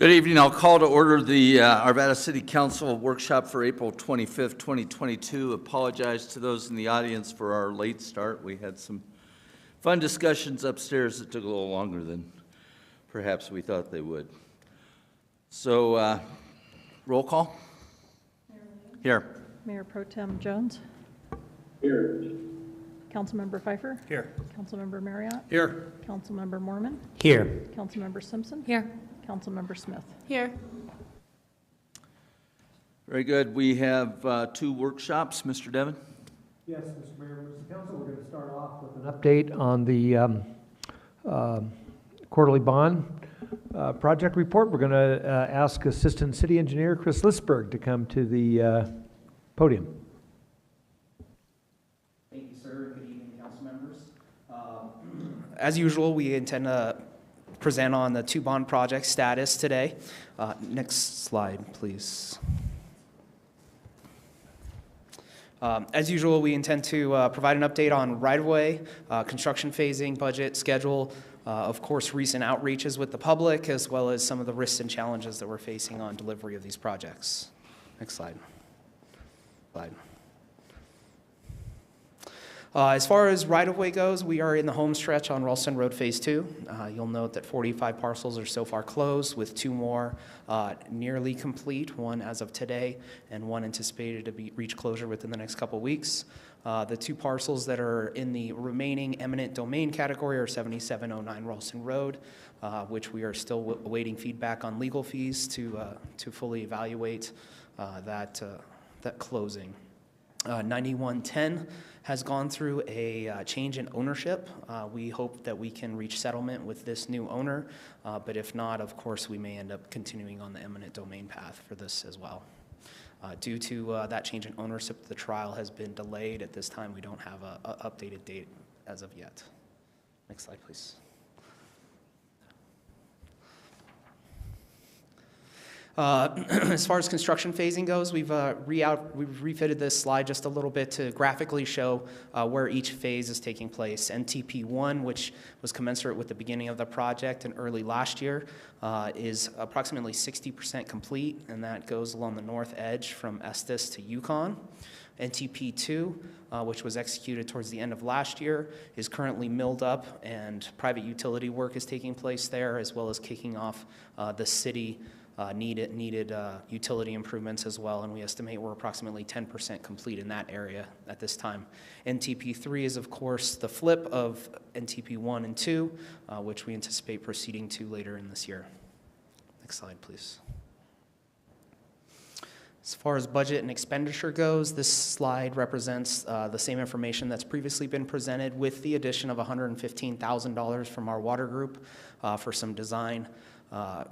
Good evening. I'll call to order the Arvada City Council workshop for April 25th, 2022. Apologize to those in the audience for our late start. We had some fun discussions upstairs that took a little longer than perhaps we thought they would. So, roll call. Here. Mayor Pro Tem Jones. Here. Councilmember Pfeiffer. Here. Councilmember Marriott. Here. Councilmember Mormon. Here. Councilmember Simpson. Here. Councilmember Smith. Here. Very good. We have two workshops. Mr. Devon? Yes, Mr. Mayor, members of the council, we're going to start off with an update on the quarterly bond project report. We're going to ask Assistant City Engineer Chris Lisberg to come to the podium. Thank you, sir. Good evening, council members. As usual, we intend to present on the two bond project status today. Next slide, please. As usual, we intend to provide an update on right-of-way, construction phasing, budget, schedule, of course, recent outreaches with the public, as well as some of the risks and challenges that we're facing on delivery of these projects. Next slide. As far as right-of-way goes, we are in the home stretch on Ralston Road Phase 2. You'll note that 45 parcels are so far closed, with two more nearly complete, one as of today, and one anticipated to reach closure within the next couple weeks. The two parcels that are in the remaining eminent domain category are 7709 Ralston Road, which we are still awaiting feedback on legal fees to fully evaluate that closing. 9110 has gone through a change in ownership. We hope that we can reach settlement with this new owner, but if not, of course, we may end up continuing on the eminent domain path for this as well. Due to that change in ownership, the trial has been delayed. At this time, we don't have an updated date as of yet. Next slide, please. As far as construction phasing goes, we've refitted this slide just a little bit to graphically show where each phase is taking place. NTP1, which was commensurate with the beginning of the project and early last year, is approximately 60% complete, and that goes along the north edge from Estes to Yukon. NTP2, which was executed towards the end of last year, is currently milled up, and private utility work is taking place there, as well as kicking off the city needed utility improvements as well, and we estimate we're approximately 10% complete in that area at this time. NTP3 is, of course, the flip of NTP1 and 2, which we anticipate proceeding to later in this year. Next slide, please. As far as budget and expenditure goes, this slide represents the same information that's previously been presented, with the addition of $115,000 from our water group for some design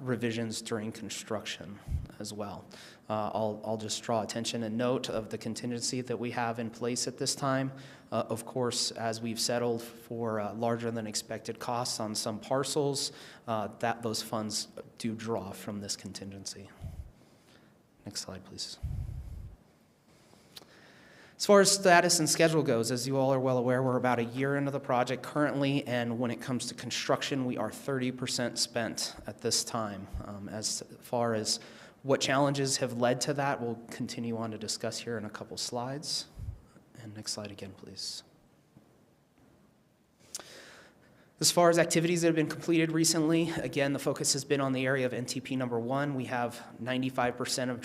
revisions during construction as well. I'll just draw attention and note of the contingency that we have in place at this time. Of course, as we've settled for larger than expected costs on some parcels, those funds do draw from this contingency. Next slide, please. As far as status and schedule goes, as you all are well aware, we're about a year into the project currently, and when it comes to construction, we are 30% spent at this time. As far as what challenges have led to that, we'll continue on to discuss here in a couple slides. And next slide again, please. As far as activities that have been completed recently, again, the focus has been on the area of NTP number 1. We have 95% of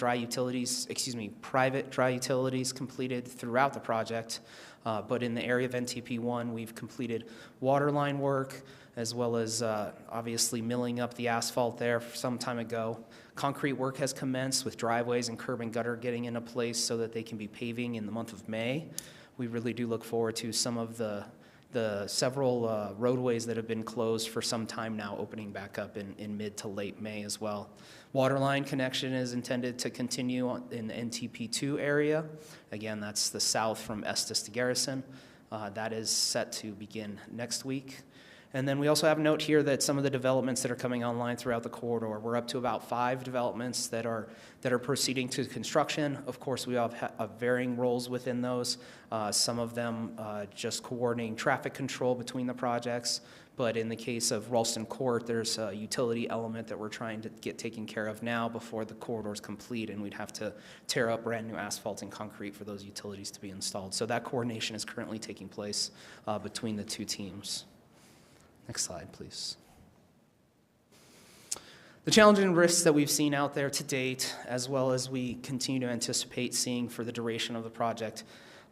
private dry utilities completed throughout the project. But in the area of NTP 1, we've completed water line work, as well as obviously milling up the asphalt there some time ago. Concrete work has commenced with driveways and curb and gutter getting into place so that they can be paving in the month of May. We really do look forward to some of the several roadways that have been closed for some time now opening back up in mid to late May as well. Water line connection is intended to continue in the NTP2 area. Again, that's the south from Estes to Garrison. That is set to begin next week. And then we also have a note here that some of the developments that are coming online throughout the corridor, we're up to about 5 developments that are proceeding to construction. Of course, we have varying roles within those. Some of them just coordinating traffic control between the projects. But in the case of Ralston Court, there's a utility element that we're trying to get taken care of now before the corridor is complete, and we'd have to tear up brand new asphalt and concrete for those utilities to be installed. So that coordination is currently taking place between the two teams. Next slide, please. The challenges and risks that we've seen out there to date, as well as we continue to anticipate seeing for the duration of the project,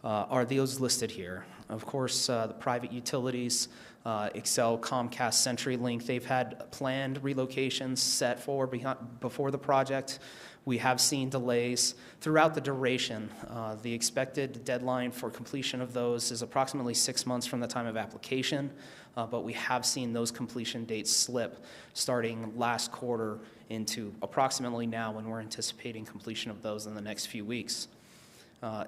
are those listed here. Of course, the private utilities, Xcel, Comcast, CenturyLink, they've had planned relocations set for before the project. We have seen delays throughout the duration. The expected deadline for completion of those is approximately 6 months from the time of application, but we have seen those completion dates slip starting last quarter into approximately now, when we're anticipating completion of those in the next few weeks.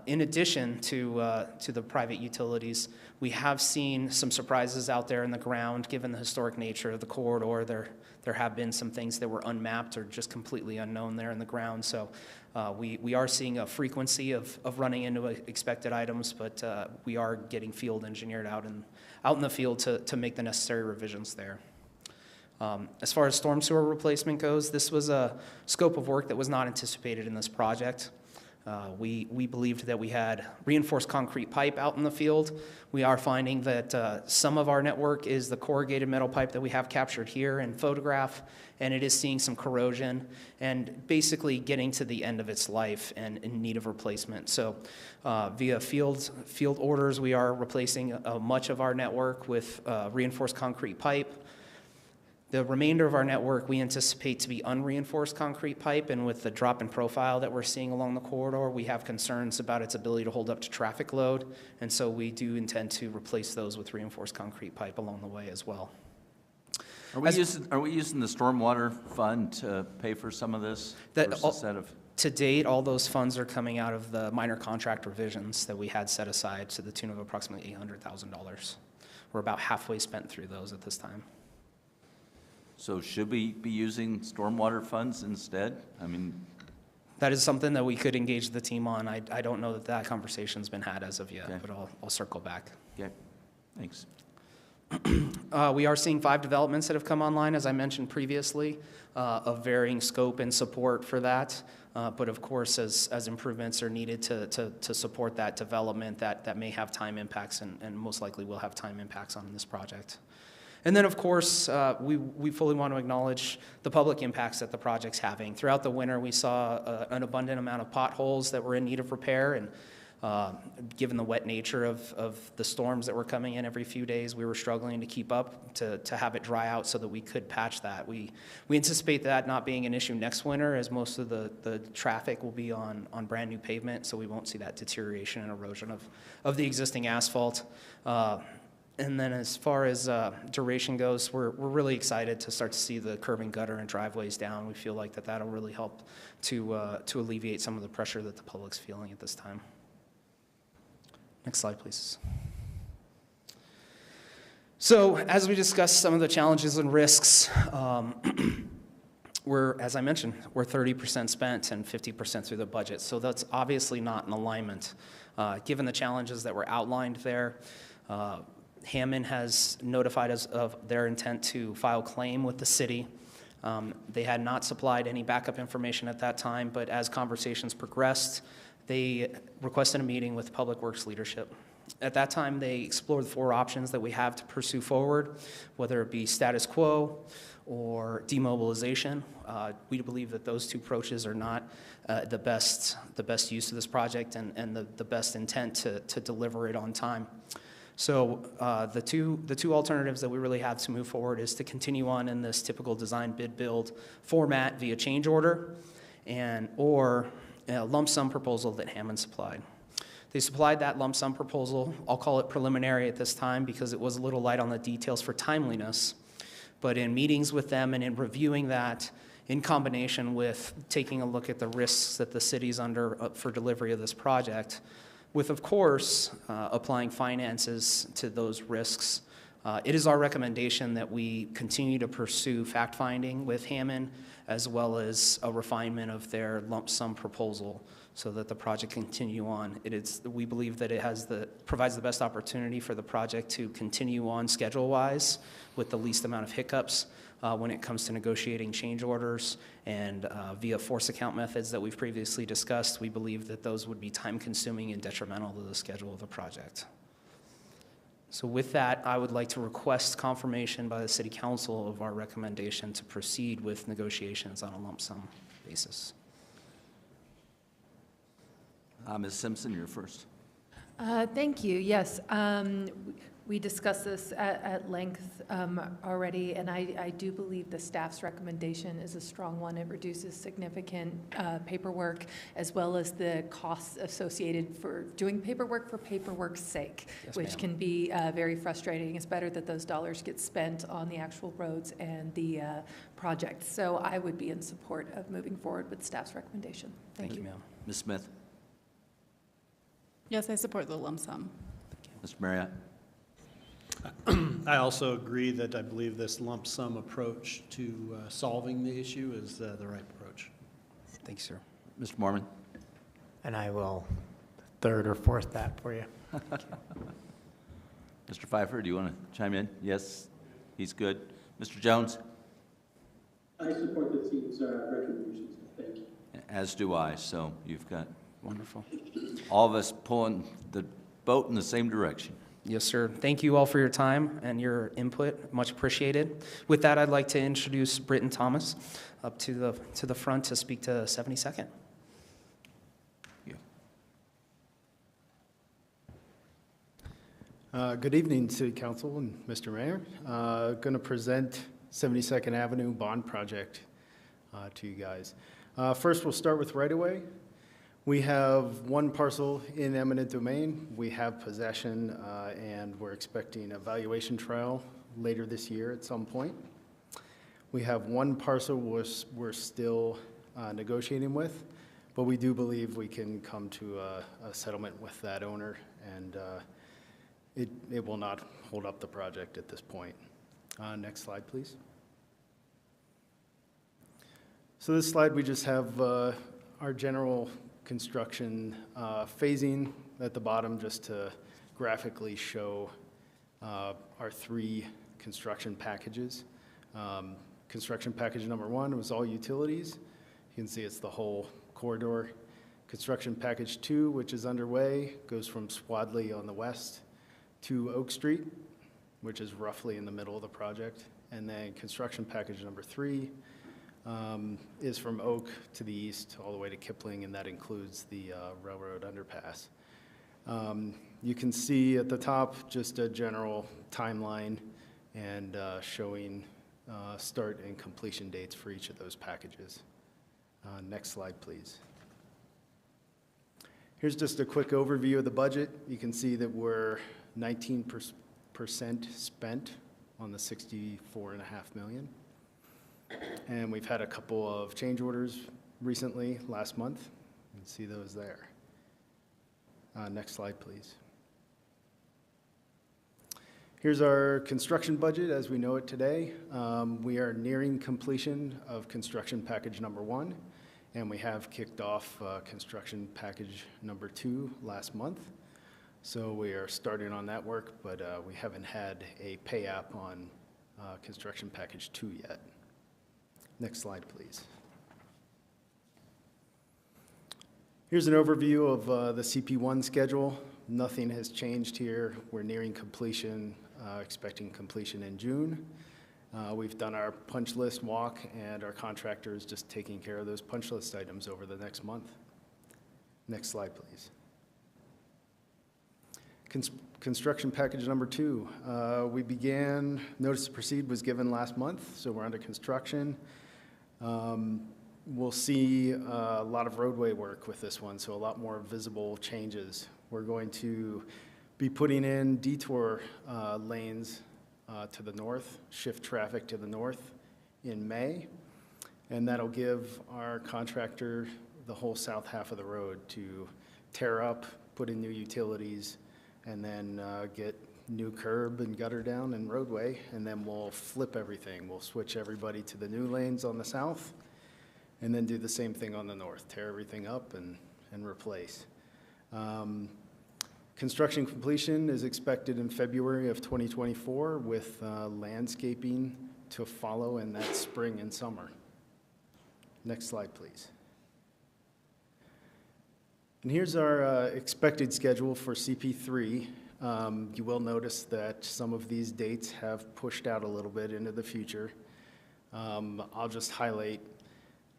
In addition to the private utilities, we have seen some surprises out there in the ground. Given the historic nature of the corridor, there have been some things that were unmapped or just completely unknown there in the ground. So we are seeing a frequency of running into expected items, but we are getting field engineered out in the field to make the necessary revisions there. As far as storm sewer replacement goes, this was a scope of work that was not anticipated in this project. We believed that we had reinforced concrete pipe out in the field. We are finding that some of our network is the corrugated metal pipe that we have captured here and photograph, and it is seeing some corrosion and basically getting to the end of its life and in need of replacement. So via field orders, we are replacing much of our network with reinforced concrete pipe. The remainder of our network we anticipate to be unreinforced concrete pipe, and with the drop in profile that we're seeing along the corridor, we have concerns about its ability to hold up to traffic load, and so we do intend to replace those with reinforced concrete pipe along the way as well. Are we using the stormwater fund to pay for some of this? To date, all those funds are coming out of the minor contract revisions that we had set aside to the tune of approximately $800,000. We're about halfway spent through those at this time. So should we be using stormwater funds instead? I mean, that is something that we could engage the team on. I don't know that conversation's been had as of yet, okay. But I'll circle back. Okay, thanks. We are seeing 5 developments that have come online, as I mentioned previously, of varying scope and support for that. But of course, as improvements are needed to support that development, that may have time impacts and most likely will have time impacts on this project. And then, of course, we fully want to acknowledge the public impacts that the project's having. Throughout the winter, we saw an abundant amount of potholes that were in need of repair, and given the wet nature of the storms that were coming in every few days, we were struggling to keep up to have it dry out so that we could patch that. We anticipate that not being an issue next winter, as most of the traffic will be on brand new pavement, so we won't see that deterioration and erosion of the existing asphalt. And then as far as duration goes, we're really excited to start to see the curb and gutter and driveways down. We feel like that'll really help to alleviate some of the pressure that the public's feeling at this time. Next slide, please. So as we discussed some of the challenges and risks, as I mentioned, we're 30% spent and 50% through the budget. So that's obviously not in alignment. Given the challenges that were outlined there, Hammond has notified us of their intent to file claim with the city. They had not supplied any backup information at that time, but as conversations progressed, they requested a meeting with Public Works leadership. At that time, they explored the 4 options that we have to pursue forward, whether it be status quo or demobilization. We believe that those 2 approaches are not the best use of this project and the best intent to deliver it on time. So the two alternatives that we really have to move forward is to continue on in this typical design bid build format via change order or a lump sum proposal that Hammond supplied. They supplied that lump sum proposal. I'll call it preliminary at this time because it was a little light on the details for timeliness. But in meetings with them and in reviewing that, in combination with taking a look at the risks that the city's under for delivery of this project, with, of course, applying finances to those risks, It is our recommendation that we continue to pursue fact-finding with Hammond, as well as a refinement of their lump sum proposal so that the project can continue on. We believe that it provides the best opportunity for the project to continue on schedule-wise with the least amount of hiccups when it comes to negotiating change orders and via force account methods that we've previously discussed. We believe that those would be time-consuming and detrimental to the schedule of the project. So with that, I would like to request confirmation by the City Council of our recommendation to proceed with negotiations on a lump sum basis. Ms. Simpson, you're first. Thank you. Yes, we discussed this at length already, and I do believe the staff's recommendation is a strong one. It reduces significant paperwork, as well as the costs associated for doing paperwork for paperwork's sake, Yes, which ma'am. can be very frustrating. It's better that those dollars get spent on the actual roads and the project. So I would be in support of moving forward with staff's recommendation. Thank you, ma'am. Ms. Smith? Yes, I support the lump sum. Mr. Marriott? I also agree that I believe this lump sum approach to solving the issue is the right approach. Thank you, sir. Mr. Mormon? And I will third or fourth that for you. Mr. Pfeiffer, do you want to chime in? Yes, he's good. Mr. Jones? I support the team's recommendations. Thank you. As do I, so you've got Wonderful. all of us pulling the boat in the same direction. Yes, sir. Thank you all for your time and your input. Much appreciated. With that, I'd like to introduce Britton Thomas up to the front to speak to 72nd. Good evening, City Council and Mr. Mayor. Going to present 72nd Avenue Bond Project to you guys. First, we'll start with right-of-way. We have one parcel in eminent domain. We have possession, and we're expecting a valuation trial later this year at some point. We have one parcel we're still negotiating with, but we do believe we can come to a settlement with that owner, and it will not hold up the project at this point. Next slide, please. So this slide, we just have our general construction phasing at the bottom, just to graphically show our three construction packages. Construction package number 1 was all utilities. You can see it's the whole corridor. Construction package 2, which is underway, goes from Swadley on the west to Oak Street, which is roughly in the middle of the project. And then construction package number 3 is from Oak to the east all the way to Kipling, and that includes the railroad underpass. You can see at the top just a general timeline and showing start and completion dates for each of those packages. Next slide, please. Here's just a quick overview of the budget. You can see that we're 19% spent on the $64.5 million. And we've had a couple of change orders recently, last month. You can see those there. Next slide, please. Here's our construction budget as we know it today. We are nearing completion of construction package number 1, and we have kicked off construction package number 2 last month. So we are starting on that work, but we haven't had a pay app on construction package 2 yet. Next slide, please. Here's an overview of the CP1 schedule. Nothing has changed here. We're nearing completion, expecting completion in June. We've done our punch list walk, and our contractor is just taking care of those punch list items over the next month. Next slide, please. Construction package number 2. We began, notice to proceed was given last month, so we're under construction. We'll see a lot of roadway work with this one, so a lot more visible changes. We're going to be putting in detour lanes to the north, shift traffic to the north in May, and that'll give our contractor the whole south half of the road to tear up, put in new utilities, and then get new curb and gutter down and roadway, and then we'll flip everything. We'll switch everybody to the new lanes on the south, and then do the same thing on the north, tear everything up and replace. Construction completion is expected in February of 2024 with landscaping to follow in that spring and summer. Next slide, please. And here's our expected schedule for CP3. You will notice that some of these dates have pushed out a little bit into the future. I'll just highlight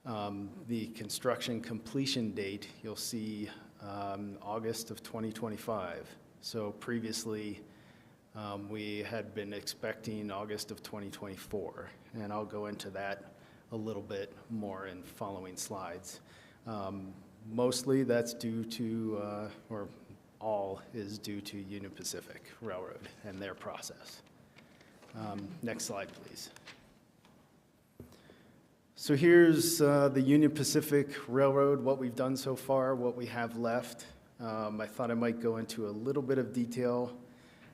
the construction completion date. You'll see August of 2025. So previously, we had been expecting August of 2024, and I'll go into that a little bit more in following slides. Mostly that's due to, or all is due to Union Pacific Railroad and their process. Next slide, please. So here's the Union Pacific Railroad, what we've done so far, what we have left. I thought I might go into a little bit of detail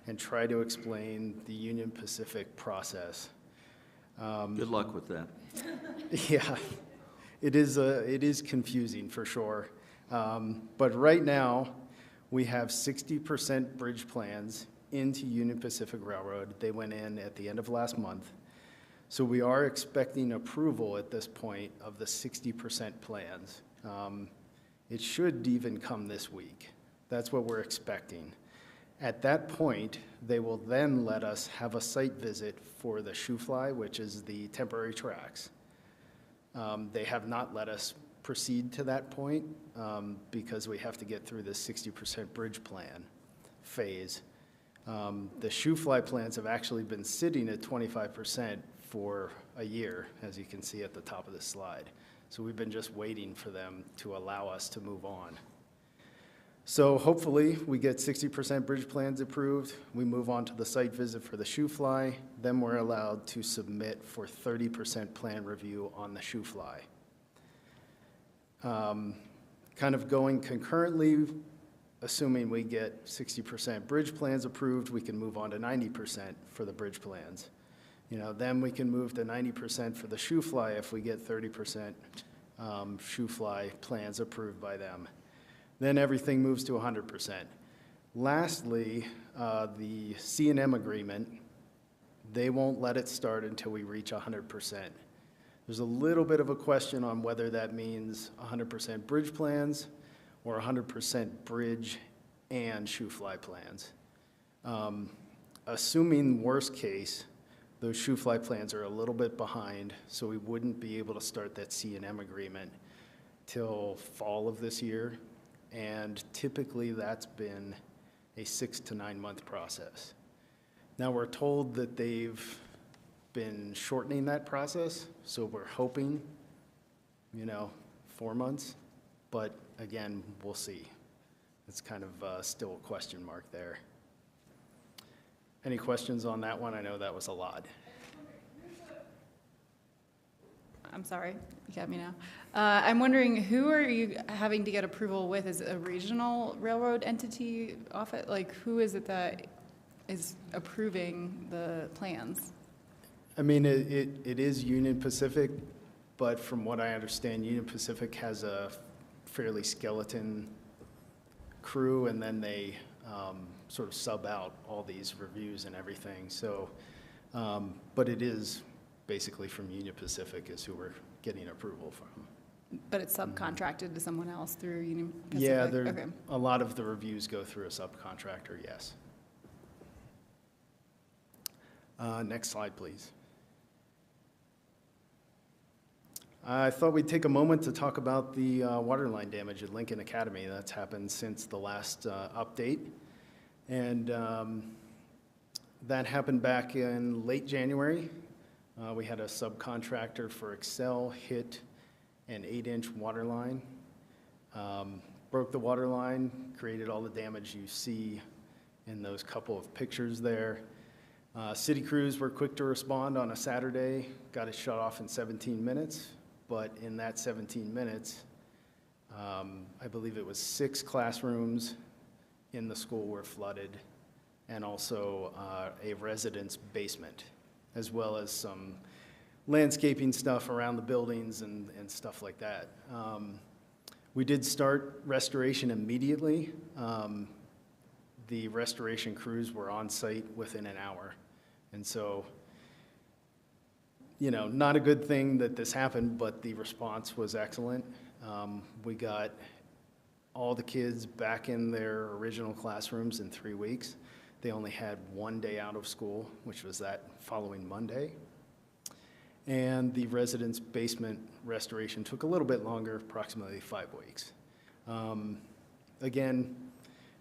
and try to explain the Union Pacific process. Good luck with that. Yeah, it is confusing for sure. But right now, we have 60% bridge plans into Union Pacific Railroad. They went in at the end of last month. So we are expecting approval at this point of the 60% plans. It should even come this week. That's what we're expecting. At that point, they will then let us have a site visit for the shoe fly, which is the temporary tracks. They have not let us proceed to that point because we have to get through the 60% bridge plan phase. The shoe fly plans have actually been sitting at 25% for a year, as you can see at the top of the slide. So we've been just waiting for them to allow us to move on. So hopefully we get 60% bridge plans approved. We move on to the site visit for the shoe fly. Then we're allowed to submit for 30% plan review on the shoe fly. Kind of going concurrently, assuming we get 60% bridge plans approved, we can move on to 90% for the bridge plans. Then we can move to 90% for the shoe fly if we get 30% shoe fly plans approved by them. Then everything moves to 100%. Lastly, the C&M agreement, they won't let it start until we reach 100%. There's a little bit of a question on whether that means 100% bridge plans or 100% bridge and shoe fly plans. Assuming worst case, those shoe fly plans are a little bit behind, so we wouldn't be able to start that C&M agreement till fall of this year. And typically that's been a 6 to 9 month process. Now we're told that they've been shortening that process, so we're hoping, 4 months, but again, we'll see. It's kind of still a question mark there. Any questions on that one? I know that was a lot. I'm sorry, you got me now. I'm wondering, who are you having to get approval with? Is it a regional railroad entity off it? Like, who is it that is approving the plans? I mean, it is Union Pacific, but from what I understand, Union Pacific has a fairly skeleton crew, and then they sort of sub out all these reviews and everything. So, but it is basically from Union Pacific is who we're getting approval from. But it's subcontracted to someone else through Union Pacific? Yeah, okay. A lot of the reviews go through a subcontractor, yes. Next slide, please. I thought we'd take a moment to talk about the water line damage at Lincoln Academy. That's happened since the last update. And that happened back in late January. We had a subcontractor for Excel hit an 8-inch water line, broke the water line, created all the damage you see in those couple of pictures there. City crews were quick to respond on a Saturday, got it shut off in 17 minutes, but in that 17 minutes, I believe it was 6 classrooms in the school were flooded. and also a residence basement, as well as some landscaping stuff around the buildings and stuff like that. We did start restoration immediately. The restoration crews were on site within an hour. And so, you know, not a good thing that this happened, but the response was excellent. We got all the kids back in their original classrooms in 3 weeks. They only had 1 day out of school, which was that following Monday. And the residence basement restoration took a little bit longer, approximately 5 weeks. Again,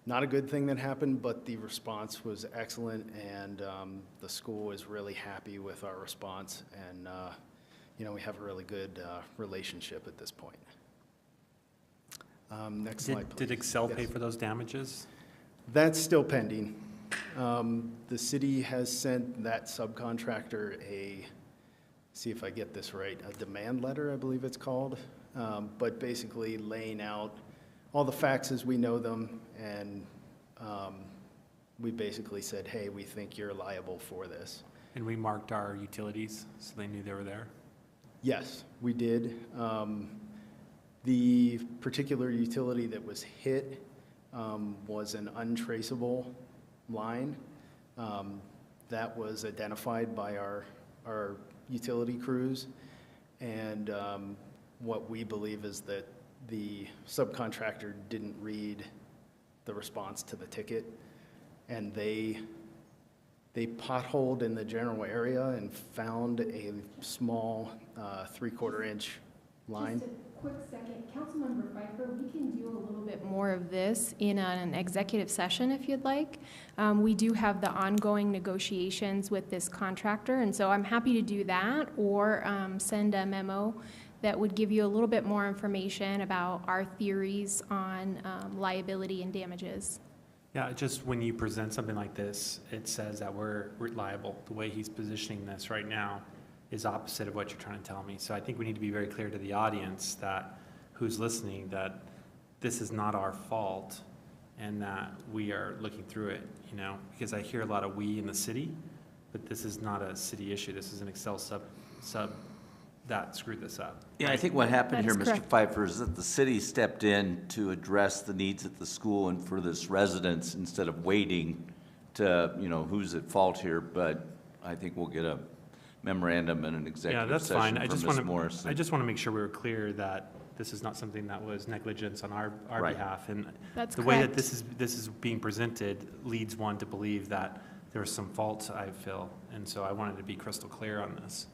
not a good thing that happened, but the response was excellent, and the school is really happy with our response, and you know, we have a really good relationship at this point. Next slide, please. Did Excel pay Yes. for those damages? That's still pending. The city has sent that subcontractor a, see if I get this right, a demand letter, I believe it's called, but basically laying out all the facts as we know them, and we basically said, hey, we think you're liable for this. And we marked our utilities so they knew they were there? Yes, we did. The particular utility that was hit was an untraceable line. That was identified by our utility crews, and what we believe is that the subcontractor didn't read the response to the ticket, and they potholed in the general area and found a small 3/4 inch line. Just a quick second, Councilmember Pfeiffer, we can do a little bit more of this in an executive session if you'd like. We do have the ongoing negotiations with this contractor, and so I'm happy to do that, or send a memo that would give you a little bit more information about our theories on liability and damages. Yeah, just when you present something like this, it says that we're liable. The way he's positioning this right now is opposite of what you're trying to tell me. So I think we need to be very clear to the audience that who's listening that this is not our fault and that we are looking through it, you know, because I hear a lot of we in the city, but this is not a city issue. This is an Excel sub that screwed this up. Yeah, I think what happened That here, is Mr. correct. Pfeiffer, is that the city stepped in to address the needs at the school and for this residents instead of waiting to, you know, who's at fault here. But I think we'll get a memorandum and an Yeah, executive that's fine. session I from just Ms. want Morrison. to, I just want to make sure we were clear that this is not something that was negligence on our Right. behalf. And That's the way that correct. this is being presented leads one to believe that there's some fault, I feel. And so I wanted to be crystal clear on this.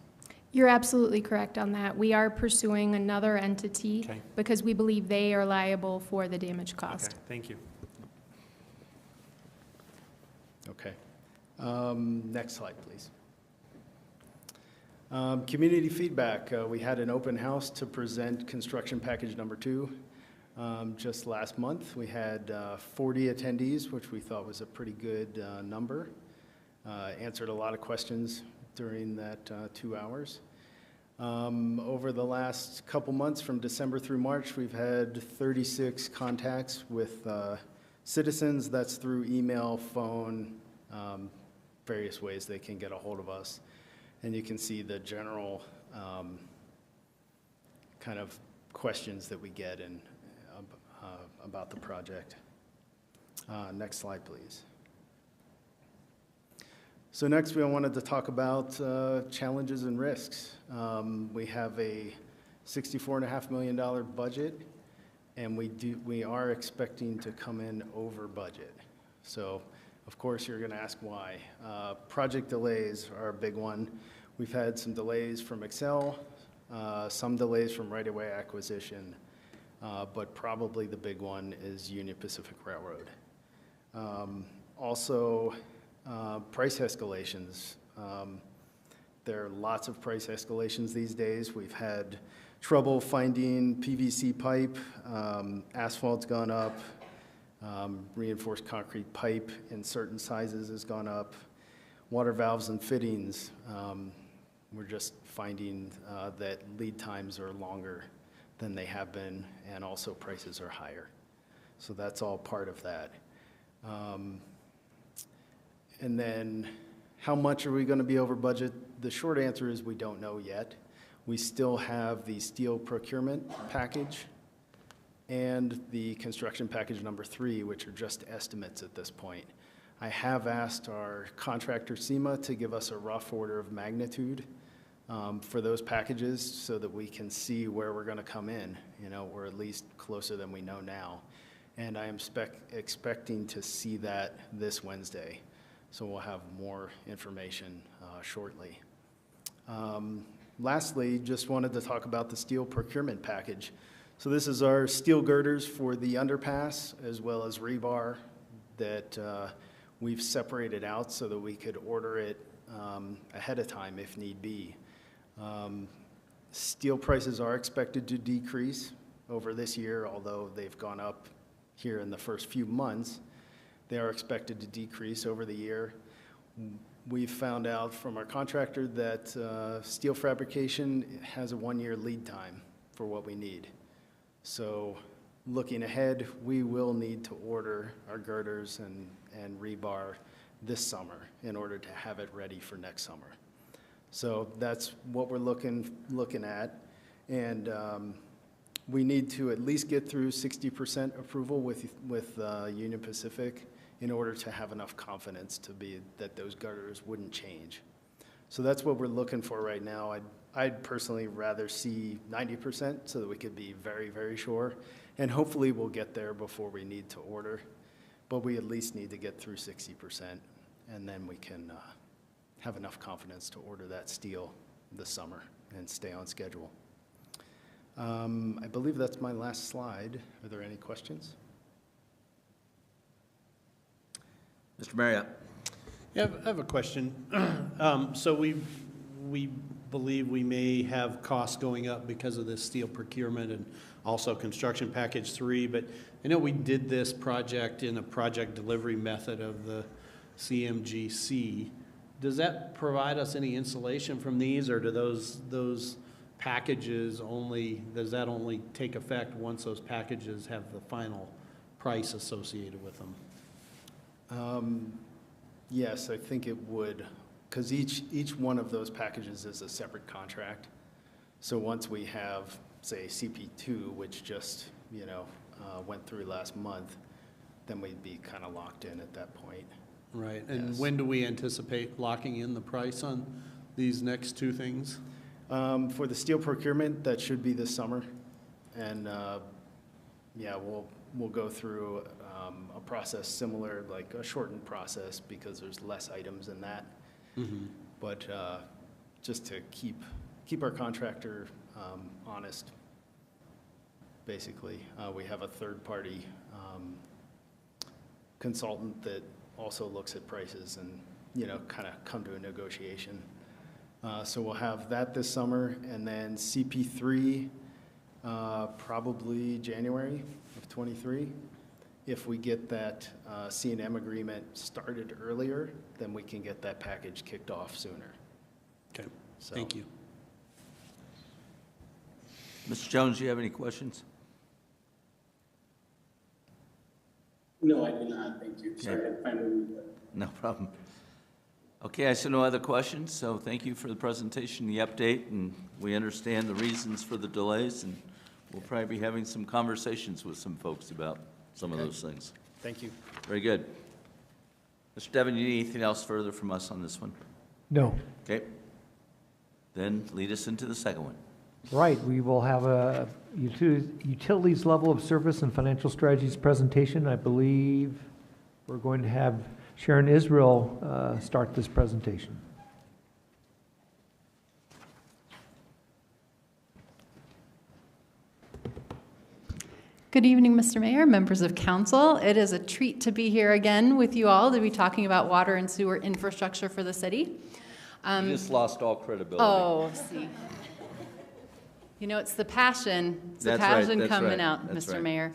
You're absolutely correct on that. We are pursuing another entity Okay. because we believe they are liable for the damage caused. Okay, thank you. Okay. Next slide, please. Community feedback. We had an open house to present construction package number 2 just last month. We had 40 attendees, which we thought was a pretty good number. Answered a lot of questions during that 2 hours. Over the last couple months, from December through March, we've had 36 contacts with citizens. That's through email, phone, various ways they can get a hold of us. And you can see the general kind of questions that we get in, about the project. Next slide, please. So next, we wanted to talk about challenges and risks. We have a $64.5 million budget, and we are expecting to come in over budget. So, of course, you're going to ask why. Project delays are a big one. We've had some delays from Excel, some delays from right-of-way acquisition, but probably the big one is Union Pacific Railroad. Also, price escalations. There are lots of price escalations these days. We've had trouble finding PVC pipe. Asphalt's gone up. Reinforced concrete pipe in certain sizes has gone up. Water valves and fittings. We're just finding that lead times are longer than they have been, and also prices are higher. So that's all part of that. And then how much are we going to be over budget? The short answer is we don't know yet. We still have the steel procurement package and the construction package number 3, which are just estimates at this point. I have asked our contractor SEMA to give us a rough order of magnitude for those packages so that we can see where we're going to come in, or at least closer than we know now. And I am expecting to see that this Wednesday. So we'll have more information shortly. Lastly, just wanted to talk about the steel procurement package. So this is our steel girders for the underpass as well as rebar that we've separated out so that we could order it ahead of time if need be. Steel prices are expected to decrease over this year, although they've gone up here in the first few months. They are expected to decrease over the year. We've found out from our contractor that steel fabrication has a 1-year lead time for what we need. So looking ahead, we will need to order our girders and rebar this summer in order to have it ready for next summer. So that's what we're looking at. And we need to at least get through 60% approval with Union Pacific in order to have enough confidence to be that those girders wouldn't change. So that's what we're looking for right now. I'd personally rather see 90% so that we could be very, very sure. And hopefully we'll get there before we need to order. But we at least need to get through 60%, and then we can have enough confidence to order that steel this summer and stay on schedule. I believe that's my last slide. Are there any questions? Mr. Marriott. Yeah, I have a question. So we believe we may have costs going up because of this steel procurement and also construction package 3, but I know we did this project in a project delivery method of the CMGC. Does that provide us any insulation from these, or do those packages does that only take effect once those packages have the final price associated with them? Yes, I think it would, because each one of those packages is a separate contract. So once we have, say, CP2, which just went through last month, then we'd be kind of locked in at that point. Right. And Yes. when do we anticipate locking in the price on these next two things? For the steel procurement, that should be this summer, and yeah, we'll go through a process similar, like a shortened process, because there's less items in that. Mm-hmm. But just to keep our contractor honest, basically, we have a third-party consultant that also looks at prices and kind of come to a negotiation. So we'll have that this summer, and then CP3 probably January of '23. If we get that C&M agreement started earlier, then we can get that package kicked off sooner. Okay, So, thank you. Mr. Jones, do you have any questions? No, I do not, thank you. Sorry, I finally. No problem. Okay, I see no other questions, so thank you for the presentation, the update, and we understand the reasons for the delays, and we'll probably be having some conversations with some folks about some of those things. Thank you. Very good. Mr. Devon, you need anything else further from us on this one? No. Okay. Then lead us into the second one. Right, we will have a utilities level of service and financial strategies presentation. I believe we're going to have Sharon Israel start this presentation. Good evening, Mr. Mayor, members of council. It is a treat to be here again with you all to be talking about water and sewer infrastructure for the city. You just lost all credibility. Oh, see. It's the passion. It's the That's right, passion that's coming right, out, that's Mr. right. Mayor.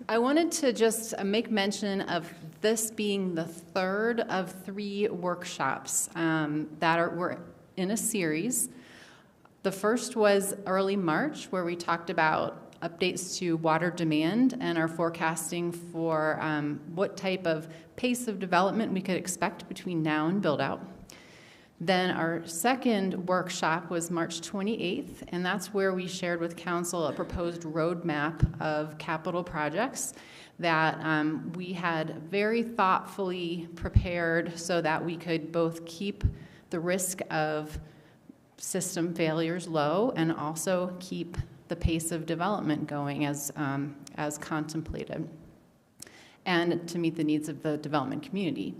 I wanted to just make mention of this being the third of 3 workshops we're in a series. The first was early March, where we talked about updates to water demand and our forecasting for what type of pace of development we could expect between now and build out. Then our second workshop was March 28th, and that's where we shared with council a proposed roadmap of capital projects that we had very thoughtfully prepared so that we could both keep the risk of system failures low and also keep the pace of development going as contemplated, and to meet the needs of the development community.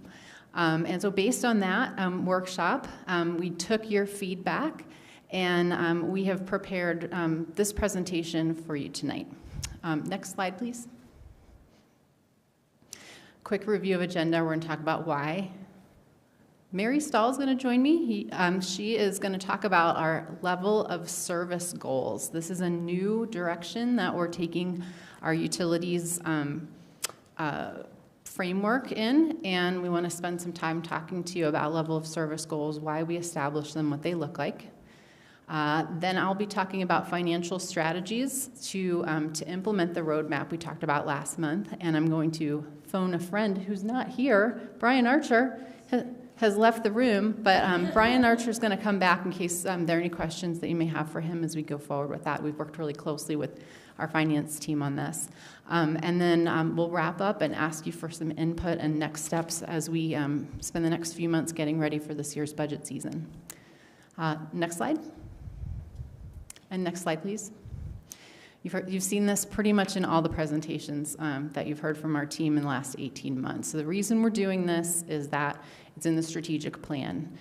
And so based on that workshop, we took your feedback, and we have prepared this presentation for you tonight. Next slide, please. Quick review of agenda. We're going to talk about why. Mary Stahl is going to join me. She is going to talk about our level of service goals. This is a new direction that we're taking our utilities framework in, and we want to spend some time talking to you about level of service goals, why we establish them, what they look like. Then I'll be talking about financial strategies to implement the roadmap we talked about last month, and I'm going to phone a friend who's not here. Brian Archer has left the room, but Brian Archer is going to come back in case there are any questions that you may have for him as we go forward with that. We've worked really closely with our finance team on this. And then we'll wrap up and ask you for some input and next steps as we spend the next few months getting ready for this year's budget season. Next slide. And next slide, please. You've seen this pretty much in all the presentations that you've heard from our team in the last 18 months. So the reason we're doing this is that it's in the strategic plan.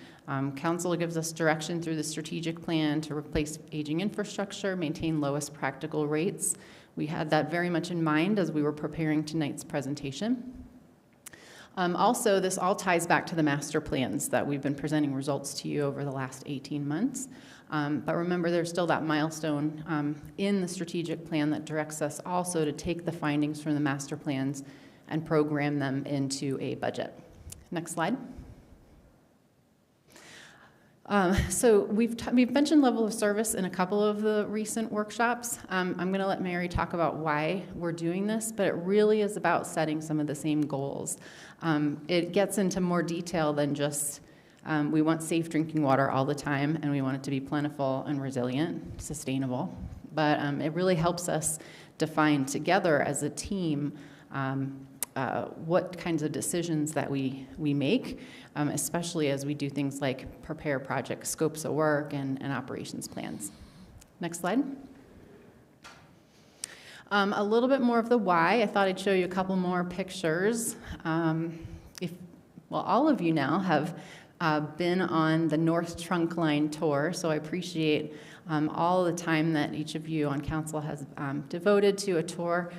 Council gives us direction through the strategic plan to replace aging infrastructure, maintain lowest practical rates. We had that very much in mind as we were preparing tonight's presentation. Also, this all ties back to the master plans that we've been presenting results to you over the last 18 months. But remember, there's still that milestone in the strategic plan that directs us also to take the findings from the master plans and program them into a budget. Next slide. So we've mentioned level of service in a couple of the recent workshops. I'm going to let Mary talk about why we're doing this, but it really is about setting some of the same goals. It gets into more detail than just we want safe drinking water all the time, and we want it to be plentiful and resilient, sustainable. But it really helps us define together as a team what kinds of decisions that we make, especially as we do things like prepare project scopes of work and operations plans. Next slide. A little bit more of the why. I thought I'd show you a couple more pictures. All of you now have been on the North Trunk Line tour, so I appreciate all the time that each of you on council has devoted to a tour.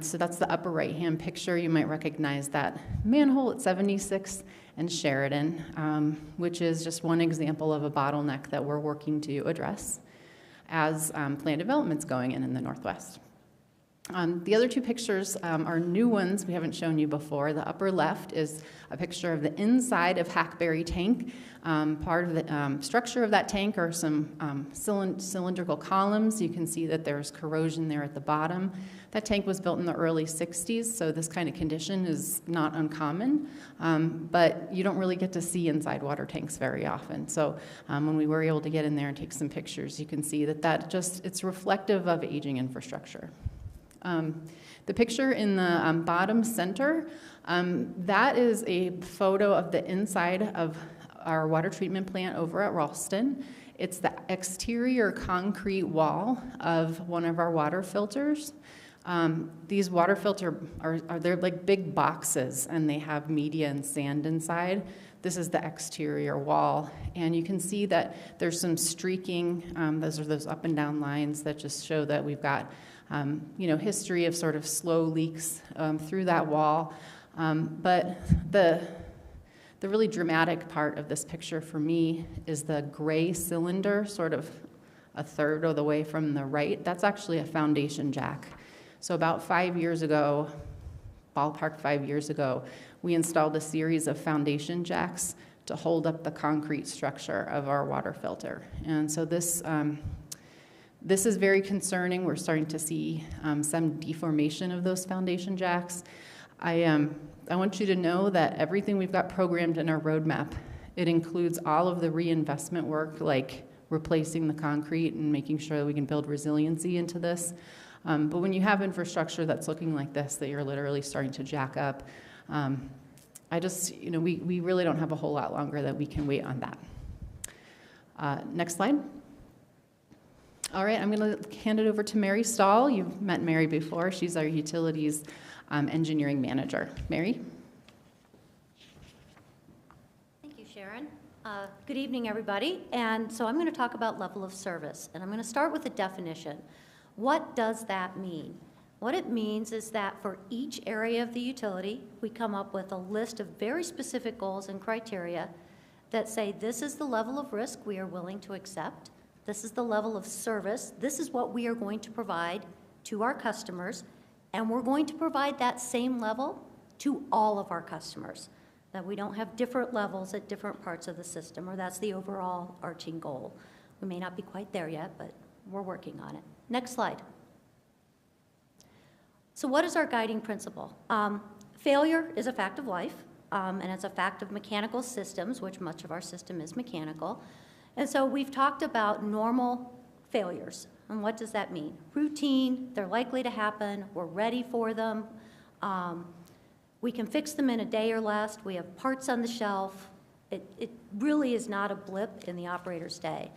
So that's the upper right-hand picture. You might recognize that manhole at 76th and Sheridan, which is just one example of a bottleneck that we're working to address as planned development's going in the Northwest. The other two pictures are new ones we haven't shown you before. The upper left is a picture of the inside of Hackberry Tank. Part of the structure of that tank are some cylindrical columns. You can see that there's corrosion there at the bottom. That tank was built in the early 60s, so this kind of condition is not uncommon, but you don't really get to see inside water tanks very often. So when we were able to get in there and take some pictures, you can see that it's reflective of aging infrastructure. The picture in the bottom center, that is a photo of the inside of our water treatment plant over at Ralston. It's the exterior concrete wall of one of our water filters. These water filters they're like big boxes, and they have media and sand inside. This is the exterior wall, and you can see that there's some streaking. Those are those up and down lines that just show that we've got history of sort of slow leaks through that wall. But the really dramatic part of this picture for me is the gray cylinder, sort of a third of the way from the right. That's actually a foundation jack. So about 5 years ago, ballpark 5 years ago, we installed a series of foundation jacks to hold up the concrete structure of our water filter. And so this This is very concerning. We're starting to see some deformation of those foundation jacks. I want you to know that everything we've got programmed in our roadmap, it includes all of the reinvestment work, like replacing the concrete and making sure that we can build resiliency into this. But when you have infrastructure that's looking like this, that you're literally starting to jack up, we really don't have a whole lot longer that we can wait on that. Next slide. All right, I'm going to hand it over to Mary Stahl. You've met Mary before. She's our utilities engineering manager. Mary? Thank you, Sharon. Good evening, everybody. And so I'm going to talk about level of service, and I'm going to start with a definition. What does that mean? What it means is that for each area of the utility, we come up with a list of very specific goals and criteria that say this is the level of risk we are willing to accept, this is the level of service, this is what we are going to provide to our customers, and we're going to provide that same level to all of our customers, that we don't have different levels at different parts of the system, or that's the overall arching goal. We may not be quite there yet, but we're working on it. Next slide. So what is our guiding principle? Failure is a fact of life, and it's a fact of mechanical systems, which much of our system is mechanical. And so we've talked about normal failures. And what does that mean? Routine, they're likely to happen, we're ready for them. We can fix them in a day or less. We have parts on the shelf. It really is not a blip in the operator's day.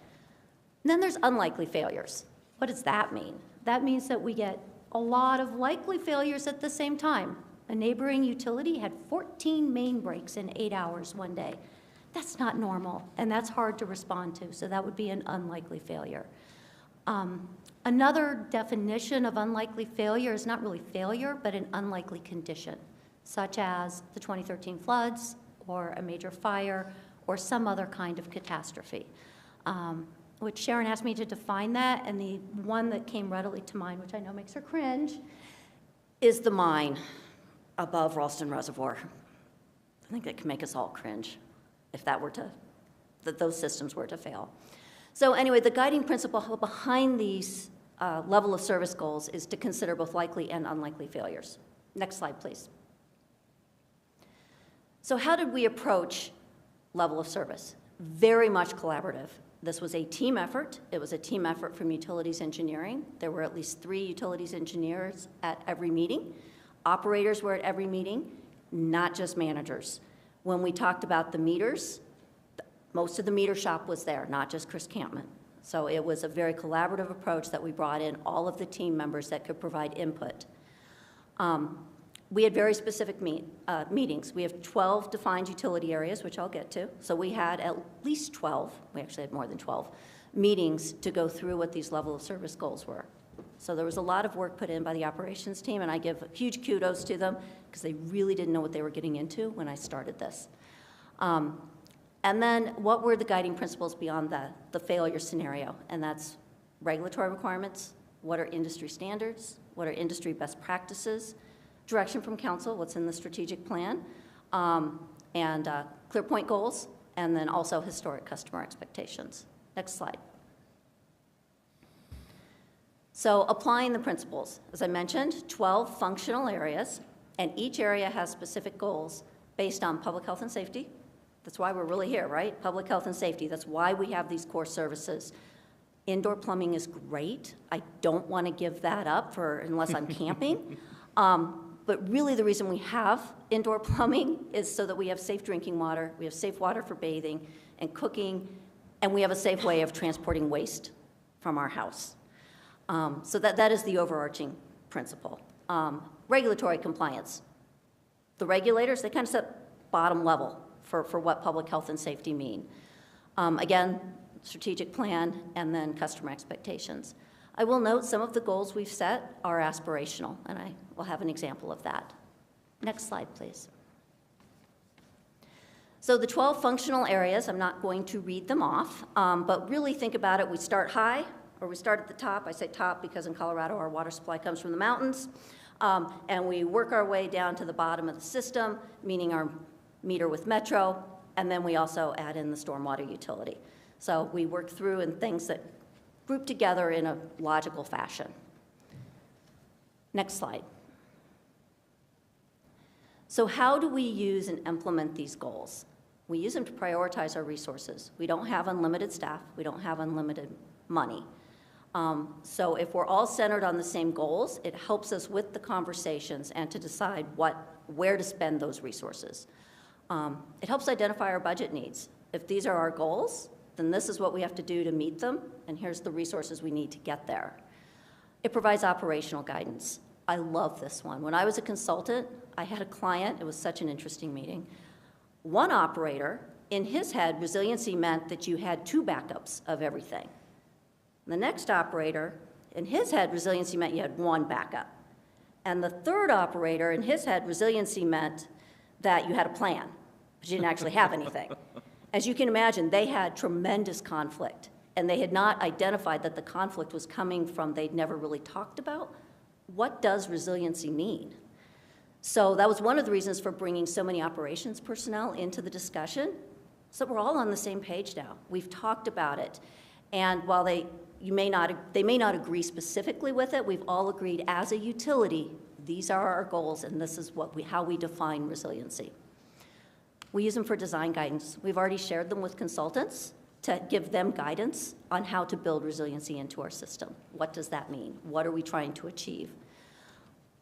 And then there's unlikely failures. What does that mean? That means that we get a lot of likely failures at the same time. A neighboring utility had 14 main breaks in 8 hours one day. That's not normal, and that's hard to respond to, so that would be an unlikely failure. Another definition of unlikely failure is not really failure, but an unlikely condition, such as the 2013 floods, or a major fire, or some other kind of catastrophe. Which Sharon asked me to define that, and the one that came readily to mind, which I know makes her cringe, is the mine above Ralston Reservoir. I think that can make us all cringe if that those systems were to fail. So anyway, the guiding principle behind these level of service goals is to consider both likely and unlikely failures. Next slide, please. So how did we approach level of service? Very much collaborative. This was a team effort. It was a team effort from utilities engineering. There were at least 3 utilities engineers at every meeting. Operators were at every meeting, not just managers. When we talked about the meters, most of the meter shop was there, not just Chris Campman. So it was a very collaborative approach that we brought in all of the team members that could provide input. We had very specific meetings. We have 12 defined utility areas, which I'll get to. So we had at least 12, we actually had more than 12, meetings to go through what these level of service goals were. So there was a lot of work put in by the operations team, and I give huge kudos to them because they really didn't know what they were getting into when I started this. And then what were the guiding principles beyond the failure scenario? And that's regulatory requirements, what are industry standards, what are industry best practices, direction from council, what's in the strategic plan, and clear point goals, and then also historic customer expectations. Next slide. So applying the principles, as I mentioned, 12 functional areas, and each area has specific goals based on public health and safety. That's why we're really here, right? Public health and safety. That's why we have these core services. Indoor plumbing is great. I don't want to give that up unless I'm camping. But really the reason we have indoor plumbing is so that we have safe drinking water, we have safe water for bathing and cooking, and we have a safe way of transporting waste from our house. So that is the overarching principle. Regulatory compliance. The regulators, they kind of set bottom level for what public health and safety mean. Again, strategic plan and then customer expectations. I will note some of the goals we've set are aspirational, and I will have an example of that. Next slide, please. So the 12 functional areas, I'm not going to read them off, but really think about it. We start high, or we start at the top. I say top because in Colorado our water supply comes from the mountains, and we work our way down to the bottom of the system, meaning our meter with Metro, and then we also add in the stormwater utility. So we work through and things that grouped together in a logical fashion. Next slide. So how do we use and implement these goals? We use them to prioritize our resources. We don't have unlimited staff. We don't have unlimited money. So if we're all centered on the same goals, it helps us with the conversations and to decide where to spend those resources. It helps identify our budget needs. If these are our goals, then this is what we have to do to meet them, and here's the resources we need to get there. It provides operational guidance. I love this one. When I was a consultant, I had a client, it was such an interesting meeting. One operator, in his head, resiliency meant that you had 2 backups of everything. The next operator, in his head, resiliency meant you had 1 backup. And the third operator, in his head, resiliency meant that you had a plan, but you didn't actually have anything. As you can imagine, they had tremendous conflict, and they had not identified that the conflict was coming from they'd never really talked about. What does resiliency mean? So that was one of the reasons for bringing so many operations personnel into the discussion, so we're all on the same page now. We've talked about it, and while they may not agree specifically with it, we've all agreed as a utility, these are our goals, and this is how we define resiliency. We use them for design guidance. We've already shared them with consultants to give them guidance on how to build resiliency into our system. What does that mean? What are we trying to achieve?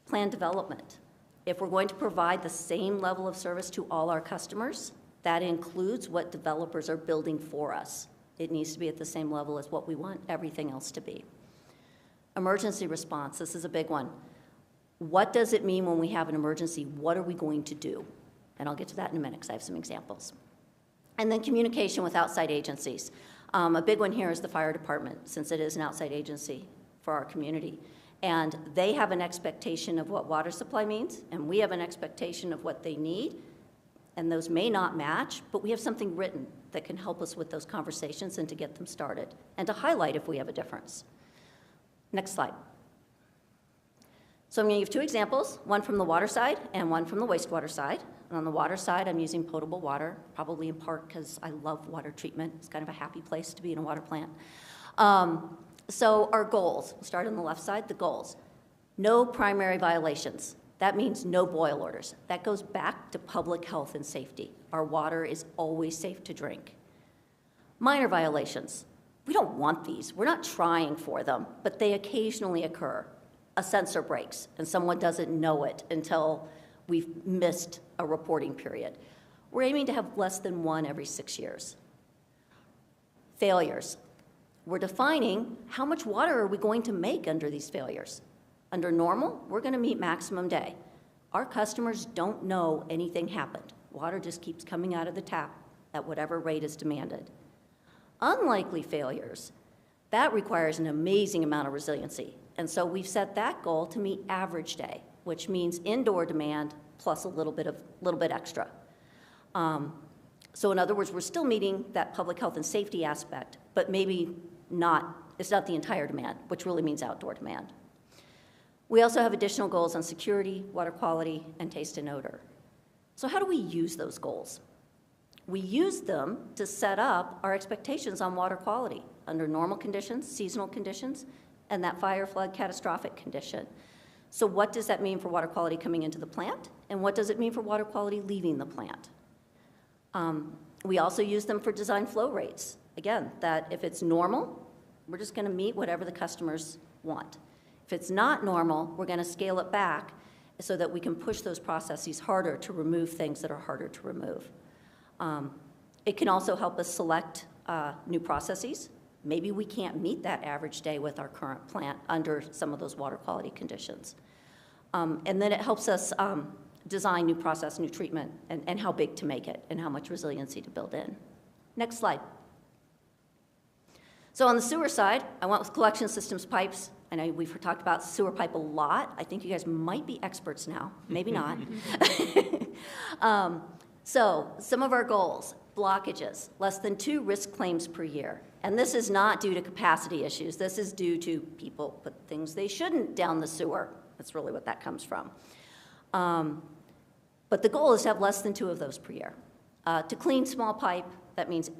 Plan development. If we're going to provide the same level of service to all our customers, that includes what developers are building for us. It needs to be at the same level as what we want everything else to be. Emergency response, this is a big one. What does it mean when we have an emergency? What are we going to do? And I'll get to that in a minute because I have some examples. And then communication with outside agencies. A big one here is the fire department, since it is an outside agency for our community. And they have an expectation of what water supply means, and we have an expectation of what they need, and those may not match, but we have something written that can help us with those conversations and to get them started, and to highlight if we have a difference. Next slide. So I'm going to give 2 examples, one from the water side and one from the wastewater side. And on the water side, I'm using potable water, probably in part because I love water treatment. It's kind of a happy place to be in a water plant. So our goals, we'll start on the left side, the goals. No primary violations. That means no boil orders. That goes back to public health and safety. Our water is always safe to drink. Minor violations. We don't want these. We're not trying for them, but they occasionally occur. A sensor breaks and someone doesn't know it until we've missed a reporting period. We're aiming to have less than 1 every 6 years. Failures. We're defining how much water are we going to make under these failures. Under normal, we're going to meet maximum day. Our customers don't know anything happened. Water just keeps coming out of the tap at whatever rate is demanded. Unlikely failures, that requires an amazing amount of resiliency. And so we've set that goal to meet average day, which means indoor demand plus a little bit extra. So in other words, we're still meeting that public health and safety aspect, but maybe not, it's not the entire demand, which really means outdoor demand. We also have additional goals on security, water quality, and taste and odor. So how do we use those goals? We use them to set up our expectations on water quality under normal conditions, seasonal conditions, and that fire, flood, catastrophic condition. So what does that mean for water quality coming into the plant? And what does it mean for water quality leaving the plant? We also use them for design flow rates. Again, that if it's normal, we're just going to meet whatever the customers want. If it's not normal, we're going to scale it back so that we can push those processes harder to remove things that are harder to remove. It can also help us select new processes. Maybe we can't meet that average day with our current plant under some of those water quality conditions. And then it helps us design new process, new treatment, and how big to make it, and how much resiliency to build in. Next slide. So on the sewer side, I went with collection systems pipes. I know we've talked about sewer pipe a lot. I think you guys might be experts now, maybe not. So some of our goals, blockages, less than 2 risk claims per year. And this is not due to capacity issues. This is due to people put things they shouldn't down the sewer. That's really what that comes from. But the goal is to have less than 2 of those per year. To clean small pipe, that means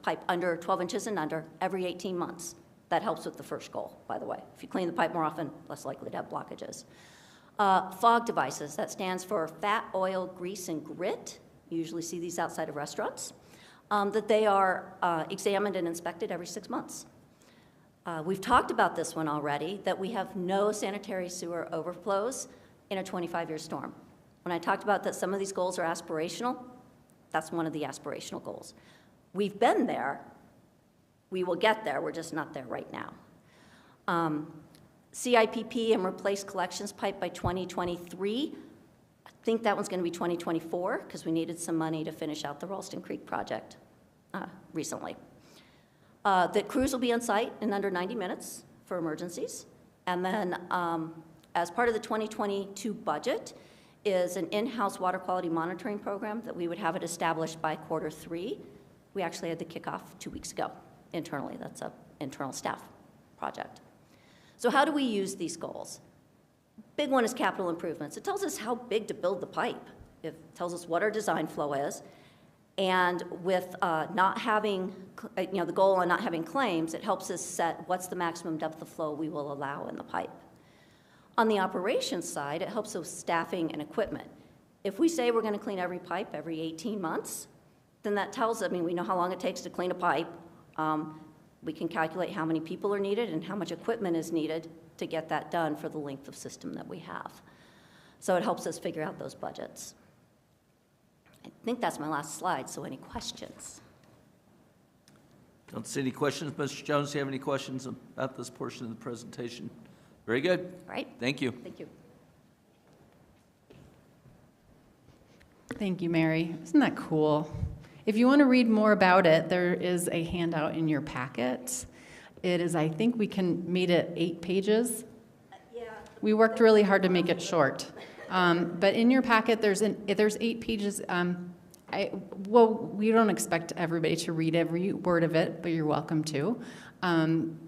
pipe under 12 inches and under, every 18 months. That helps with the first goal, by the way. If you clean the pipe more often, less likely to have blockages. Fog devices, that stands for fat, oil, grease, and grit. You usually see these outside of restaurants. That they are examined and inspected every 6 months. We've talked about this one already, that we have no sanitary sewer overflows in a 25-year storm. When I talked about that some of these goals are aspirational, that's one of the aspirational goals. We've been there. We will get there. We're just not there right now. CIPP and replace collections pipe by 2023. I think that one's going to be 2024 because we needed some money to finish out the Ralston Creek project recently. That crews will be on site in under 90 minutes for emergencies. And then as part of the 2022 budget is an in-house water quality monitoring program that we would have it established by Q3. We actually had the kickoff 2 weeks ago internally. That's an internal staff project. So how do we use these goals? Big one is capital improvements. It tells us how big to build the pipe. It tells us what our design flow is. And with not having, the goal on not having claims, it helps us set what's the maximum depth of flow we will allow in the pipe. On the operations side, it helps with staffing and equipment. If we say we're going to clean every pipe every 18 months, then that tells us, we know how long it takes to clean a pipe. We can calculate how many people are needed and how much equipment is needed to get that done for the length of system that we have. So it helps us figure out those budgets. I think that's my last slide, so any questions? Don't see any questions. Mr. Jones, do you have any questions about this portion of the presentation? Very good. All right. Thank you. Thank you. Thank you, Mary. Isn't that cool? If you want to read more about it, there is a handout in your packet. It is, I think we made it 8 pages. Yeah. We worked really hard to make it short. But in your packet, there's 8 pages. We don't expect everybody to read every word of it, but you're welcome to. And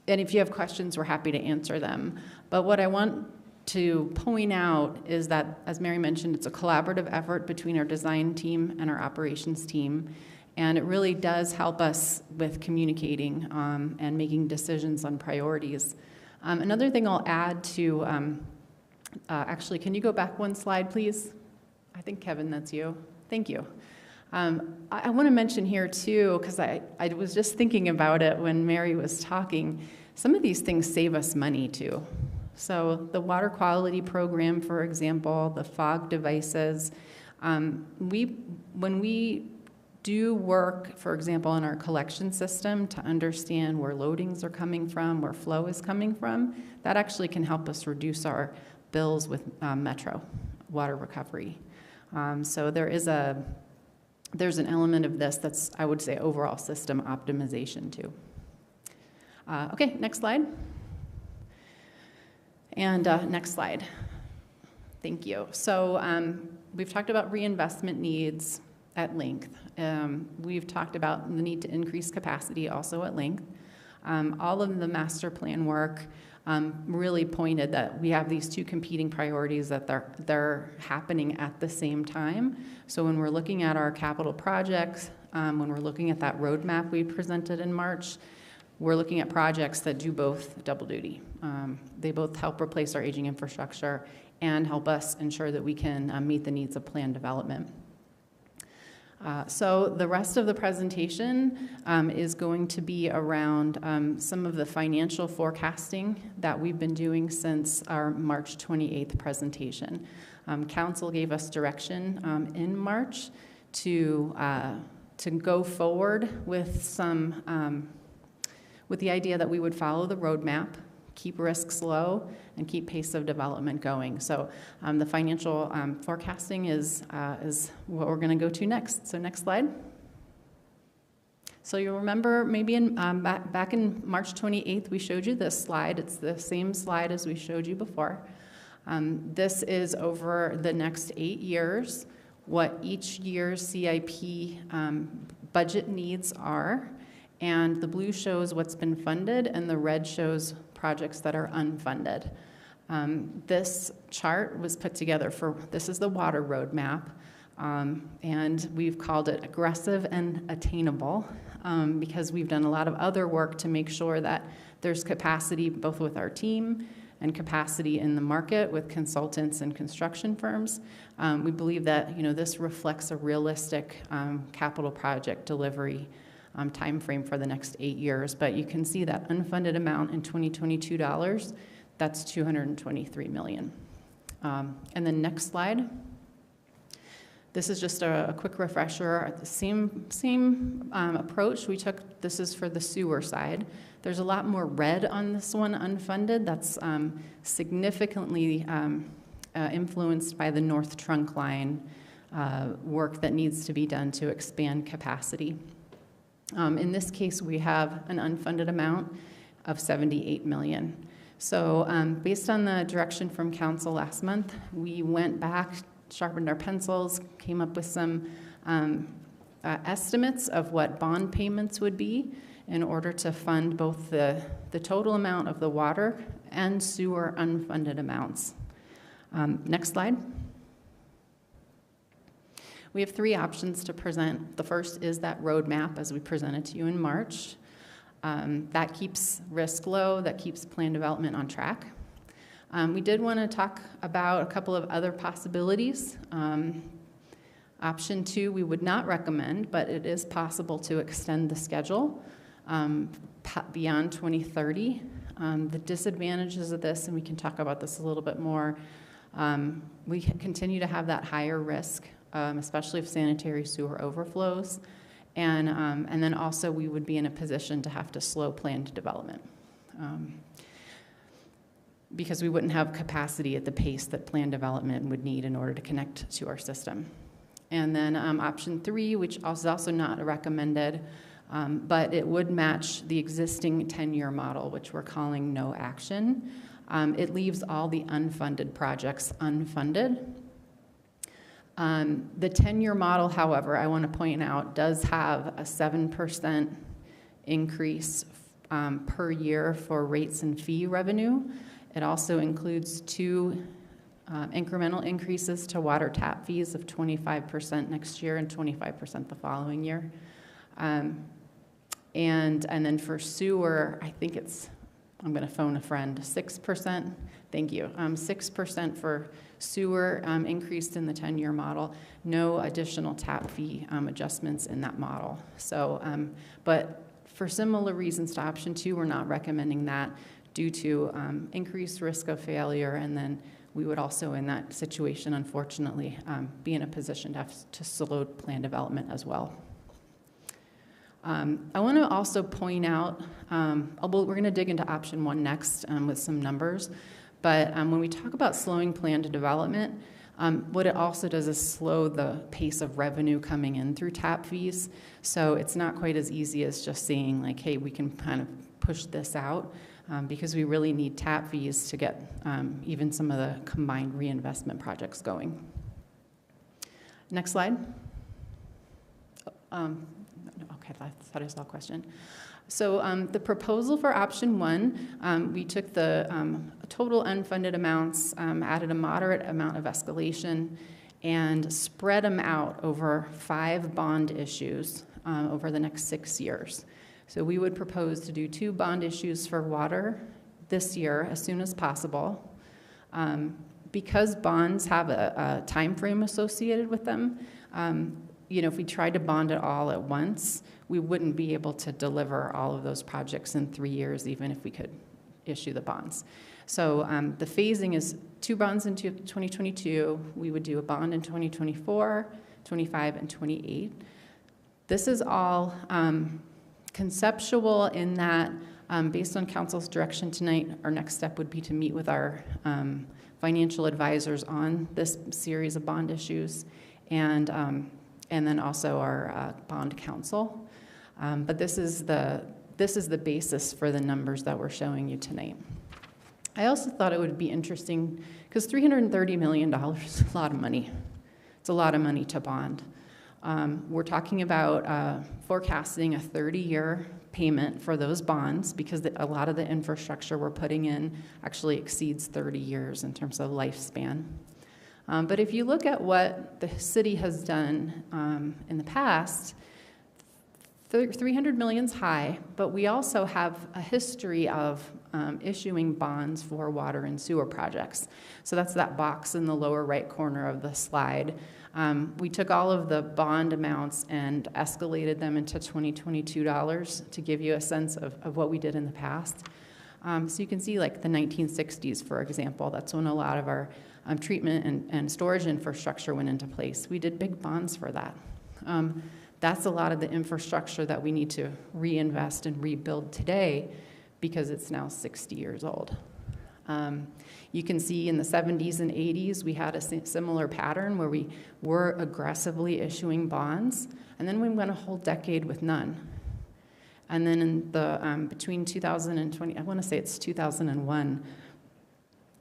if you have questions, we're happy to answer them. But what I want to point out is that, as Mary mentioned, it's a collaborative effort between our design team and our operations team. And it really does help us with communicating and making decisions on priorities. Another thing I'll add to, actually, can you go back one slide, please? I think, Kevin, that's you. Thank you. I want to mention here, too, because I was just thinking about it when Mary was talking, some of these things save us money, too. So the water quality program, for example, the fog devices, when we do work, for example, in our collection system to understand where loadings are coming from, where flow is coming from, that actually can help us reduce our bills with Metro water recovery. So there's an element of this that's, I would say, overall system optimization too. Okay, next slide. And next slide. Thank you. So we've talked about reinvestment needs at length. We've talked about the need to increase capacity also at length. All of the master plan work really pointed that we have these 2 competing priorities that they're happening at the same time. So when we're looking at our capital projects, when we're looking at that roadmap we presented in March, we're looking at projects that do both double duty. They both help replace our aging infrastructure and help us ensure that we can meet the needs of planned development. So the rest of the presentation is going to be around some of the financial forecasting that we've been doing since our March 28th presentation. Council gave us direction in March to go forward with with the idea that we would follow the roadmap, keep risks low, and keep pace of development going. So the financial forecasting is what we're going to go to next. So next slide. So you'll remember maybe back in March 28th, we showed you this slide. It's the same slide as we showed you before. This is over the next 8 years, what each year's CIP budget needs are. And the blue shows what's been funded, and the red shows projects that are unfunded. This chart was put together this is the water roadmap, and we've called it aggressive and attainable because we've done a lot of other work to make sure that There's capacity both with our team and capacity in the market with consultants and construction firms. We believe that this reflects a realistic capital project delivery timeframe for the next 8 years. But you can see that unfunded amount in 2022 dollars, that's $223 million. And then next slide. This is just a quick refresher. The same approach we took. This is for the sewer side. There's a lot more red on this one, unfunded. That's significantly influenced by the North Trunk Line work that needs to be done to expand capacity. In this case, we have an unfunded amount of $78 million. So based on the direction from council last month, we went back, sharpened our pencils, came up with some estimates of what bond payments would be in order to fund both the total amount of the water and sewer unfunded amounts. Next slide. We have 3 options to present. The first is that roadmap as we presented to you in March. That keeps risk low, that keeps plan development on track. We did want to talk about a couple of other possibilities. Option 2, we would not recommend, but it is possible to extend the schedule beyond 2030. The disadvantages of this, and we can talk about this a little bit more, we continue to have that higher risk, especially if sanitary sewer overflows. And then also we would be in a position to have to slow planned development because we wouldn't have capacity at the pace that planned development would need in order to connect to our system. And then option 3, which is also not recommended, but it would match the existing 10-year model, which we're calling no action. It leaves all the unfunded projects unfunded. The 10-year model, however, I want to point out, does have a 7% increase per year for rates and fee revenue. It also includes 2 incremental increases to water tap fees of 25% next year and 25% the following year. And then for sewer, I think it's, I'm going to phone a friend, 6%. Thank you. 6% for sewer increased in the 10-year model. No additional tap fee adjustments in that model. So, but for similar reasons to option 2, we're not recommending that due to increased risk of failure, and then we would also in that situation, unfortunately, be in a position to have to slow plan development as well. I want to also point out, we're going to dig into option 1 next with some numbers, but when we talk about slowing planned development, what it also does is slow the pace of revenue coming in through tap fees. So it's not quite as easy as just saying like, hey, we can kind of push this out because we really need tap fees to get even some of the combined reinvestment projects going. Next slide. Okay, I thought I saw a question. So the proposal for option 1, we took the total unfunded amounts, added a moderate amount of escalation, and spread them out over 5 bond issues over the next 6 years. So we would propose to do 2 bond issues for water this year as soon as possible. Because bonds have a time frame associated with them, if we tried to bond it all at once, we wouldn't be able to deliver all of those projects in 3 years, even if we could issue the bonds. So the phasing is 2 bonds in 2022. We would do a bond in 2024, 25, and 28. This is all conceptual in that, based on council's direction tonight, our next step would be to meet with our financial advisors on this series of bond issues, and then also our bond counsel. But this is the basis for the numbers that we're showing you tonight. I also thought it would be interesting, because $330 million is a lot of money. It's a lot of money to bond. We're talking about forecasting a 30-year payment for those bonds, because a lot of the infrastructure we're putting in actually exceeds 30 years in terms of lifespan. But if you look at what the city has done in the past, $300 million's high, but we also have a history of issuing bonds for water and sewer projects. So that's that box in the lower right corner of the slide. We took all of the bond amounts and escalated them into 2022 dollars to give you a sense of what we did in the past. So you can see like the 1960s, for example, that's when a lot of our treatment and storage infrastructure went into place. We did big bonds for that. That's a lot of the infrastructure that we need to reinvest and rebuild today because it's now 60 years old. You can see in the 70s and 80s, we had a similar pattern where we were aggressively issuing bonds, and then we went a whole decade with none. And then in the between 2020, I want to say it's 2001,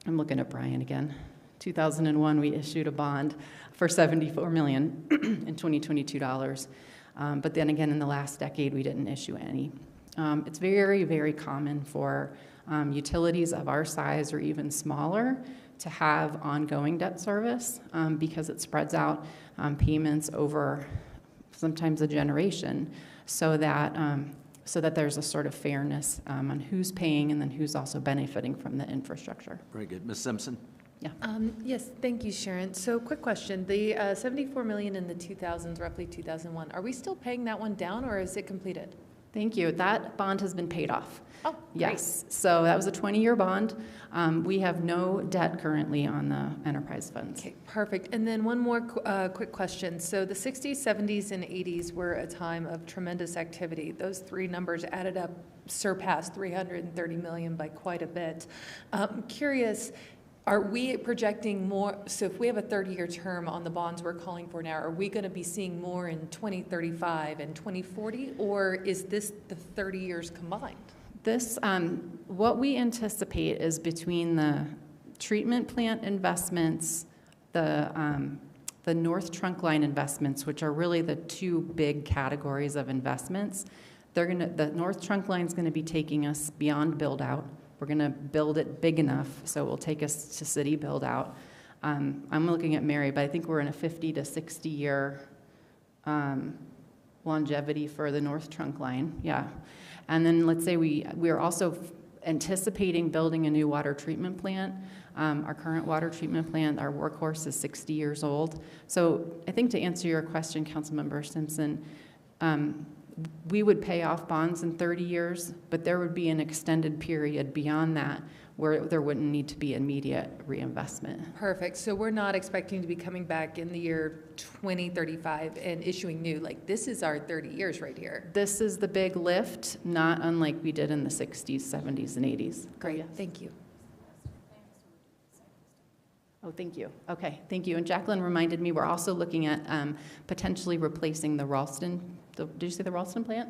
I'm looking at Brian again. 2001, we issued a bond for $74 million in 2022 dollars. But then again, in the last decade, we didn't issue any. It's very, very common for utilities of our size or even smaller to have ongoing debt service because it spreads out payments over sometimes a generation so that there's a sort of fairness on who's paying and then who's also benefiting from the infrastructure. Very good. Ms. Simpson? Yeah. Yes, thank you, Sharon. So quick question. The $74 million in the 2000s, roughly 2001, are we still paying that one down or is it completed? Thank you. That bond has been paid off. Oh, yes. So that was a 20-year bond. We have no debt currently on the enterprise funds. Okay, perfect. And then one more quick question. So the 60s, 70s, and 80s were a time of tremendous activity. Those three numbers added up surpassed $330 million by quite a bit. Curious, are we projecting more? So if we have a 30-year term on the bonds we're calling for now, are we going to be seeing more in 2035 and 2040, or is this the 30 years combined? This, what we anticipate is between the treatment plant investments, the North Trunk Line investments, which are really the two big categories of investments. The North Trunk Line is going to be taking us beyond build out. We're going to build it big enough so it will take us to city build out. I'm looking at Mary, but I think we're in a 50 to 60 year longevity for the North Trunk Line. Yeah. And then let's say we are also anticipating building a new water treatment plant. Our current water treatment plant, our workhorse, is 60 years old. So I think to answer your question, Councilmember Simpson, we would pay off bonds in 30 years, but there would be an extended period beyond that where there wouldn't need to be immediate reinvestment. Perfect. So we're not expecting to be coming back in the year 2035 and issuing new, like this is our 30 years right here. This is the big lift, not unlike we did in the 60s, 70s, and 80s. Great, Yes. thank you. Oh, thank you. Okay, thank you. And Jacqueline reminded me we're also looking at potentially replacing the Ralston, did you say the Ralston plant?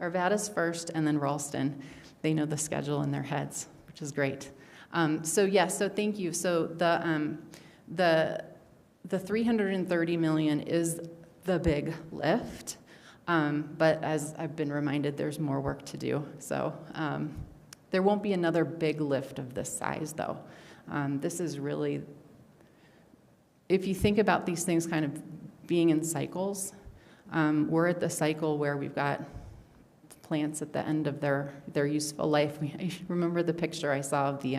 Arvada's first, and then Ralston. They know the schedule in their heads, which is great. So yes, so thank you. So the $330 million is the big lift, but as I've been reminded, there's more work to do. So there won't be another big lift of this size, though. This is really, if you think about these things kind of being in cycles, we're at the cycle where we've got plants at the end of their useful life. I remember the picture I saw of the,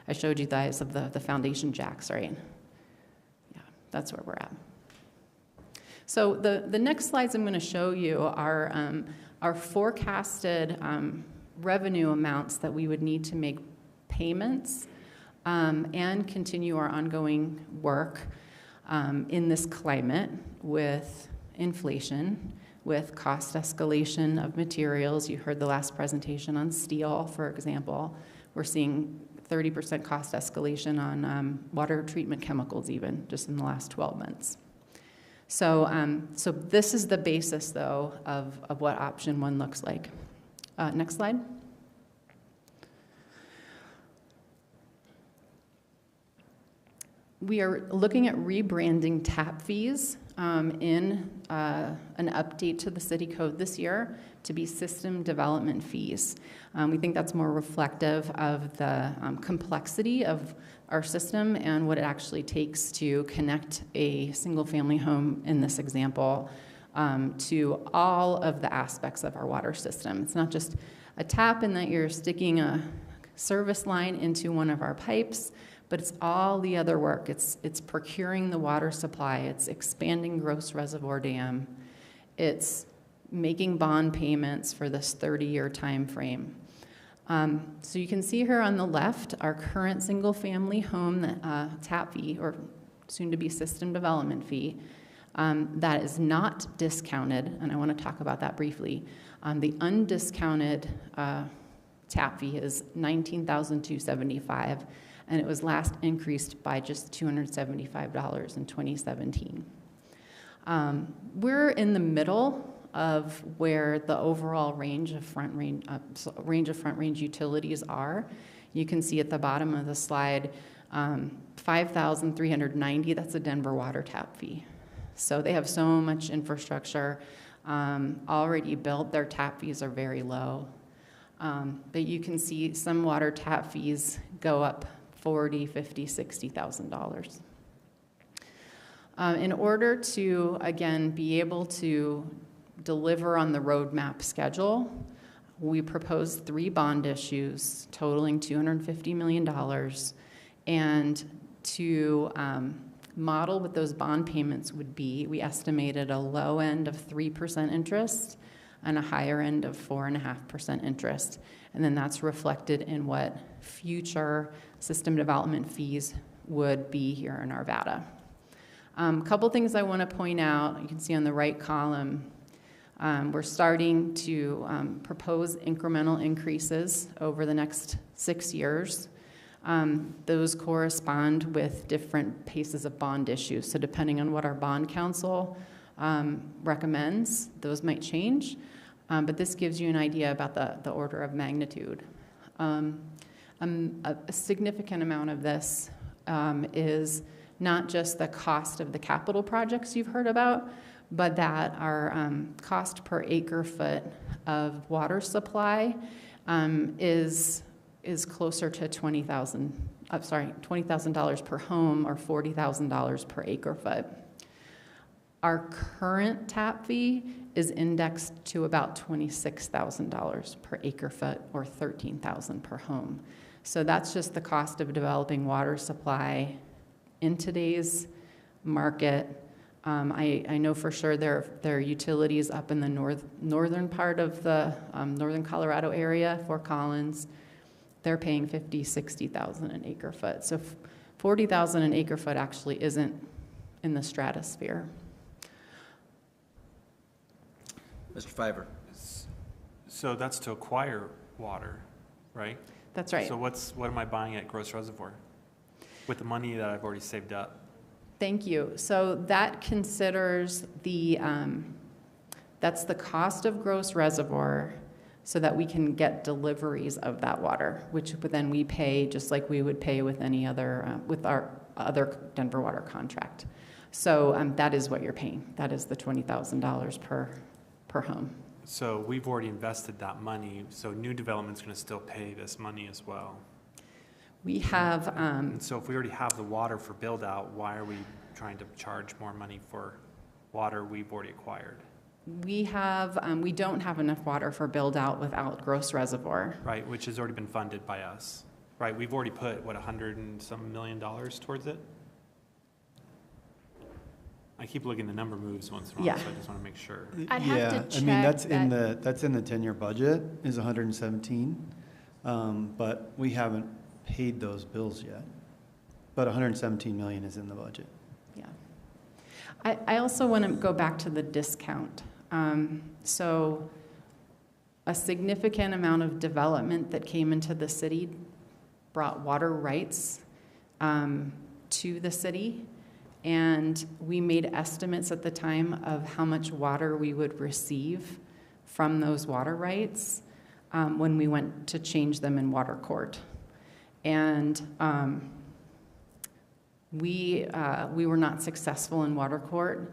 I showed you guys of the foundation jacks, right? Yeah, that's where we're at. So the next slides I'm going to show you are forecasted revenue amounts that we would need to make payments and continue our ongoing work in this climate with inflation, with cost escalation of materials. You heard the last presentation on steel, for example. We're seeing 30% cost escalation on water treatment chemicals even, just in the last 12 months. So, so this is the basis, though, of what option one looks like. Next slide. We are looking at rebranding tap fees in an update to the city code this year to be system development fees. We think that's more reflective of the complexity of our system and what it actually takes to connect a single-family home, in this example, to all of the aspects of our water system. It's not just a tap in that you're sticking a service line into one of our pipes, but it's all the other work. It's procuring the water supply, it's expanding Gross Reservoir Dam, it's making bond payments for this 30-year time frame. So you can see here on the left, our current single-family home tap fee, or soon-to-be system development fee, that is not discounted, and I want to talk about that briefly. The undiscounted tap fee is $19,275, and it was last increased by just $275 in 2017. We're in the middle of where the overall range of front range utilities are. You can see at the bottom of the slide, $5,390. That's a Denver water tap fee. So they have so much infrastructure already built. Their tap fees are very low. But you can see some water tap fees go up $40,000, $50,000, $60,000. In order to, again, be able to deliver on the roadmap schedule, we proposed 3 bond issues totaling $250 million. And to model what those bond payments would be, we estimated a low end of 3% interest and a higher end of 4.5% interest. And then that's reflected in what future system development fees would be here in Arvada. A couple things I want to point out. You can see on the right column, we're starting to propose incremental increases over the next 6 years. Those correspond with different paces of bond issues. So depending on what our bond council recommends, those might change. But this gives you an idea about the order of magnitude. A significant amount of this is not just the cost of the capital projects you've heard about, but that our cost per acre foot of water supply is closer to $20,000 per home or $40,000 per acre foot. Our current tap fee is indexed to about $26,000 per acre foot or $13,000 per home. So that's just the cost of developing water supply in today's market. I know for sure there are utilities up in the northern part of the northern Colorado area, Fort Collins. They're paying $50,000, $60,000 an acre foot. So $40,000 an acre foot actually isn't in the stratosphere. Mr. Fiver. So that's to acquire water, right? That's right. So what am I buying at Gross Reservoir with the money that I've already saved up? Thank you. So that considers that's the cost of Gross Reservoir so that we can get deliveries of that water, which then we pay just like we would pay with any other, with our other Denver water contract. So that is what you're paying. That is the $20,000 per home. So we've already invested that money, so new development's going to still pay this money as well. We have... And so if we already have the water for build-out, why are we trying to charge more money for water we've already acquired? We don't have enough water for build-out without Gross Reservoir. Right, which has already been funded by us. Right, we've already put, what, $100 and some million towards it? I keep looking, the number moves once in a while, so I just want to make sure. I'd have to check. I mean, that's in the 10-year budget is 117, but we haven't paid those bills yet. But 117 million is in the budget. Yeah. I also want to go back to the discount. So a significant amount of development that came into the city brought water rights to the city. And we made estimates at the time of how much water we would receive from those water rights when we went to change them in water court. And we were not successful in water court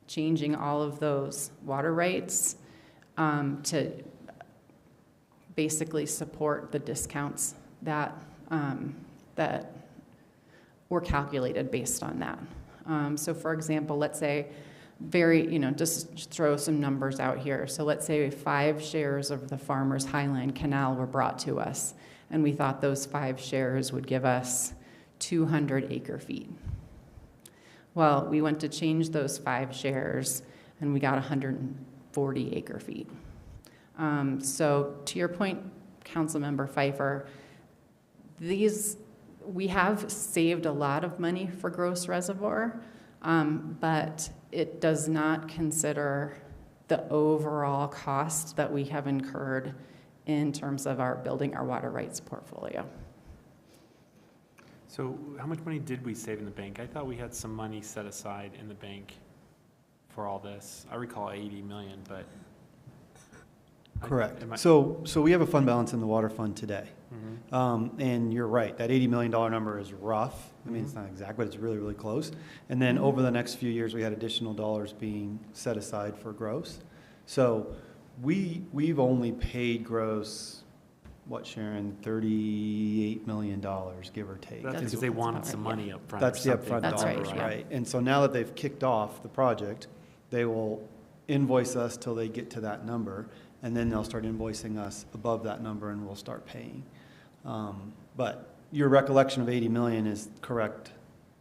changing all of those water rights to basically support the discounts that were calculated based on that. So for example, let's say just throw some numbers out here. So let's say 5 shares of the Farmers Highline Canal were brought to us, and we thought those 5 shares would give us 200 acre-feet. Well, we went to change those 5 shares, and we got 140 acre-feet. So to your point, Councilmember Pfeiffer, we have saved a lot of money for Gross Reservoir, but it does not consider the overall cost that we have incurred in terms of building our water rights portfolio. So how much money did we save in the bank? I thought we had some money set aside in the bank for all this. I recall 80 million, but. Correct. So we have a fund balance in the water fund today. Mm-hmm. And you're right, that $80 million number is rough. I mean, it's not exact, but it's really, really close. And then over the next few years, we had additional dollars being set aside for gross. So we've only paid gross, what, Sharon, $38 million, give or take. That's because they wanted some money up front. That's the upfront dollars, right? And so now that they've kicked off the project, they will invoice us till they get to that number, and then they'll start invoicing us above that number, and we'll start paying. But your recollection of 80 million is correct,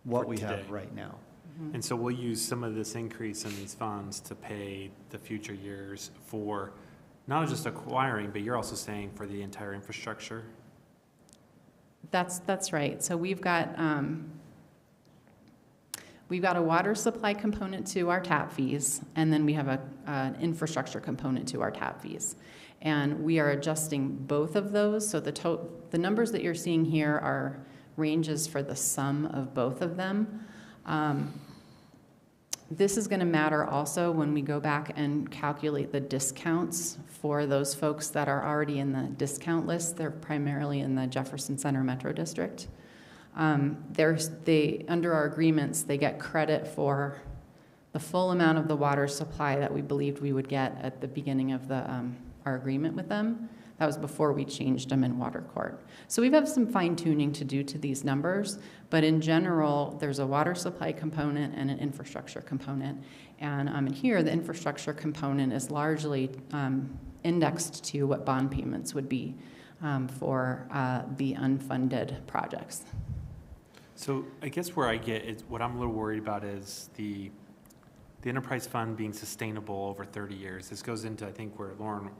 what we have right now. Mm-hmm. And so we'll use some of this increase in these funds to pay the future years for not just acquiring, but you're also saying for the entire infrastructure? That's right. So we've got a water supply component to our tap fees, and then we have an infrastructure component to our tap fees. And we are adjusting both of those. So the numbers that you're seeing here are ranges for the sum of both of them. This is going to matter also when we go back and calculate the discounts for those folks that are already in the discount list. They're primarily in the Jefferson Center Metro District. Under our agreements, they get credit for the full amount of the water supply that we believed we would get at the beginning of our agreement with them. That was before we changed them in water court. So we have some fine tuning to do to these numbers, but in general, there's a water supply component and an infrastructure component. And in here, the infrastructure component is largely indexed to what bond payments would be for the unfunded projects. So I guess where I get is what I'm a little worried about is the enterprise fund being sustainable over 30 years. This goes into, I think, where Lauren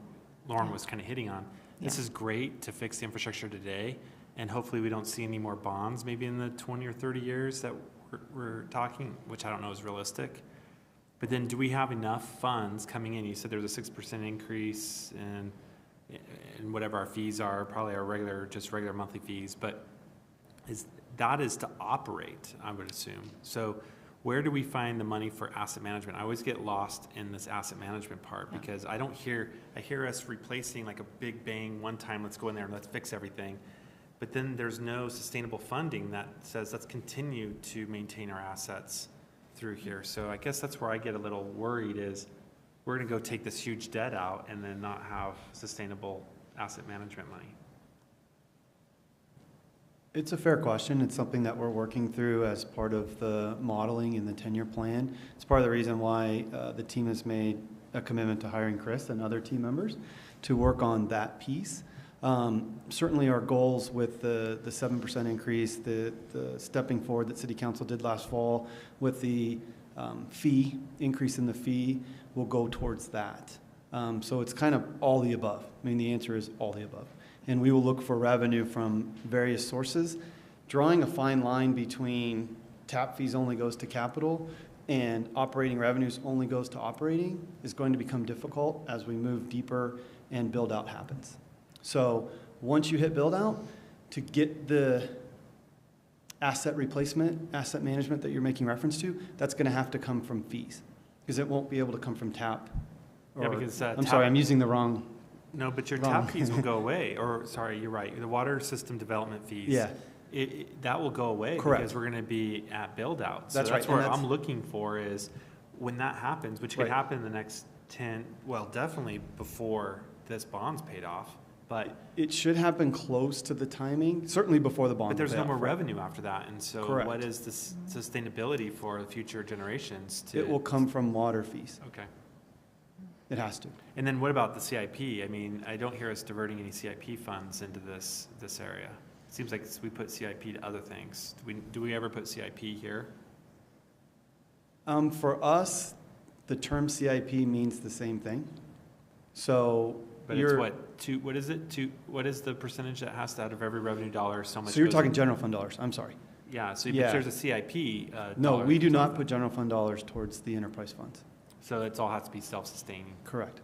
was kind of hitting on. This is great to fix the infrastructure today, and hopefully we don't see any more bonds maybe in the 20 or 30 years that we're talking, which I don't know is realistic. But then do we have enough funds coming in? You said there's a 6% increase in whatever our fees are, probably our regular monthly fees, but that is to operate, I would assume. So where do we find the money for asset management? I always get lost in this asset management part because I hear us replacing like a big bang one time, let's go in there and let's fix everything. But then there's no sustainable funding that says let's continue to maintain our assets through here. So I guess that's where I get a little worried is we're gonna go take this huge debt out and then not have sustainable asset management money. It's a fair question. It's something that we're working through as part of the modeling in the 10-year plan. It's part of the reason why the team has made a commitment to hiring Chris and other team members to work on that piece. Certainly our goals with the 7% increase, the stepping forward that City Council did last fall with the increase in the fee will go towards that. So it's kind of all the above. I mean, the answer is all the above. And we will look for revenue from various sources. Drawing a fine line between tap fees only goes to capital and operating revenues only goes to operating is going to become difficult as we move deeper and build out happens. So once you hit build out, to get the asset replacement, asset management that you're making reference to, that's going to have to come from fees because it won't be able to come from tap. Sorry, I'm using the wrong. No, but your tap fees will go away. Or, sorry, you're right. The water system development fees. Yeah. That will go away. Correct. Because we're going to be at build out. So that's where I'm looking for is when that happens, which could happen in the next 10, well, definitely before this bond's paid off. But It should happen close to the timing, certainly before the bond. But there's no more payoff. revenue after that, and so Correct. what is the sustainability for future generations to? It will come from water fees. Okay. It has to. And then what about the CIP? I mean, I don't hear us diverting any CIP funds into this area. It seems like we put CIP to other things. Do we ever put CIP here? For us, the term CIP means the same thing. So But it's what is it? What is the percentage that has to, out of every revenue dollar, so much? So you're goes talking in? general fund dollars, I'm sorry. Yeah, so Yeah. but there's a CIP. No, dollar we do that not goes put general fund dollars towards the enterprise funds. So it's all has to be self-sustaining. Correct.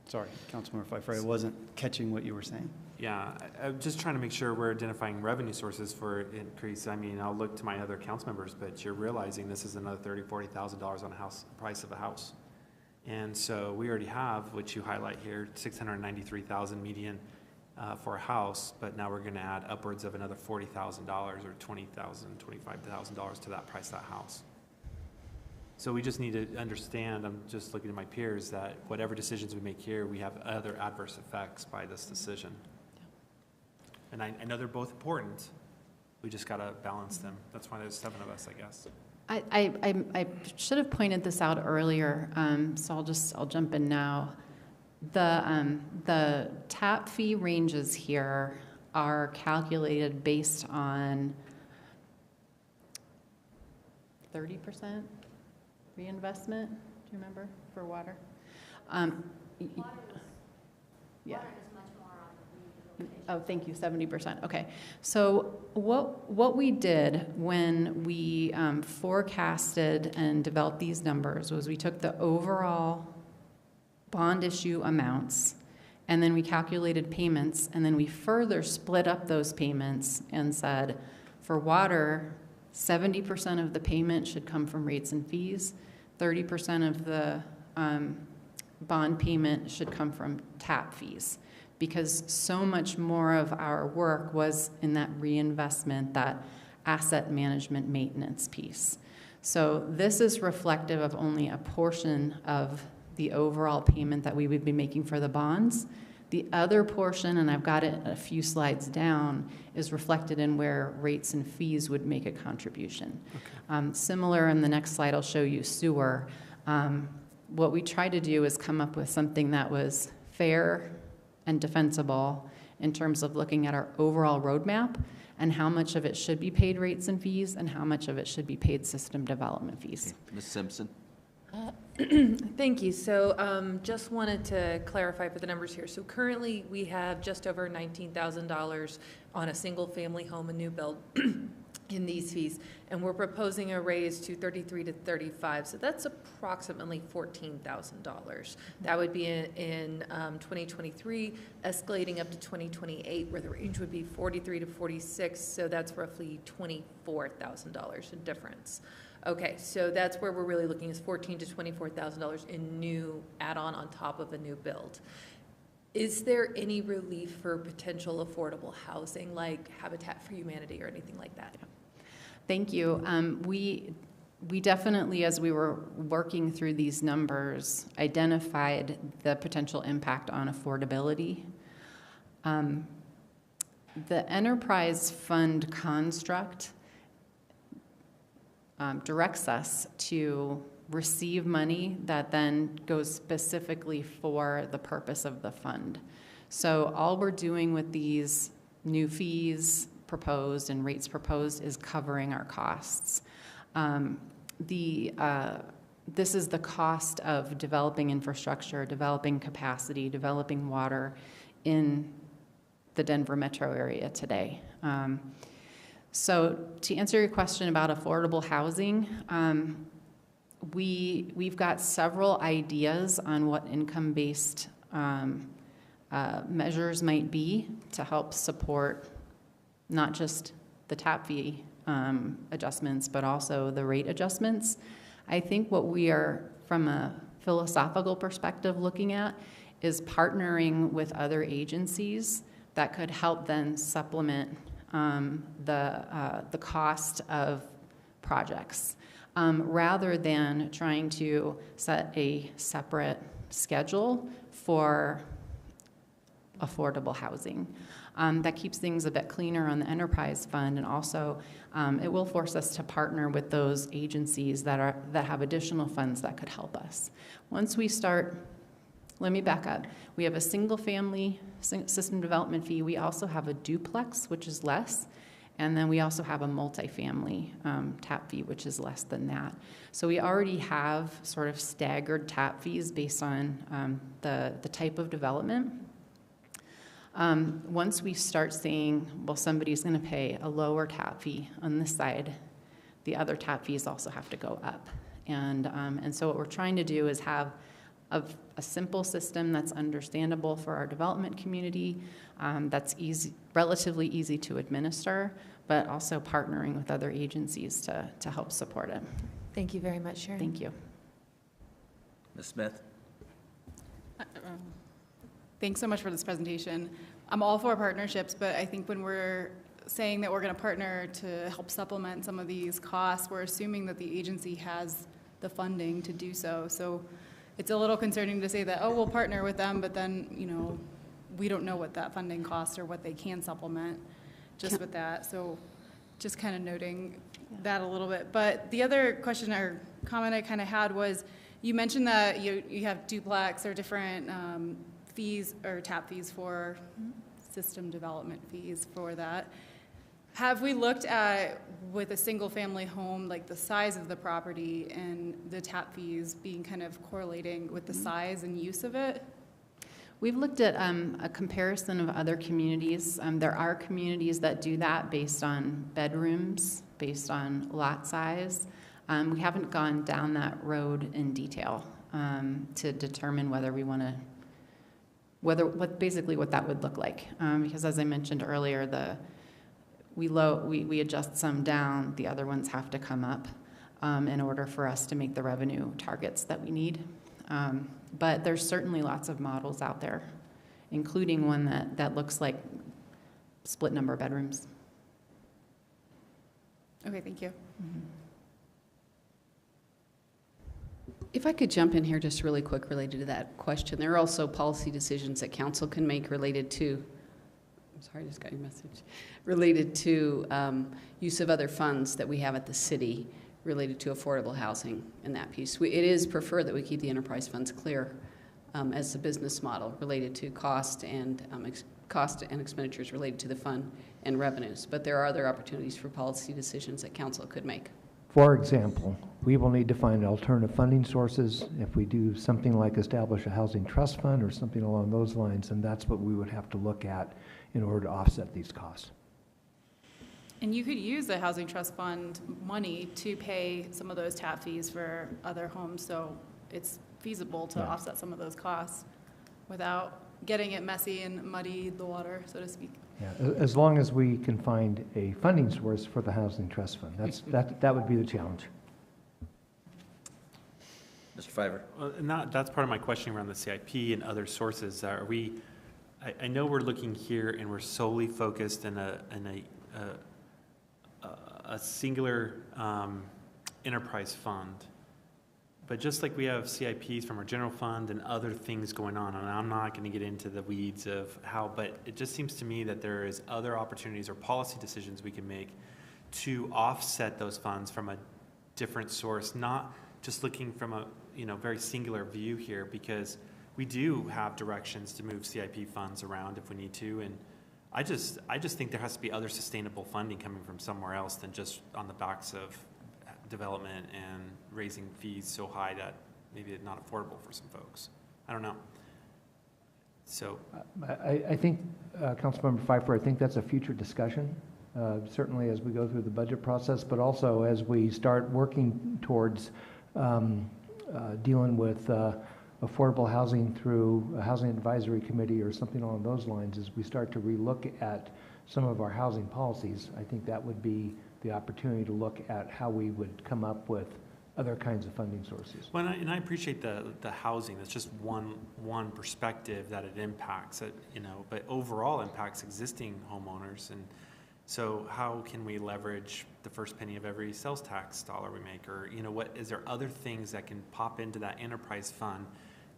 Sorry, Councilmember Pfeiffer, I wasn't catching what you were saying. Yeah, I'm just trying to make sure we're identifying revenue sources for increase. I mean, I'll look to my other council members, but you're realizing this is another $30,000-$40,000 on a house, price of a house. And so we already have, which you highlight here, $693,000 median for a house, but now we're gonna add upwards of another $40,000 or $20,000, $25,000 to that price of that house. So we just need to understand, I'm just looking at my peers, that whatever decisions we make here, we have other adverse effects by this decision. And I know they're both important. We just gotta balance them. That's why there's 7 of us, I guess. I should have pointed this out earlier, so I'll jump in now. The tap fee ranges here are calculated based on 30% reinvestment. Do you remember for water? Yeah. Oh, thank you, 70%. Okay. So what we did when we forecasted and developed these numbers was we took the overall bond issue amounts, and then we calculated payments, and then we further split up those payments and said, for water, 70% of the payment should come from rates and fees, 30% of the bond payment should come from tap fees, because so much more of our work was in that reinvestment, that asset management maintenance piece. So this is reflective of only a portion of the overall payment that we would be making for the bonds. The other portion, and I've got it a few slides down, is reflected in where rates and fees would make a contribution. Okay. Similar, in the next slide, I'll show you sewer. What we tried to do is come up with something that was fair and defensible in terms of looking at our overall roadmap and how much of it should be paid rates and fees and how much of it should be paid system development fees. Okay. Ms. Simpson? Thank you. So just wanted to clarify for the numbers here. So currently we have just over $19,000 on a single family home, a new build in these fees, and we're proposing a raise to 33 to 35. So that's approximately $14,000. That would be in 2023, escalating up to 2028, where the range would be 43 to 46. So that's roughly $24,000 in difference. Okay, so that's where we're really looking, is $14,000 to $24,000 in new add-on on top of a new build. Is there any relief for potential affordable housing, like Habitat for Humanity or anything like that? Thank you. We definitely, as we were working through these numbers, identified the potential impact on affordability. The enterprise fund construct directs us to receive money that then goes specifically for the purpose of the fund. So all we're doing with these new fees proposed and rates proposed is covering our costs. This is the cost of developing infrastructure, developing capacity, developing water in the Denver metro area today. So to answer your question about affordable housing, we've got several ideas on what income-based measures might be to help support not just the tap fee adjustments, but also the rate adjustments. I think what we are, from a philosophical perspective, looking at is partnering with other agencies that could help then supplement the cost of projects, rather than trying to set a separate schedule for affordable housing. That keeps things a bit cleaner on the enterprise fund, and also it will force us to partner with those agencies that have additional funds that could help us. Once we start, let me back up. We have a single family system development fee. We also have a duplex, which is less. And then we also have a multifamily tap fee, which is less than that. So we already have sort of staggered tap fees based on the type of development. Once we start seeing, well, somebody's going to pay a lower tap fee on this side, the other tap fees also have to go up. And so what we're trying to do is have a simple system that's understandable for our development community, that's relatively easy to administer, but also partnering with other agencies to help support it. Thank you very much, Sharon. Thank you. Ms. Smith? Thanks so much for this presentation. I'm all for partnerships, but I think when we're saying that we're going to partner to help supplement some of these costs, we're assuming that the agency has the funding to do so. So it's a little concerning to say that, oh, we'll partner with them, but then, you know, we don't know what that funding costs or what they can supplement just with that. So just kind of noting that a little bit. But the other question or comment I kind of had was, you mentioned that you have duplex or different fees or tap fees for system development fees for that. Have we looked at, with a single family home, like the size of the property and the tap fees being kind of correlating with the size and use of it? We've looked at a comparison of other communities. There are communities that do that based on bedrooms, based on lot size. We haven't gone down that road in detail to determine whether we want to, basically what that would look like. Because as I mentioned earlier, we adjust some down, the other ones have to come up in order for us to make the revenue targets that we need. But there's certainly lots of models out there, including one that looks like split number of bedrooms. Okay, thank you. Mm-hmm. If I could jump in here just really quick related to that question, there are also policy decisions that council can make related to, I'm sorry, I just got your message, related to use of other funds that we have at the city related to affordable housing and that piece. It is preferred that we keep the enterprise funds clear as a business model related to cost and expenditures related to the fund and revenues. But there are other opportunities for policy decisions that council could make. For example, we will need to find alternative funding sources. If we do something like establish a housing trust fund or something along those lines, and that's what we would have to look at in order to offset these costs. And you could use the housing trust fund money to pay some of those tap fees for other homes, so it's feasible to offset some of those costs without getting it messy and muddy the water, so to speak. Yeah, as long as we can find a funding source for the housing trust fund, that would be the challenge. Mr. Fiver. And that's part of my question around the CIP and other sources. Are we? I know we're looking here and we're solely focused in a singular enterprise fund. But just like we have CIPs from our general fund and other things going on, and I'm not going to get into the weeds of how, but it just seems to me that there is other opportunities or policy decisions we can make to offset those funds from a different source, not just looking from a very singular view here, because we do have directions to move CIP funds around if we need to, and I just think there has to be other sustainable funding coming from somewhere else than just on the backs of development and raising fees so high that maybe it's not affordable for some folks. I don't know. So I think, Councilmember Pfeiffer, I think that's a future discussion, certainly as we go through the budget process, but also as we start working towards dealing with affordable housing through a housing advisory committee or something along those lines. As we start to relook at some of our housing policies, I think that would be the opportunity to look at how we would come up with other kinds of funding sources. Well, and I appreciate the housing. That's just one perspective that it impacts, but overall impacts existing homeowners. And so how can we leverage the first penny of every sales tax dollar we make? Or, is there other things that can pop into that enterprise fund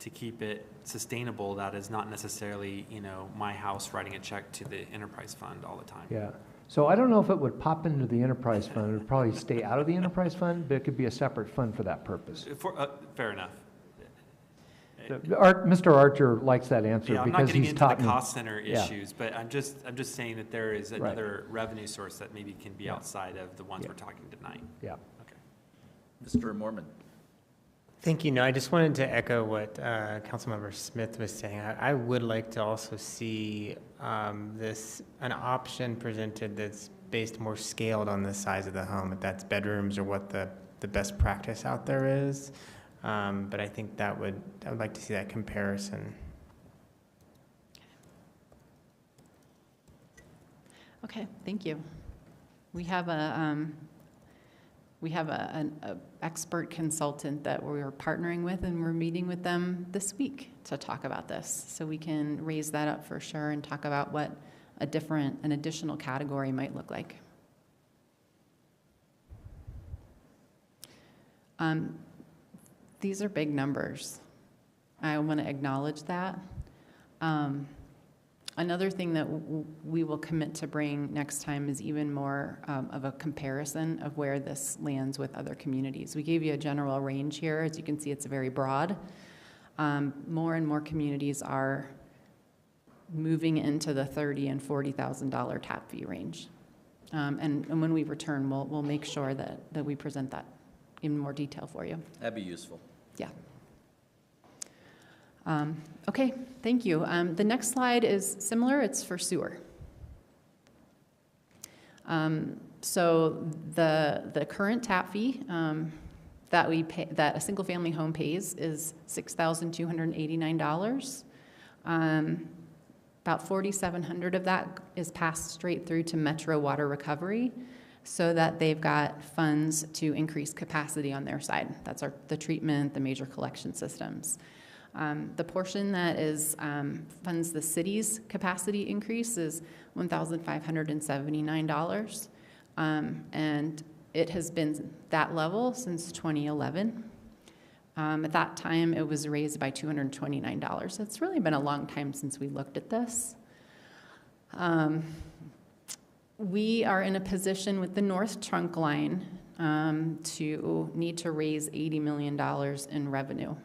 to keep it sustainable, that is not necessarily, you know, my house writing a check to the enterprise fund all the time. Yeah. So I don't know if it would pop into the enterprise fund. It would probably stay out of the enterprise fund, but it could be a separate fund for that purpose. Fair enough. Mr. Archer likes that answer Yeah, I'm not because getting he's into taught the me. cost center Yeah. issues, but I'm just saying that there is Right. another revenue source that maybe can be Yeah. outside of the ones Yeah. we're talking tonight. Yeah. Okay. Mr. Mormon. Thank you. No, I just wanted to echo what Councilmember Smith was saying. I would like to also see an option presented that's based more scaled on the size of the home, if that's bedrooms or what the best practice out there is. But I think I would like to see that comparison. Okay, thank you. We have an expert consultant that we're partnering with, and we're meeting with them this week to talk about this. So we can raise that up for sure and talk about what an additional category might look like. These are big numbers. I want to acknowledge that. Another thing that we will commit to bring next time is even more of a comparison of where this lands with other communities. We gave you a general range here. As you can see, it's very broad. More and more communities are moving into the $30,000 and $40,000 tap fee range. And when we return, we'll make sure that we present that in more detail for you. That'd be useful. Yeah. Okay, thank you. The next slide is similar. It's for sewer. So the current tap fee that we pay, that a single-family home pays, is $6,289. About $4,700 of that is passed straight through to Metro Water Recovery, so that they've got funds to increase capacity on their side. That's the treatment, the major collection systems. The portion that funds the city's capacity increase is $1,579, and it has been that level since 2011. At that time, it was raised by $229. So it's really been a long time since we looked at this. We are in a position with the North Trunk Line to need to raise $80 million in revenue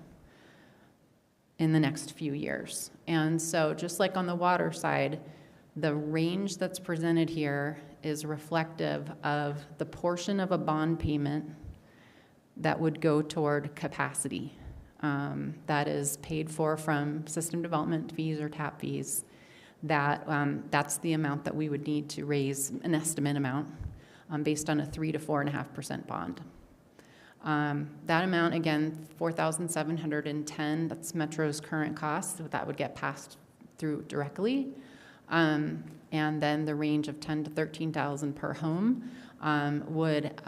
in the next few years. And so just like on the water side, the range that's presented here is reflective of the portion of a bond payment that would go toward capacity. That is paid for from system development fees or tap fees. That's the amount that we would need to raise, an estimate amount, based on a 3 to 4.5% bond. That amount, again, $4,710, that's Metro's current cost, so that would get passed through directly. And then the range of $10,000 to $13,000 per home would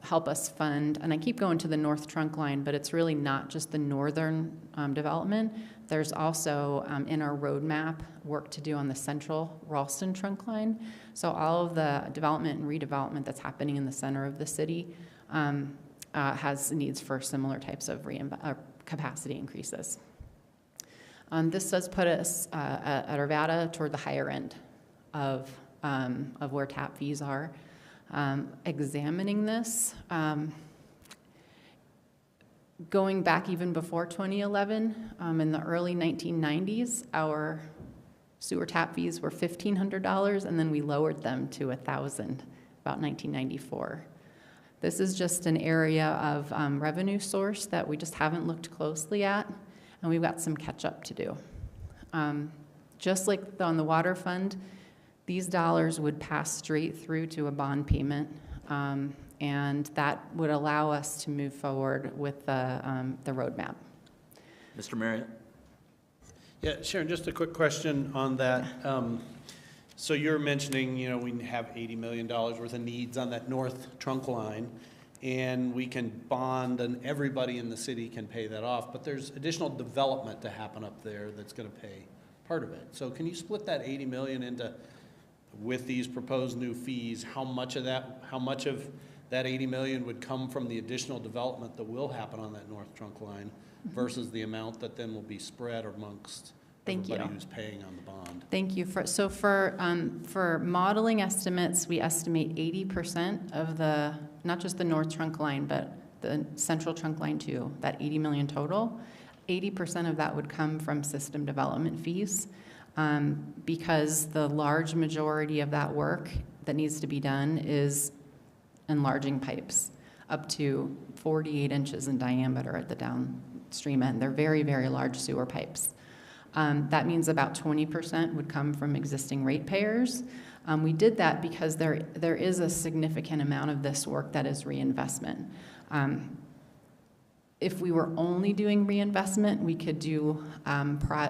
help us fund, and I keep going to the North Trunk Line, but it's really not just the northern development. There's also, in our roadmap, work to do on the central Ralston Trunk Line. So all of the development and redevelopment that's happening in the center of the city has needs for similar types of capacity increases. This does put us at Arvada toward the higher end of where tap fees are. Examining this, going back even before 2011, in the early 1990s, our sewer tap fees were $1,500, and then we lowered them to $1,000 about 1994. This is just an area of revenue source that we just haven't looked closely at, and we've got some catch up to do. Just like on the water fund, these dollars would pass straight through to a bond payment, and that would allow us to move forward with the roadmap. Mr. Marriott? Yeah, Sharon, just a quick question on that. So you're mentioning, we have $80 million worth of needs on that North Trunk Line, and we can bond, and everybody in the city can pay that off, but there's additional development to happen up there that's going to pay part of it. So can you split that $80 million into, with these proposed new fees, how much of that 80 million would come from the additional development that will happen on that north trunk line versus the amount that then will be spread amongst everybody who's paying on the bond. Thank you. For modeling estimates, we estimate 80% of the, not just the north trunk line, but the central trunk line too, that 80 million total. 80% of that would come from system development fees, because the large majority of that work that needs to be done is enlarging pipes up to 48 inches in diameter at the downstream end. They're very, very large sewer pipes. That means about 20% would come from existing ratepayers. We did that because there is a significant amount of this work that is reinvestment. If we were only doing reinvestment, we could do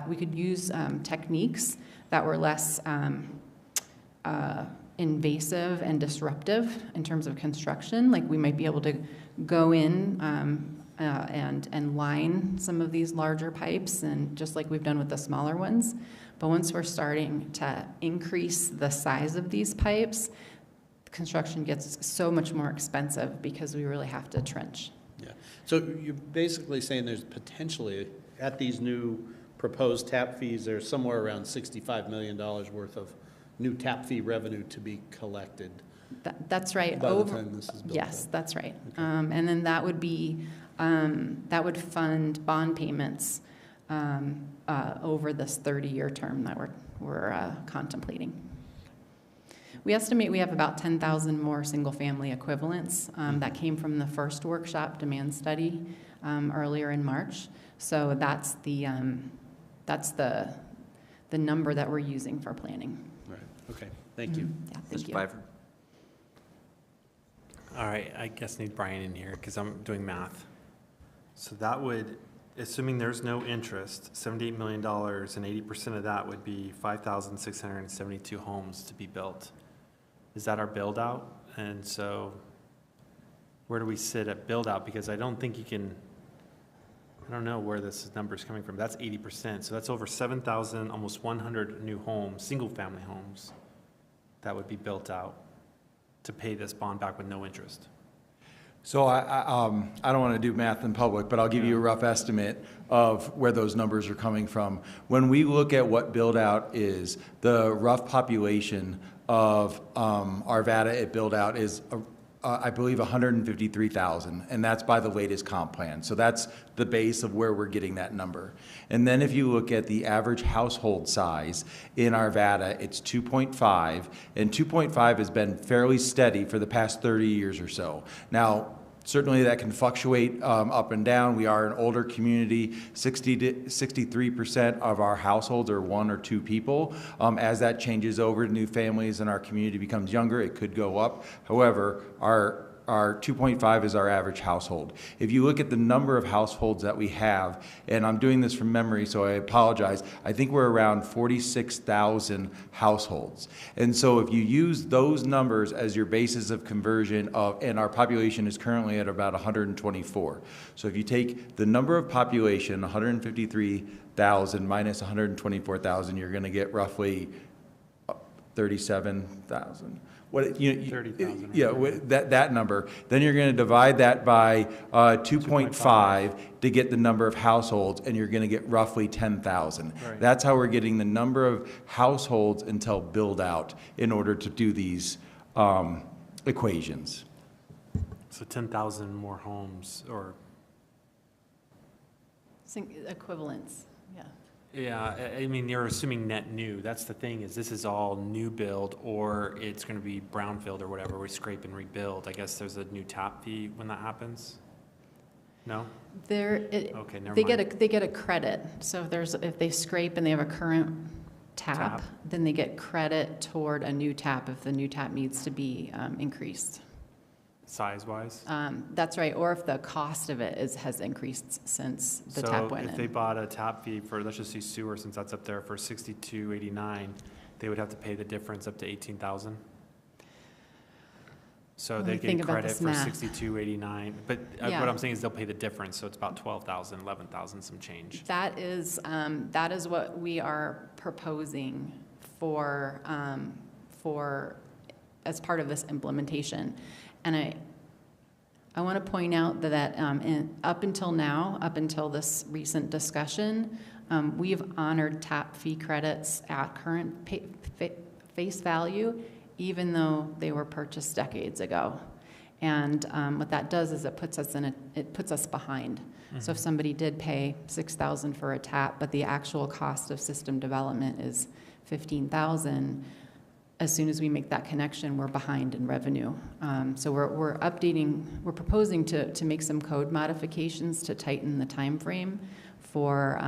we could use techniques that were less invasive and disruptive in terms of construction. Like we might be able to go in and line some of these larger pipes, and just like we've done with the smaller ones. But once we're starting to increase the size of these pipes, construction gets so much more expensive because we really have to trench. Yeah. So you're basically saying there's potentially, at these new proposed tap fees, there's somewhere around $65 million worth of new tap fee revenue to be collected. That's right. By the time this is built yes, up. that's right. Okay. And then that would be, that would fund bond payments over this 30-year term that we're contemplating. We estimate we have about 10,000 more single-family equivalents that came from the first workshop demand study earlier in March. So that's the number that we're using for planning. Right. Okay. Thank you. Yeah, thank you. Pfeiffer. All right, I guess I need Brian in here because I'm doing math. So that would, assuming there's no interest, $78 million, and 80% of that would be 5,672 homes to be built. Is that our build out? And so where do we sit at build out? Because I don't think you can, I don't know where this number is coming from. That's 80%. So that's over 7,000, almost 100 new homes, single family homes that would be built out to pay this bond back with no interest. So I don't want to do math in public, but I'll give you a rough estimate of where those numbers are coming from. When we look at what build out is, the rough population of Arvada at build out is I believe 153,000, and that's by the latest comp plan. So that's the base of where we're getting that number. And then if you look at the average household size in Arvada, it's 2.5, and 2.5 has been fairly steady for the past 30 years or so. Now, certainly that can fluctuate up and down. We are an older community. 63% of our households are one or two people. As that changes over to new families and our community becomes younger, it could go up. However, our 2.5 is our average household. If you look at the number of households that we have, and I'm doing this from memory, so I apologize, I think we're around 46,000 households. And so if you use those numbers as your basis of conversion of, and our population is currently at about 124. So if you take the number of population, 153,000 minus 124,000, you're going to get roughly 37,000. What 30,000. Yeah, that number. Then you're going to divide that by 2.5 to get the number of households, and you're going to get roughly 10,000. Right. That's how we're getting the number of households until build out in order to do these equations. So 10,000 more homes, or Equivalents, yeah. yeah, I mean, you're assuming net new. That's the thing, is this is all new build, or it's going to be brownfield or whatever. We scrape and rebuild. I guess there's a new tap fee when that happens. No. Okay, never they mind. get a credit. So if they scrape and they have a current tap, then they get credit toward a new tap if the new tap needs to be increased. Size-wise? That's right, or if the cost of it has increased since the tap went in. So if they bought a tap fee for, let's just see sewer, since that's up there, for $62.89, they would have to pay the difference up to $18,000. So they get credit for $62.89, but what I'm saying is they'll pay the difference, so it's about $12,000, $11,000, some change. That is what we are proposing for as part of this implementation. And I want to point out that up until now, up until this recent discussion, we've honored tap fee credits at current face value, even though they were purchased decades ago. And what that does is it puts us behind. Mm-hmm. So if somebody did pay $6,000 for a tap, but the actual cost of system development is $15,000, as soon as we make that connection, we're behind in revenue. So we're proposing to make some code modifications to tighten the time frame for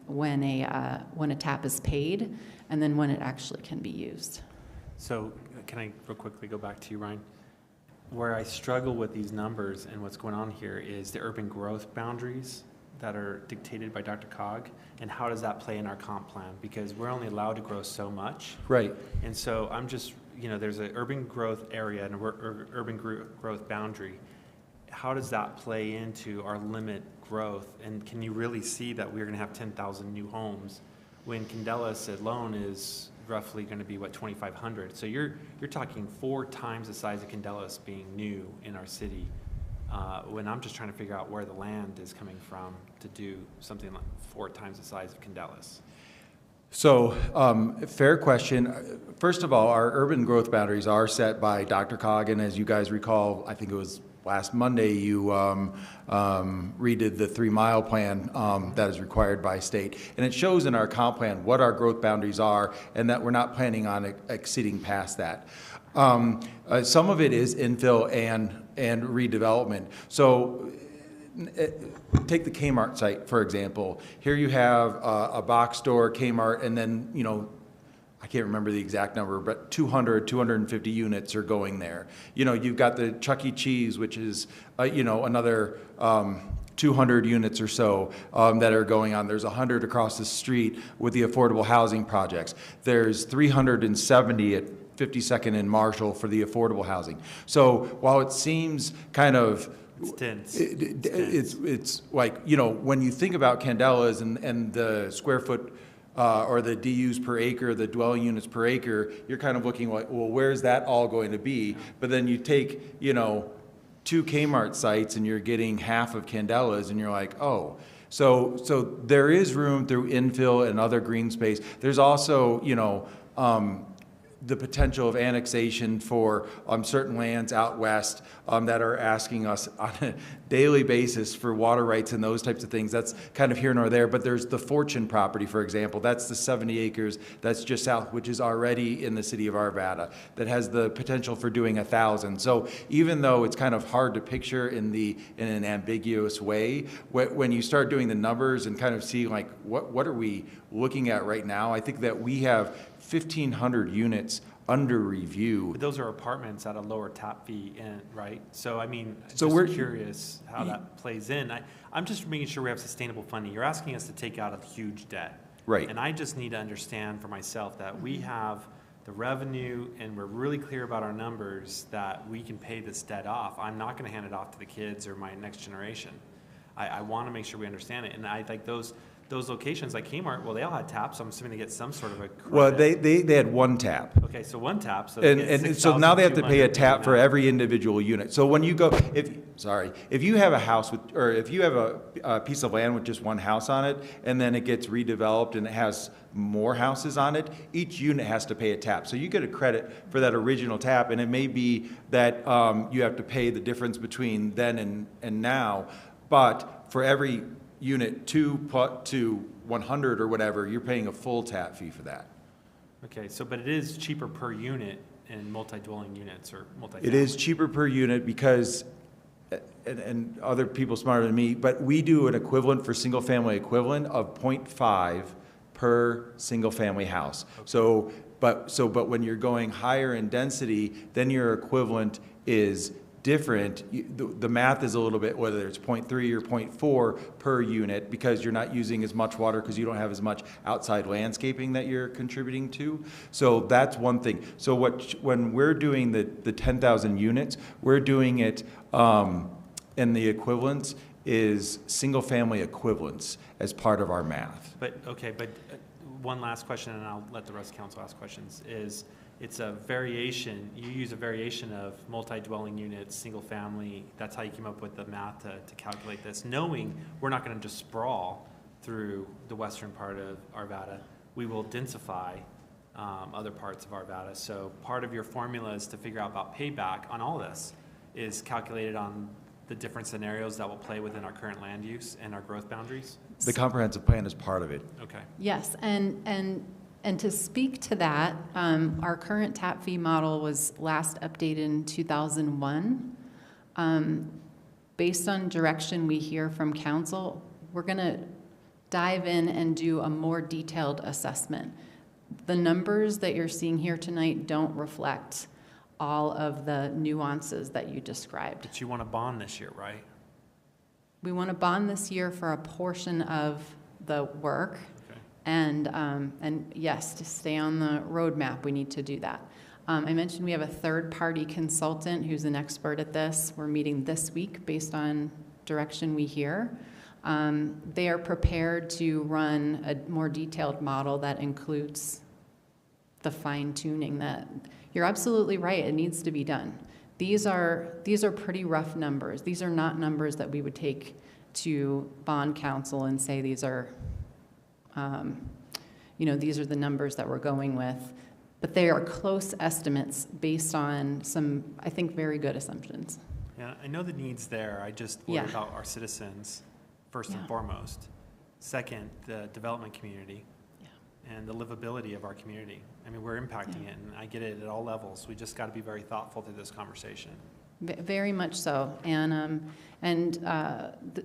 when a tap is paid, and then when it actually can be used. So can I real quickly go back to you, Ryan? Where I struggle with these numbers and what's going on here is the urban growth boundaries that are dictated by Dr. and how does that play in our comp plan? Because we're only allowed to grow so much. Right. And so I'm just, there's an urban growth area and an urban growth boundary. How does that play into our limit growth? And can you really see that we're going to have 10,000 new homes when Candelas alone is roughly going to be, 2,500? So you're talking 4 times the size of Candelas being new in our city. When I'm just trying to figure out where the land is coming from to do something like 4 times the size of Candelas. So, fair question. First of all, our urban growth boundaries are set by Dr. and as you guys recall, I think it was last Monday, you redid the 3-mile plan that is required by state. And it shows in our comp plan what our growth boundaries are and that we're not planning on exceeding past that. Some of it is infill and redevelopment. So take the Kmart site, for example. Here you have a box store, Kmart, and then, I can't remember the exact number, but 250 units are going there. You've got the Chuck E. Cheese, which is, another 200 units or so that are going on. There's 100 across the street with the affordable housing projects. There's 370 at 52nd and Marshall for the affordable housing. So while it seems kind of it's dense. It's like, when you think about Candelas and the square foot or the DUs per acre, the dwelling units per acre, you're kind of looking like, well, where's that all going to be? But then you take, 2 Kmart sites and you're getting half of Candelas and you're like, oh. So there is room through infill and other green space. There's also, the potential of annexation for certain lands out west that are asking us on a daily basis for water rights and those types of things. That's kind of here nor there, but there's the Fortune property, for example. That's the 70 acres that's just south, which is already in the city of Arvada, that has the potential for doing 1,000. So even though it's kind of hard to picture in an ambiguous way, when you start doing the numbers and kind of see like what are we looking at right now, I think that we have 1,500 units under review. But those are apartments at a lower tap fee, right? So so we're we're curious how that plays in. I'm just making sure we have sustainable funding. You're asking us to take out a huge debt, right? And I just need to understand for myself that we have the revenue and we're really clear about our numbers that we can pay this debt off. I'm not going to hand it off to the kids or my next generation. I want to make sure we understand it, and I think those locations like Kmart, well, they all had taps, so I'm assuming they get some sort of a credit. Well, they had 1 tap. Okay, so 1 tap. So and so now they have to pay a tap for every individual unit. So when you go, if you have a house or if you have a piece of land with just 1 house on it, and then it gets redeveloped and it has more houses on it, each unit has to pay a tap. So you get a credit for that original tap, and it may be that you have to pay the difference between then and now, but for every unit 2 to 100 or whatever, you're paying a full tap fee for that. Okay, but it is cheaper per unit in multi-dwelling units or multi-family. It is cheaper per unit because, and other people smarter than me, but we do an equivalent for single-family equivalent of 0.5 per single-family house. Okay. But when you're going higher in density, then your equivalent is different. The math is a little bit, whether it's 0.3 or 0.4 per unit, because you're not using as much water because you don't have as much outside landscaping that you're contributing to. So that's one thing. So when we're doing the 10,000 units, we're doing it, and the equivalence is single-family equivalents as part of our math. But one last question, and I'll let the rest of council ask questions, is it's a variation, you use a variation of multi-dwelling units, single family, that's how you came up with the math to calculate this, knowing we're not gonna just sprawl through the western part of Arvada. We will densify other parts of Arvada. So part of your formula is to figure out about payback on all this is calculated on the different scenarios that will play within our current land use and our growth boundaries? The comprehensive plan is part of it. Okay. Yes, and to speak to that, our current tap fee model was last updated in 2001. Based on direction we hear from council, we're going to dive in and do a more detailed assessment. The numbers that you're seeing here tonight don't reflect all of the nuances that you described. But you want a bond this year, right? We want to bond this year for a portion of the work. Okay. And yes, to stay on the roadmap, we need to do that. I mentioned we have a third-party consultant who's an expert at this. We're meeting this week based on direction we hear. They are prepared to run a more detailed model that includes the fine-tuning that you're absolutely right, it needs to be done. These are pretty rough numbers. These are not numbers that we would take to bond counsel and say these are, these are the numbers that we're going with. But they are close estimates based on some, I think, very good assumptions. Yeah, I know the need's there. I just worry about our citizens, first and foremost. Second, the development community and the livability of our community. I mean, we're impacting it, and I get it at all levels. We just got to be very thoughtful through this conversation. Very much so. And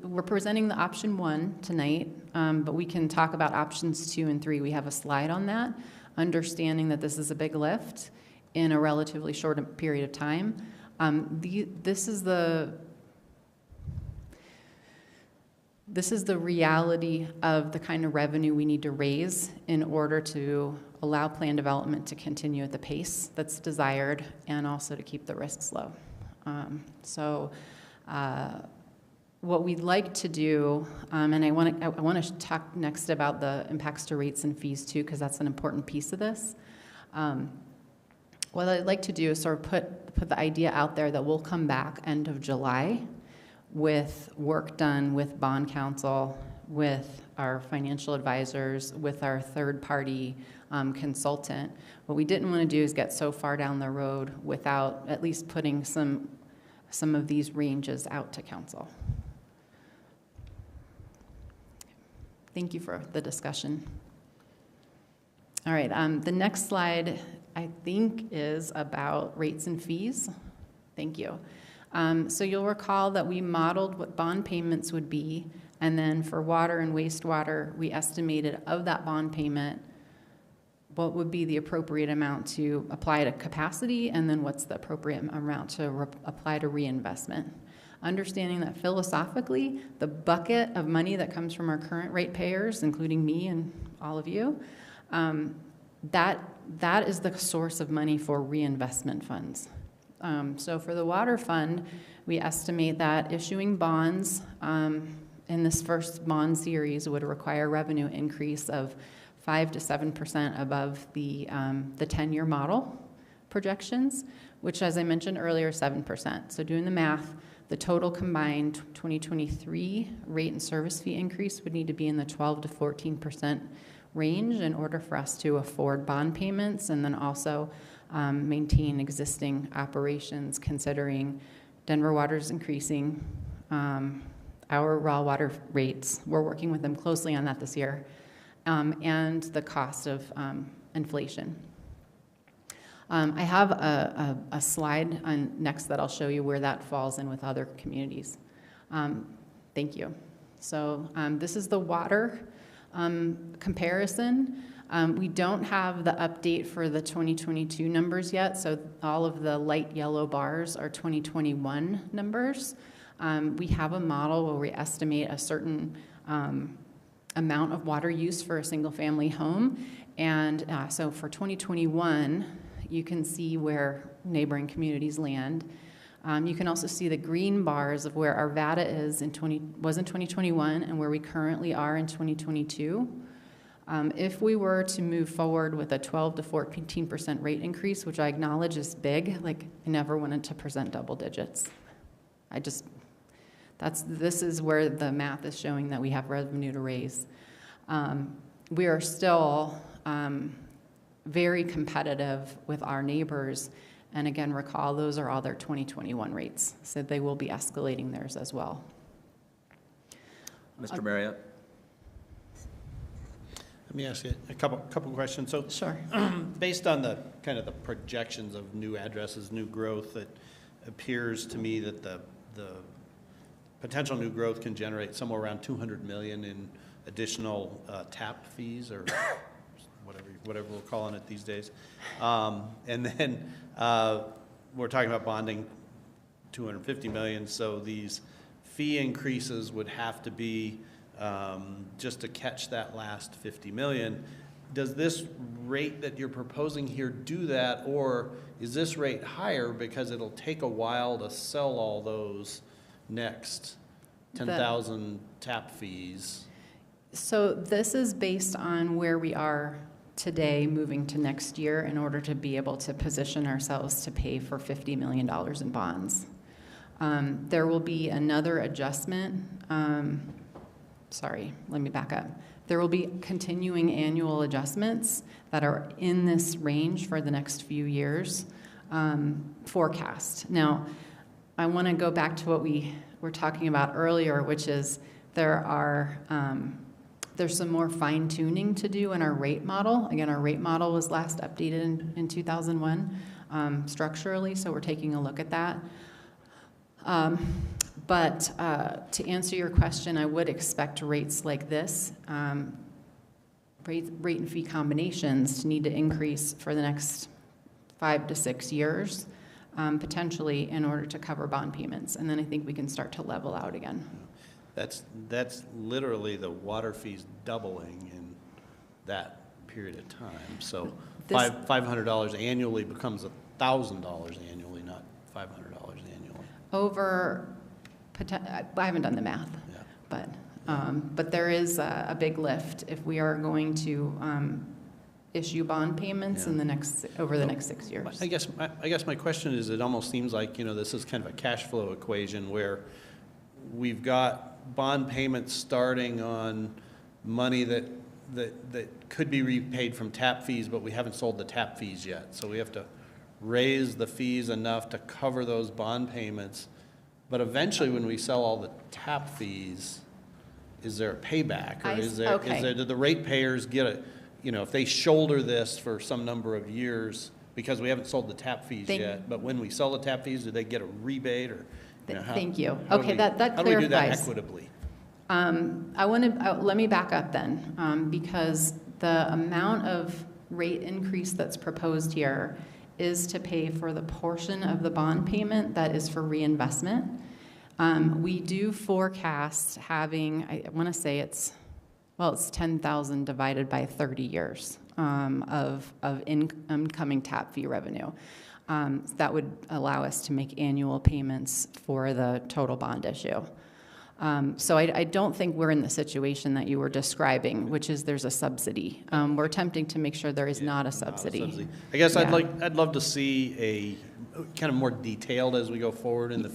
we're presenting the option 1 tonight, but we can talk about options 2 and 3. We have a slide on that, understanding that this is a big lift in a relatively short period of time. This is the reality of the kind of revenue we need to raise in order to allow plan development to continue at the pace that's desired and also to keep the risks low. What we'd like to do, and I want to talk next about the impacts to rates and fees too, because that's an important piece of this. What I'd like to do is sort of put the idea out there that we'll come back end of July with work done with bond counsel, with our financial advisors, with our third-party consultant. What we didn't want to do is get so far down the road without at least putting some of these ranges out to council. Thank you for the discussion. All right, the next slide, I think, is about rates and fees. Thank you. So you'll recall that we modeled what bond payments would be, and then for water and wastewater, we estimated of that bond payment what would be the appropriate amount to apply to capacity, and then what's the appropriate amount to apply to reinvestment. Understanding that philosophically, the bucket of money that comes from our current ratepayers, including me and all of you, that is the source of money for reinvestment funds. So for the water fund, we estimate that issuing bonds in this first bond series would require revenue increase of 5 to 7% above the 10-year model projections, which, as I mentioned earlier, 7%. So doing the math, the total combined 2023 rate and service fee increase would need to be in the 12 to 14% range in order for us to afford bond payments and then also maintain existing operations, considering Denver Water's increasing our raw water rates. We're working with them closely on that this year, and the cost of inflation. I have a slide on next that I'll show you where that falls in with other communities. Thank you. So this is the water comparison. We don't have the update for the 2022 numbers yet, so all of the light yellow bars are 2021 numbers. We have a model where we estimate a certain amount of water use for a single-family home, and so for 2021, you can see where neighboring communities land. You can also see the green bars of where Arvada was in 2021 and where we currently are in 2022. If we were to move forward with a 12 to 14% rate increase, which I acknowledge is big, like I never wanted to present double digits. This is where the math is showing that we have revenue to raise. We are still very competitive with our neighbors. And again, recall, those are all their 2021 rates. So they will be escalating theirs as well. Mr. Marriott? Let me ask you a couple questions. So, sure. Based on the kind of the projections of new addresses, new growth, it appears to me that the potential new growth can generate somewhere around 200 million in additional tap fees, or whatever we're calling it these days. And then we're talking about bonding 250 million. So these fee increases would have to be just to catch that last 50 million. Does this rate that you're proposing here do that, or is this rate higher because it'll take a while to sell all those next 10,000 tap fees? So this is based on where we are today moving to next year in order to be able to position ourselves to pay for $50 million in bonds. There will be another adjustment. Sorry, let me back up. There will be continuing annual adjustments that are in this range for the next few years forecast. Now, I want to go back to what we were talking about earlier, which is there's some more fine-tuning to do in our rate model. Again, our rate model was last updated in 2001 structurally, so we're taking a look at that. But to answer your question, I would expect rates like this, rate and fee combinations, to need to increase for the next 5 to 6 years, potentially, in order to cover bond payments. And then I think we can start to level out again. That's literally the water fees doubling in that period of time. So $500 annually becomes $1,000 annually, not $500 annually. I haven't done the math, but there is a big lift if we are going to issue bond payments in over the next 6 years. I guess my question is, it almost seems like, this is kind of a cash flow equation where we've got bond payments starting on money that could be repaid from tap fees, but we haven't sold the tap fees yet. So we have to raise the fees enough to cover those bond payments. But eventually, when we sell all the tap fees, is there a payback, or do the ratepayers get if they shoulder this for some number of years because we haven't sold the tap fees yet, but when we sell the tap fees, do they get a rebate, or? Thank you. How Okay, that clarifies. How do we do that equitably? Let me back up then, because the amount of rate increase that's proposed here is to pay for the portion of the bond payment that is for reinvestment. We do forecast having, I want to say it's 10,000 divided by 30 years of incoming tap fee revenue. That would allow us to make annual payments for the total bond issue. So I don't think we're in the situation that you were describing, which is there's a subsidy. We're attempting to make sure there is not a subsidy. I guess I'd love to see a kind of more detailed, as we go forward in the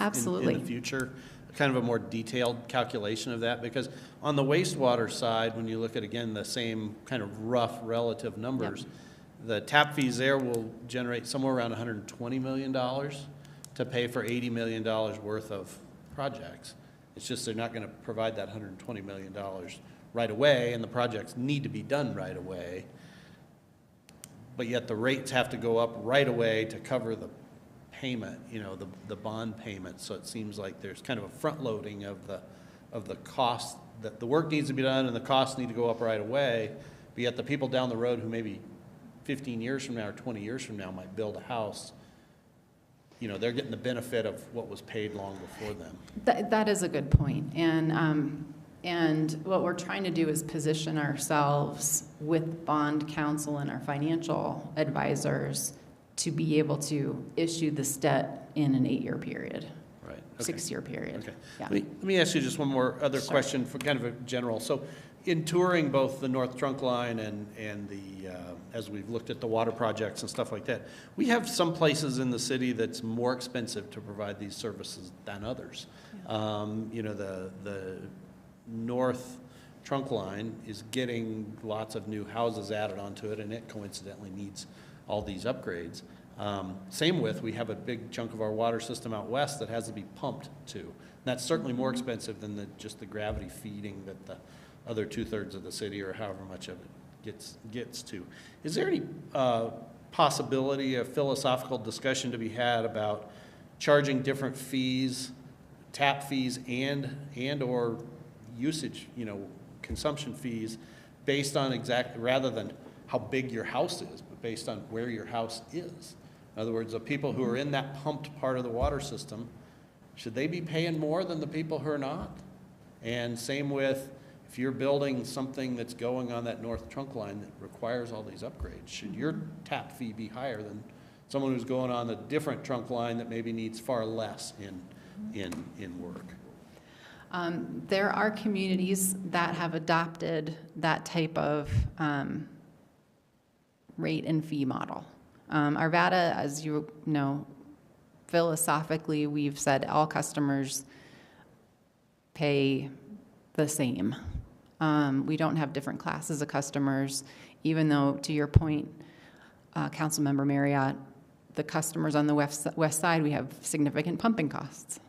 future, kind of a more detailed calculation of that, because on the wastewater side, when you look at, again, the same kind of rough relative numbers, the tap fees there will generate somewhere around $120 million to pay for $80 million worth of projects. It's just they're not going to provide that $120 million right away, and the projects need to be done right away. But yet the rates have to go up right away to cover the payment, the bond payment. So it seems like there's kind of a front loading of the cost, that the work needs to be done and the costs need to go up right away. But yet the people down the road who maybe 15 years from now or 20 years from now might build a house, they're getting the benefit of what was paid long before them. That is a good point. And what we're trying to do is position ourselves with bond counsel and our financial advisors to be able to issue this debt in an 8-year period. Right. 6-year period. Okay. Yeah. Let me ask you just one more other question for kind of a general. So in touring both the North Trunk Line and the, as we've looked at the water projects and stuff like that, we have some places in the city that's more expensive to provide these services than others. You know, the North Trunk Line is getting lots of new houses added onto it, and it coincidentally needs all these upgrades. Same with, we have a big chunk of our water system out west that has to be pumped too. And that's certainly more expensive than just the gravity feeding that the other 2/3 of the city, or however much of it gets to. Is there any possibility of philosophical discussion to be had about charging different fees, tap fees and or usage, you know, consumption fees, based on rather than how big your house is, but based on where your house is? In other words, the people who are in that pumped part of the water system, should they be paying more than the people who are not? And same with, if you're building something that's going on that North Trunk Line that requires all these upgrades, should your tap fee be higher than someone who's going on a different trunk line that maybe needs far less in work? There are communities that have adopted that type of rate and fee model. Arvada, as you know, philosophically, we've said all customers pay the same. We don't have different classes of customers, even though, to your point, Councilmember Marriott, the customers on the west side, we have significant pumping costs.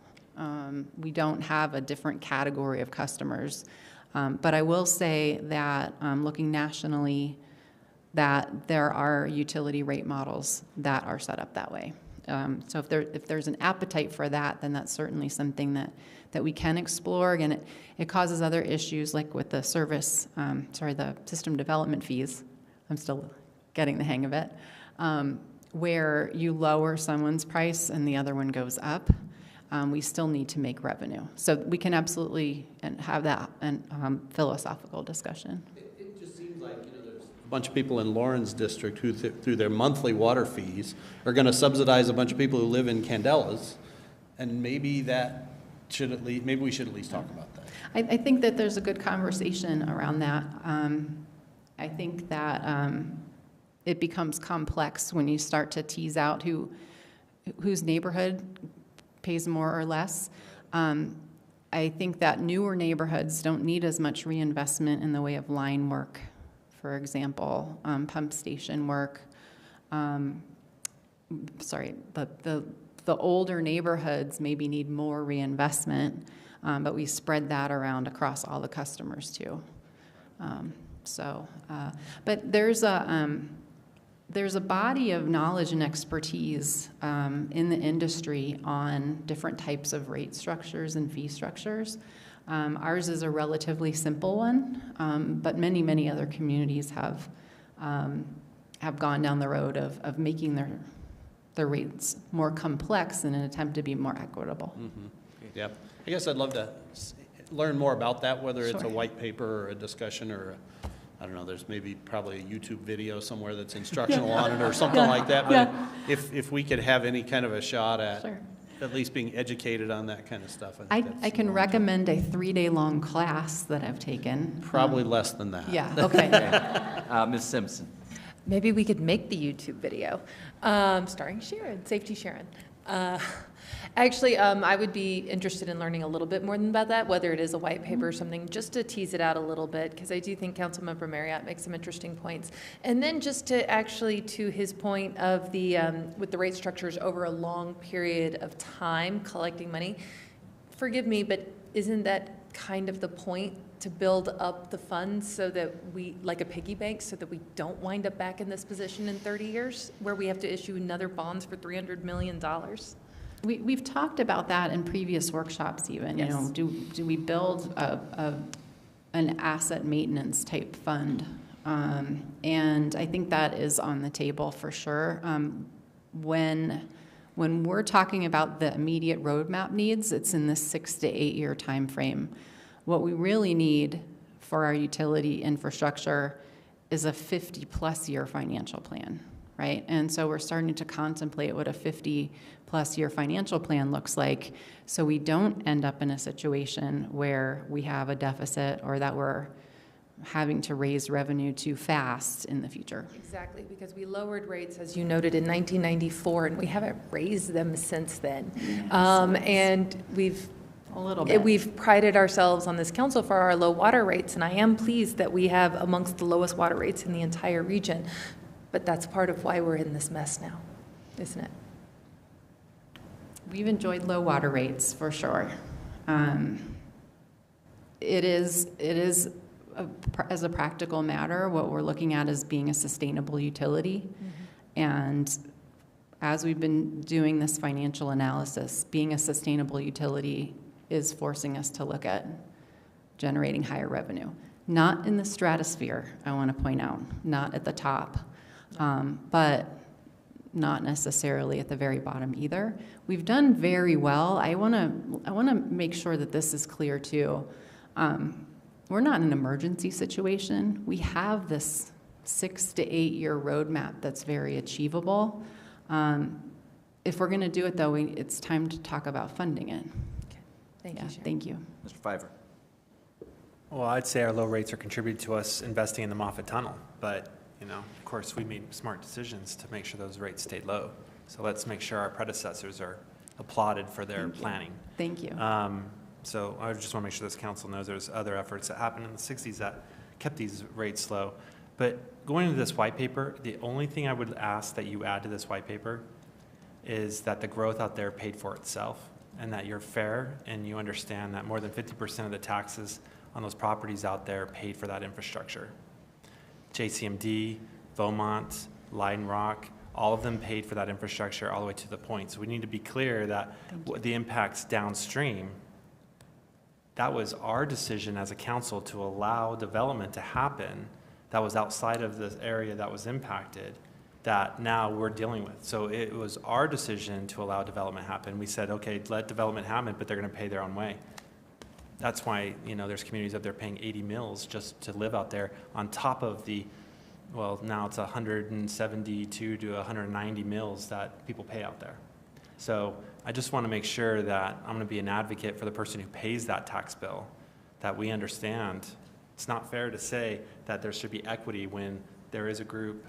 We don't have a different category of customers. But I will say that looking nationally, that there are utility rate models that are set up that way. So if there's an appetite for that, then that's certainly something that we can explore. Again, it causes other issues, like with the the system development fees. I'm still getting the hang of it. Where you lower someone's price and the other one goes up, we still need to make revenue. So we can absolutely have that philosophical discussion. It just seems like, you know, there's a bunch of people in Lauren's district who, through their monthly water fees, are going to subsidize a bunch of people who live in Candelas, and maybe maybe we should at least talk about that. I think that there's a good conversation around that. I think that it becomes complex when you start to tease out whose neighborhood pays more or less. I think that newer neighborhoods don't need as much reinvestment in the way of line work, for example, pump station work. The older neighborhoods maybe need more reinvestment, but we spread that around across all the customers too. But there's a body of knowledge and expertise in the industry on different types of rate structures and fee structures. Ours is a relatively simple one, but many other communities have gone down the road of making their rates more complex in an attempt to be more equitable. Mm-hmm. Yeah, I guess I'd love to learn more about that, whether it's Sure. a white paper or a discussion or I don't know, there's probably a YouTube video somewhere that's instructional on it or something like that. But if we could have any kind of a shot at Sure. at least being educated on that kind of stuff. I can recommend a 3-day-long class that I've taken. Probably less than that. Yeah, okay. Ms. Simpson. Maybe we could make the YouTube video starring Sharon, Safety Sharon. Actually, I would be interested in learning a little bit more about that, whether it is a white paper or something, just to tease it out a little bit, because I do think Councilmember Marriott makes some interesting points. And then just to his point of with the rate structures over a long period of time collecting money, forgive me, but isn't that kind of the point, to build up the funds so that we, like a piggy bank, so that we don't wind up back in this position in 30 years where we have to issue another bonds for $300 million? We've talked about that in previous workshops even. Yes. You know, do we build an asset maintenance type fund? And I think that is on the table for sure. When we're talking about the immediate roadmap needs, it's in the 6 to 8 year time frame. What we really need for our utility infrastructure is a 50+ year financial plan, right? And so we're starting to contemplate what a 50+ year financial plan looks like, so we don't end up in a situation where we have a deficit or that we're having to raise revenue too fast in the future. Exactly, because we lowered rates, as you noted, in 1994, and we haven't raised them since then. And a little bit. We've prided ourselves on this council for our low water rates, and I am pleased that we have amongst the lowest water rates in the entire region. But that's part of why we're in this mess now, isn't it? We've enjoyed low water rates for sure. It is as a practical matter, what we're looking at is being a sustainable utility. And as we've been doing this financial analysis, being a sustainable utility is forcing us to look at generating higher revenue. Not in the stratosphere, I want to point out, not at the top, but not necessarily at the very bottom either. We've done very well. I want to make sure that this is clear too. We're not in an emergency situation. We have this 6 to 8 year roadmap that's very achievable. If we're going to do it, though, it's time to talk about funding it. Okay. Thank you, Sharon. Thank you. Mr. Pfeiffer. Well, I'd say our low rates are contributed to us investing in the Moffett Tunnel, but, you know, of course, we made smart decisions to make sure those rates stayed low. So let's make sure our predecessors are applauded for their planning. Thank you. So I just want to make sure this council knows there's other efforts that happened in the 60s that kept these rates low. But going into this white paper, the only thing I would ask that you add to this white paper is that the growth out there paid for itself, and that you're fair and you understand that more than 50% of the taxes on those properties out there paid for that infrastructure. JCMD, Beaumont, Line Rock, all of them paid for that infrastructure all the way to the point. So we need to be clear that the impacts downstream, that was our decision as a council to allow development to happen that was outside of the area that was impacted, that now we're dealing with. So it was our decision to allow development happen. We said, okay, let development happen, but they're going to pay their own way. That's why, you know, there's communities out there paying 80 mills just to live out there on top of the, well, now it's 172 to 190 mills that people pay out there. So I just want to make sure that I'm going to be an advocate for the person who pays that tax bill, that we understand it's not fair to say that there should be equity when there is a group,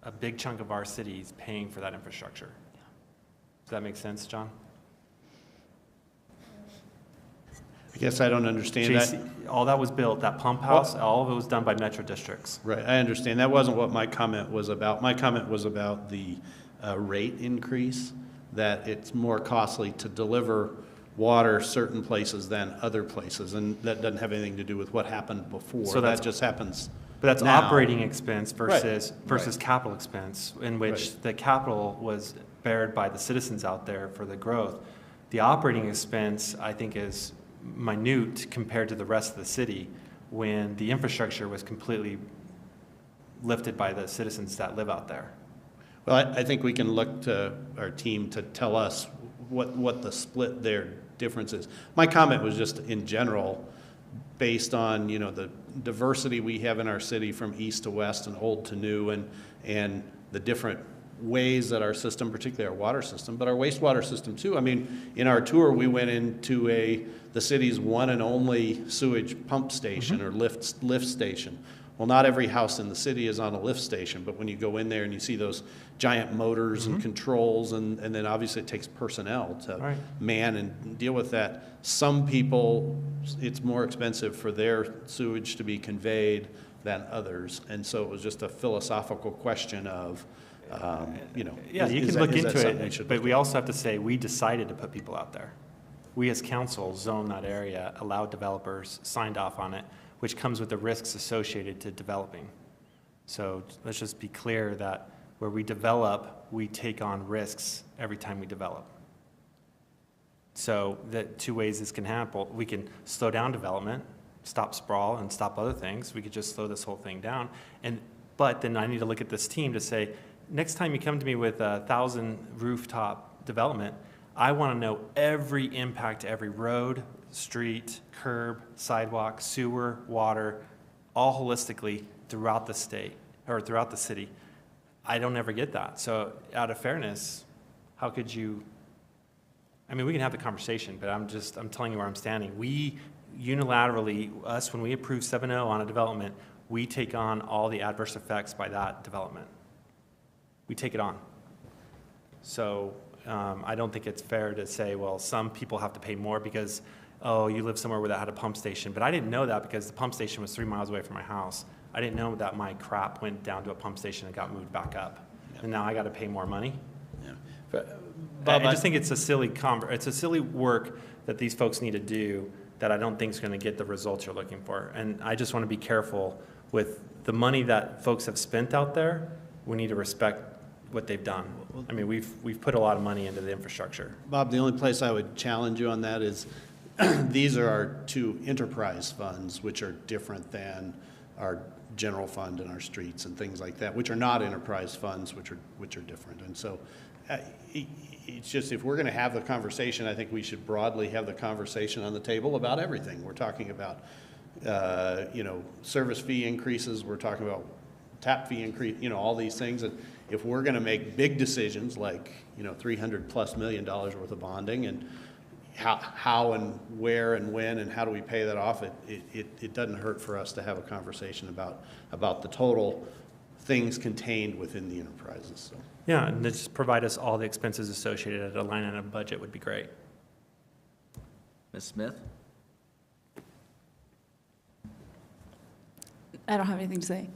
a big chunk of our cities paying for that infrastructure. Does that make sense, John? I guess I don't understand that. All that was built, that pump house, all of it was done by metro districts. Right, I understand. That wasn't what my comment was about. My comment was about the rate increase, that it's more costly to deliver water certain places than other places, and that doesn't have anything to do with what happened before. So that just happens. But that's now. Operating expense versus Right. capital expense, in which the capital was bared by the citizens out there for the growth. The operating expense, I think, is minute compared to the rest of the city, when the infrastructure was completely lifted by the citizens that live out there. Well, I think we can look to our team to tell us what the split there difference is. My comment was just in general, based on, you know, the diversity we have in our city from east to west and old to new, and the different ways that our system, particularly our water system, but our wastewater system too. I mean, in our tour, we went into the city's one and only sewage pump station or lift station. Well, not every house in the city is on a lift station, but when you go in there and you see those giant motors and controls, and then obviously it takes personnel to man and deal with that. Some people, it's more expensive for their sewage to be conveyed than others, and so it was just a philosophical question of, you know. Yeah, you can look into it, but we also have to say, we decided to put people out there. We as council zoned that area, allowed developers, signed off on it, which comes with the risks associated to developing. So let's just be clear that where we develop, we take on risks every time we develop. So the two ways this can happen: we can slow down development, stop sprawl, and stop other things. We could just slow this whole thing down. But then I need to look at this team to say, next time you come to me with 1,000 rooftop development, I want to know every impact to every road, street, curb, sidewalk, sewer, water, all holistically throughout the state or throughout the city. I don't ever get that. So out of fairness, how could you, I mean, we can have the conversation, but I'm telling you where I'm standing. We unilaterally, us, when we approve 7-0 on a development, we take on all the adverse effects by that development. We take it on. So I don't think it's fair to say, well, some people have to pay more because, oh, you live somewhere where that had a pump station. But I didn't know that because the pump station was 3 miles away from my house. I didn't know that my crap went down to a pump station and got moved back up. And now I got to pay more money. Bob, I just think it's a silly work that these folks need to do that I don't think is going to get the results you're looking for. And I just want to be careful with the money that folks have spent out there. We need to respect what they've done. I mean, we've put a lot of money into the infrastructure. Bob, the only place I would challenge you on that is these are our two enterprise funds, which are different than our general fund and our streets and things like that, which are not enterprise funds, which are different. And so it's just, if we're going to have the conversation, I think we should broadly have the conversation on the table about everything. We're talking about, service fee increases. We're talking about tap fee increase, all these things. And if we're going to make big decisions like, $300+ million worth of bonding, and how and where and when and how do we pay that off, it doesn't hurt for us to have a conversation about the total things contained within the enterprises. So. Yeah, and just provide us all the expenses associated at a line item budget would be great. Ms. Smith? I don't have anything to say.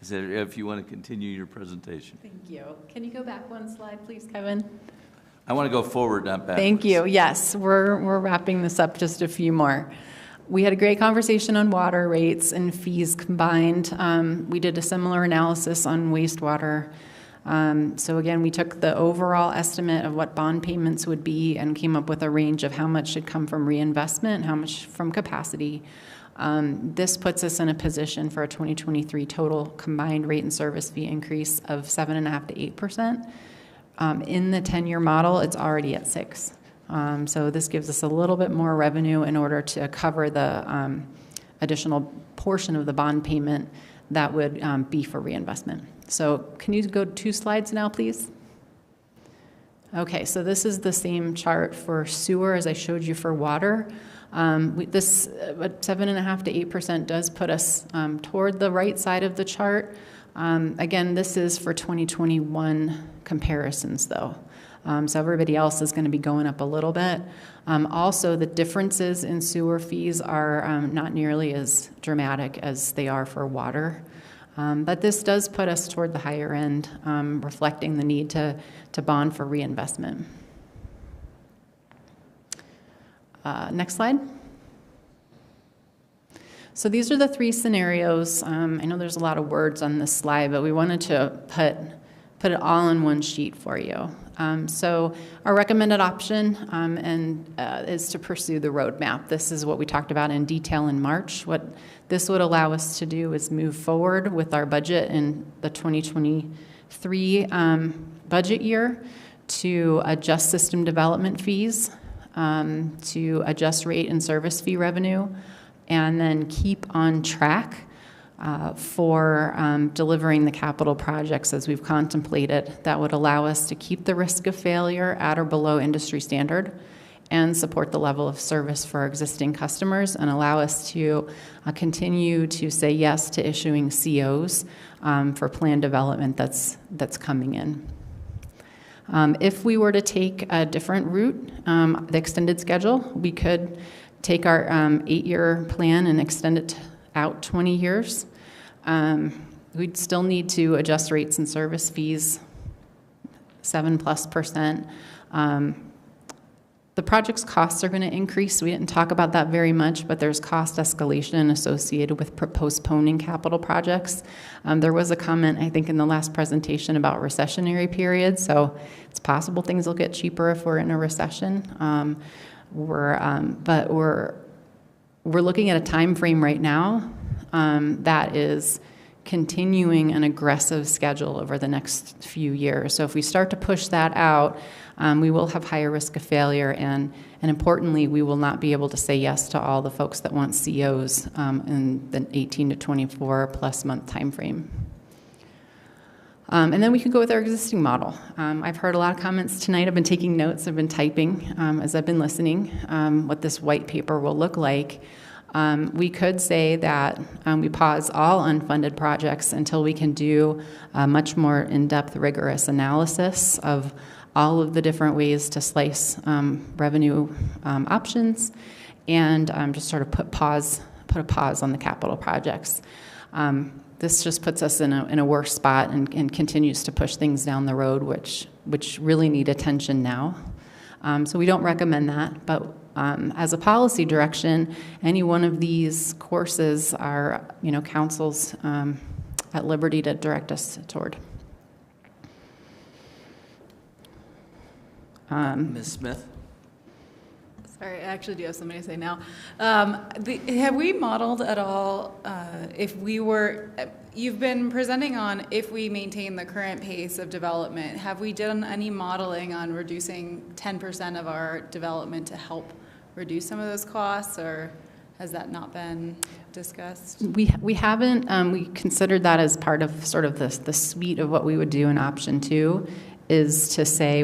If you want to continue your presentation. Thank you. Can you go back one slide, please, Kevin? I want to go forward, not backwards. Thank you. Yes, we're wrapping this up, just a few more. We had a great conversation on water rates and fees combined. We did a similar analysis on wastewater. So again, we took the overall estimate of what bond payments would be and came up with a range of how much should come from reinvestment, how much from capacity. This puts us in a position for a 2023 total combined rate and service fee increase of 7.5% to 8%. In the 10-year model, it's already at 6%. So this gives us a little bit more revenue in order to cover the additional portion of the bond payment that would be for reinvestment. So can you go 2 slides now, please? Okay, so this is the same chart for sewer as I showed you for water. This 7.5% to 8% does put us toward the right side of the chart. Again, this is for 2021 comparisons, though. So everybody else is going to be going up a little bit. Also, the differences in sewer fees are not nearly as dramatic as they are for water. But this does put us toward the higher end, reflecting the need to bond for reinvestment. Next slide. So these are the 3 scenarios. I know there's a lot of words on this slide, but we wanted to put it all in one sheet for you. So our recommended option is to pursue the roadmap. This is what we talked about in detail in March. What this would allow us to do is move forward with our budget in the 2023 budget year to adjust system development fees, to adjust rate and service fee revenue, and then keep on track for delivering the capital projects as we've contemplated that would allow us to keep the risk of failure at or below industry standard and support the level of service for our existing customers and allow us to continue to say yes to issuing COs for planned development that's coming in. If we were to take a different route, the extended schedule, we could take our 8-year plan and extend it out 20 years. We'd still need to adjust rates and service fees 7+%. The project's costs are going to increase. We didn't talk about that very much, but there's cost escalation associated with postponing capital projects. There was a comment, I think, in the last presentation about recessionary periods, so it's possible things will get cheaper if we're in a recession. But we're looking at a time frame right now that is continuing an aggressive schedule over the next few years. So if we start to push that out, we will have higher risk of failure, and importantly, we will not be able to say yes to all the folks that want COs in the 18 to 24 plus month time frame. And then we could go with our existing model. I've heard a lot of comments tonight. I've been taking notes. I've been typing as I've been listening what this white paper will look like. We could say that we pause all unfunded projects until we can do a much more in-depth, rigorous analysis of all of the different ways to slice revenue options, and just sort of put a pause on the capital projects. This just puts us in a worse spot and continues to push things down the road, which really need attention now. So we don't recommend that, but as a policy direction, any one of these courses are, council's at liberty to direct us toward. Ms. Smith? Sorry, I actually do have something to say now. Have we modeled at all you've been presenting on if we maintain the current pace of development, have we done any modeling on reducing 10% of our development to help reduce some of those costs, or has that not been discussed? We haven't. We considered that as part of sort of the suite of what we would do in option 2, is to say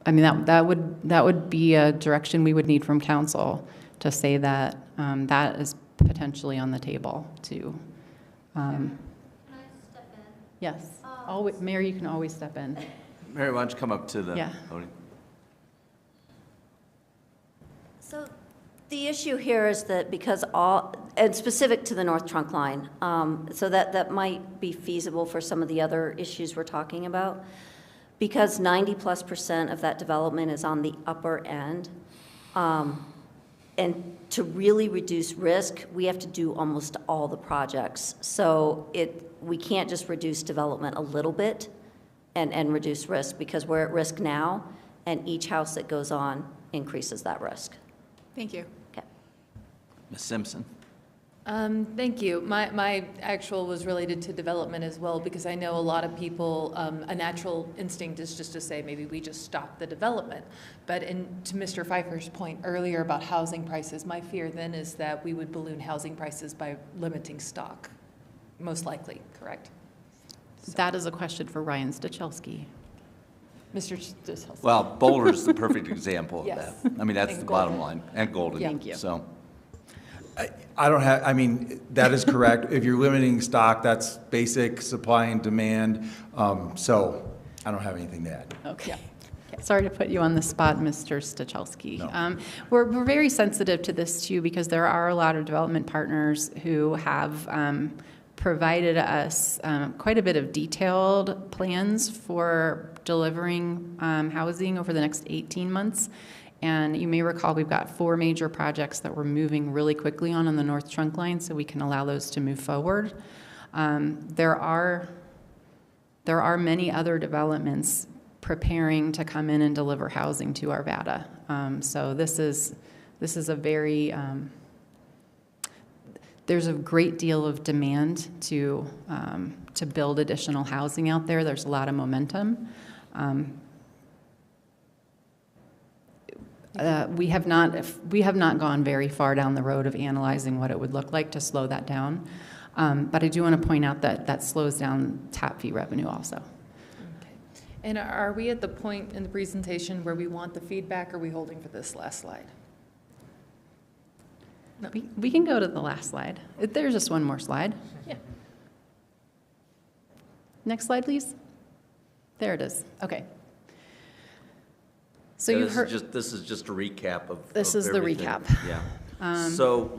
that would be a direction we would need from council, to say that that is potentially on the table too. Can I step in? Yes. Mayor, you can always step in. Mary, why don't you come up to the Yeah. podium? So the issue here is that because and specific to the North Trunk Line, so that might be feasible for some of the other issues we're talking about, because 90+% of that development is on the upper end, and to really reduce risk, we have to do almost all the projects. So we can't just reduce development a little bit and reduce risk, because we're at risk now, and each house that goes on increases that risk. Thank you. Okay. Ms. Simpson? Thank you. My actual was related to development as well, because I know a lot of people, a natural instinct is just to say maybe we just stop the development. But to Mr. Pfeiffer's point earlier about housing prices, my fear then is that we would balloon housing prices by limiting stock, most likely, correct? So. That is a question for Ryan Stachelski. Mr. Stachelski. Well, Boulder's the perfect example of Yes. that. I mean, that's And the Golden. bottom line. And Golden. Thank you. So. That is correct. If you're limiting stock, that's basic supply and demand. So I don't have anything to add. Okay. Sorry to put you on the spot, Mr. Stachelski. No. We're very sensitive to this too, because there are a lot of development partners who have provided us quite a bit of detailed plans for delivering housing over the next 18 months. And you may recall we've got 4 major projects that we're moving really quickly on the North Trunk Line, so we can allow those to move forward. There are many other developments preparing to come in and deliver housing to Arvada. So this is a very there's a great deal of demand to build additional housing out there. There's a lot of momentum. We have not gone very far down the road of analyzing what it would look like to slow that down. But I do want to point out that slows down tap fee revenue also. Okay. And are we at the point in the presentation where we want the feedback, or are we holding for this last slide? No. We can go to the last slide. There's just one more slide. Yeah. Next slide, please. There it is. Okay. So Yeah, you heard. This is just a recap of. This of is the everything. recap. Yeah. So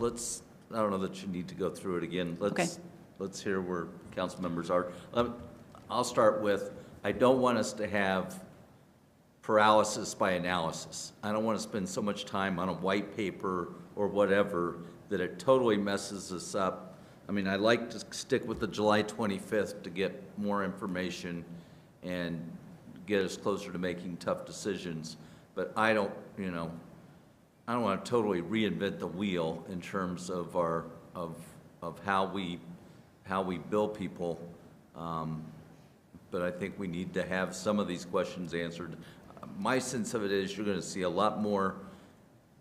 I don't know that you need to go through it again. Okay. Let's hear where council members are. I'll start with, I don't want us to have paralysis by analysis. I don't want to spend so much time on a white paper or whatever that it totally messes us up. I mean, I like to stick with the July 25th to get more information and get us closer to making tough decisions. But I don't want to totally reinvent the wheel in terms of of how we bill people. But I think we need to have some of these questions answered. My sense of it is you're going to see a lot more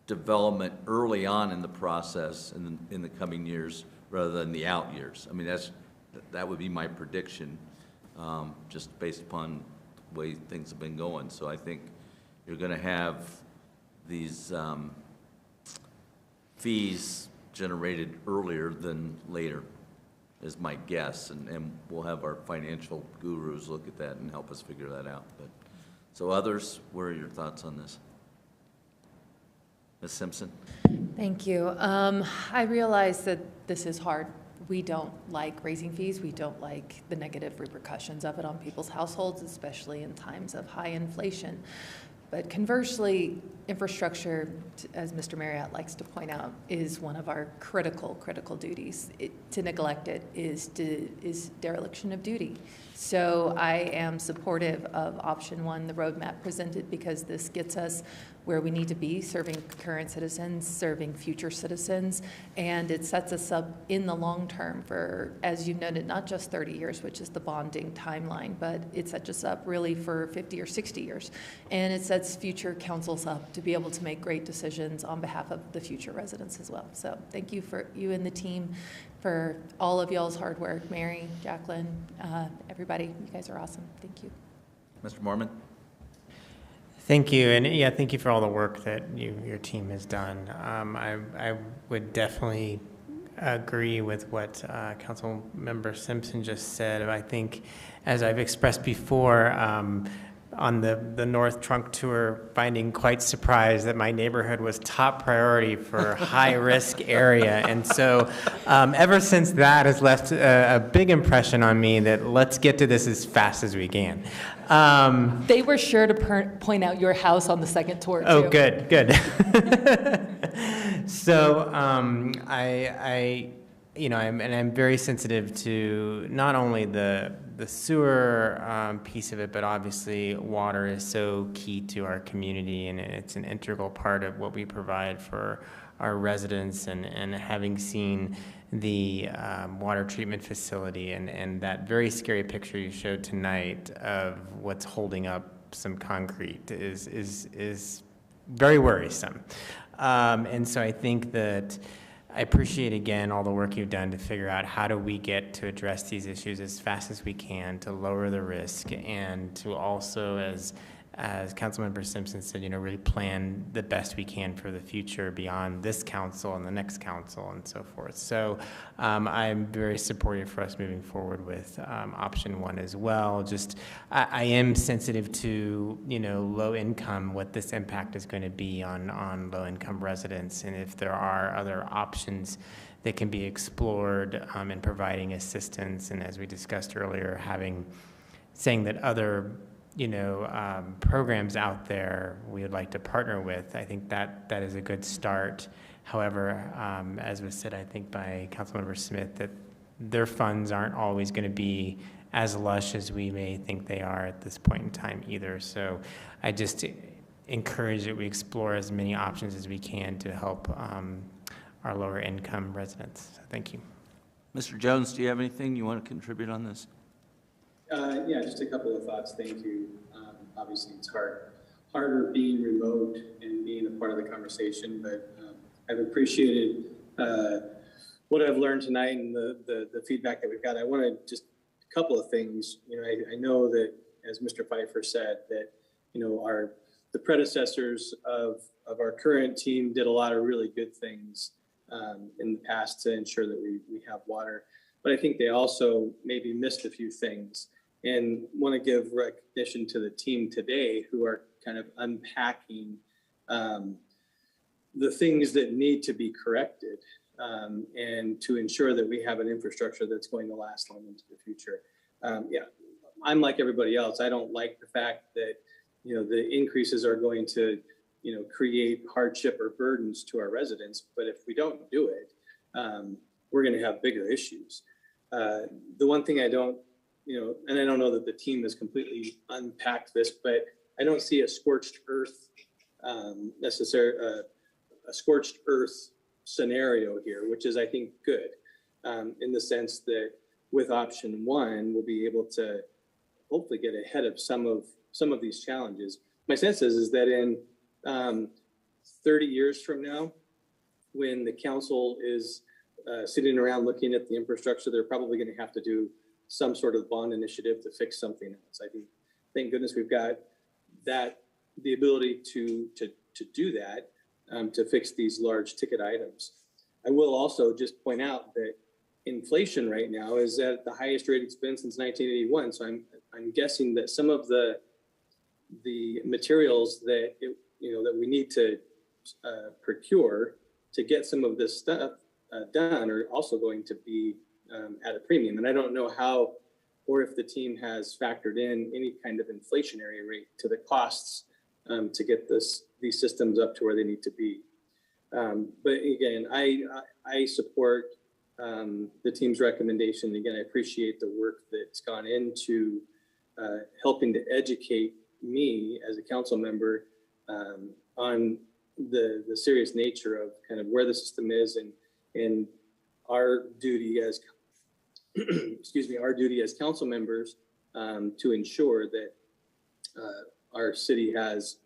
development early on in the process in the coming years rather than the out years. I mean, that would be my prediction. just based upon the way things have been going. So I think you're going to have these fees generated earlier than later, is my guess, and we'll have our financial gurus look at that and help us figure that out. But so others, what are your thoughts on this? Ms. Simpson? Thank you. I realize that this is hard. We don't like raising fees. We don't like the negative repercussions of it on people's households, especially in times of high inflation. But conversely, infrastructure, as Mr. Marriott likes to point out, is one of our critical duties. To neglect it is dereliction of duty. So I am supportive of option one, the roadmap presented, because this gets us where we need to be, serving current citizens, serving future citizens, and it sets us up in the long term for, as you noted, not just 30 years, which is the bonding timeline, but it sets us up really for 50 or 60 years. And it sets future councils up to be able to make great decisions on behalf of the future residents as well. So thank you for you and the team for all of y'all's hard work. Mary, Jacqueline, everybody, you guys are awesome. Thank you. Mr. Mormon? Thank you, and yeah, thank you for all the work that your team has done. I would definitely agree with what Councilmember Simpson just said. I think, as I've expressed before, on the North Trunk tour, finding quite surprised that my neighborhood was top priority for high-risk area. And so ever since that has left a big impression on me that let's get to this as fast as we can. They were sure to point out your house on the second tour, too. Oh, good. So I'm very sensitive to not only the sewer piece of it, but obviously water is so key to our community, and it's an integral part of what we provide for our residents. And having seen the water treatment facility and that very scary picture you showed tonight of what's holding up some concrete is very worrisome. And so I think that I appreciate, again, all the work you've done to figure out how do we get to address these issues as fast as we can to lower the risk, and to also, as Councilmember Simpson said, really plan the best we can for the future beyond this council and the next council and so forth. So I'm very supportive for us moving forward with option one as well. Just I am sensitive to low income, what this impact is going to be on low income residents, and if there are other options that can be explored in providing assistance. And as we discussed earlier, saying that other programs out there we would like to partner with, I think that is a good start. However, as was said, I think by Councilmember Smith, that their funds aren't always going to be as lush as we may think they are at this point in time either. So I just encourage that we explore as many options as we can to help our lower income residents. So thank you. Mr. Jones, do you have anything you want to contribute on this? Yeah, just a couple of thoughts. Thank you. Obviously, it's harder being remote and being a part of the conversation, but I've appreciated what I've learned tonight and the feedback that we've got. I want to just a couple of things. I know that, as Mr. Pfeiffer said, that the predecessors of our current team did a lot of really good things in the past to ensure that we have water. But I think they also maybe missed a few things, and want to give recognition to the team today who are kind of unpacking the things that need to be corrected and to ensure that we have an infrastructure that's going to last long into the future. Yeah, I'm like everybody else. I don't like the fact that the increases are going to create hardship or burdens to our residents. But if we don't do it, we're going to have bigger issues. The one thing I don't, and I don't know that the team has completely unpacked this, but I don't see a scorched earth a scorched earth scenario here, which is, I think, good in the sense that with option one, we'll be able to hopefully get ahead of some of these challenges. My sense is that in 30 years from now, when the council is sitting around looking at the infrastructure, they're probably going to have to do some sort of bond initiative to fix something else. I think, thank goodness we've got the ability to do that, to fix these large ticket items. I will also just point out that inflation right now is at the highest rate it's been since 1981. So I'm guessing that some of the materials that that we need to procure to get some of this stuff done are also going to be at a premium. And I don't know how, or if the team has factored in any kind of inflationary rate to the costs to get these systems up to where they need to be. But again, I support the team's recommendation. Again, I appreciate the work that's gone into helping to educate me as a council member on the serious nature of kind of where the system is and our duty as our duty as council members to ensure that our city has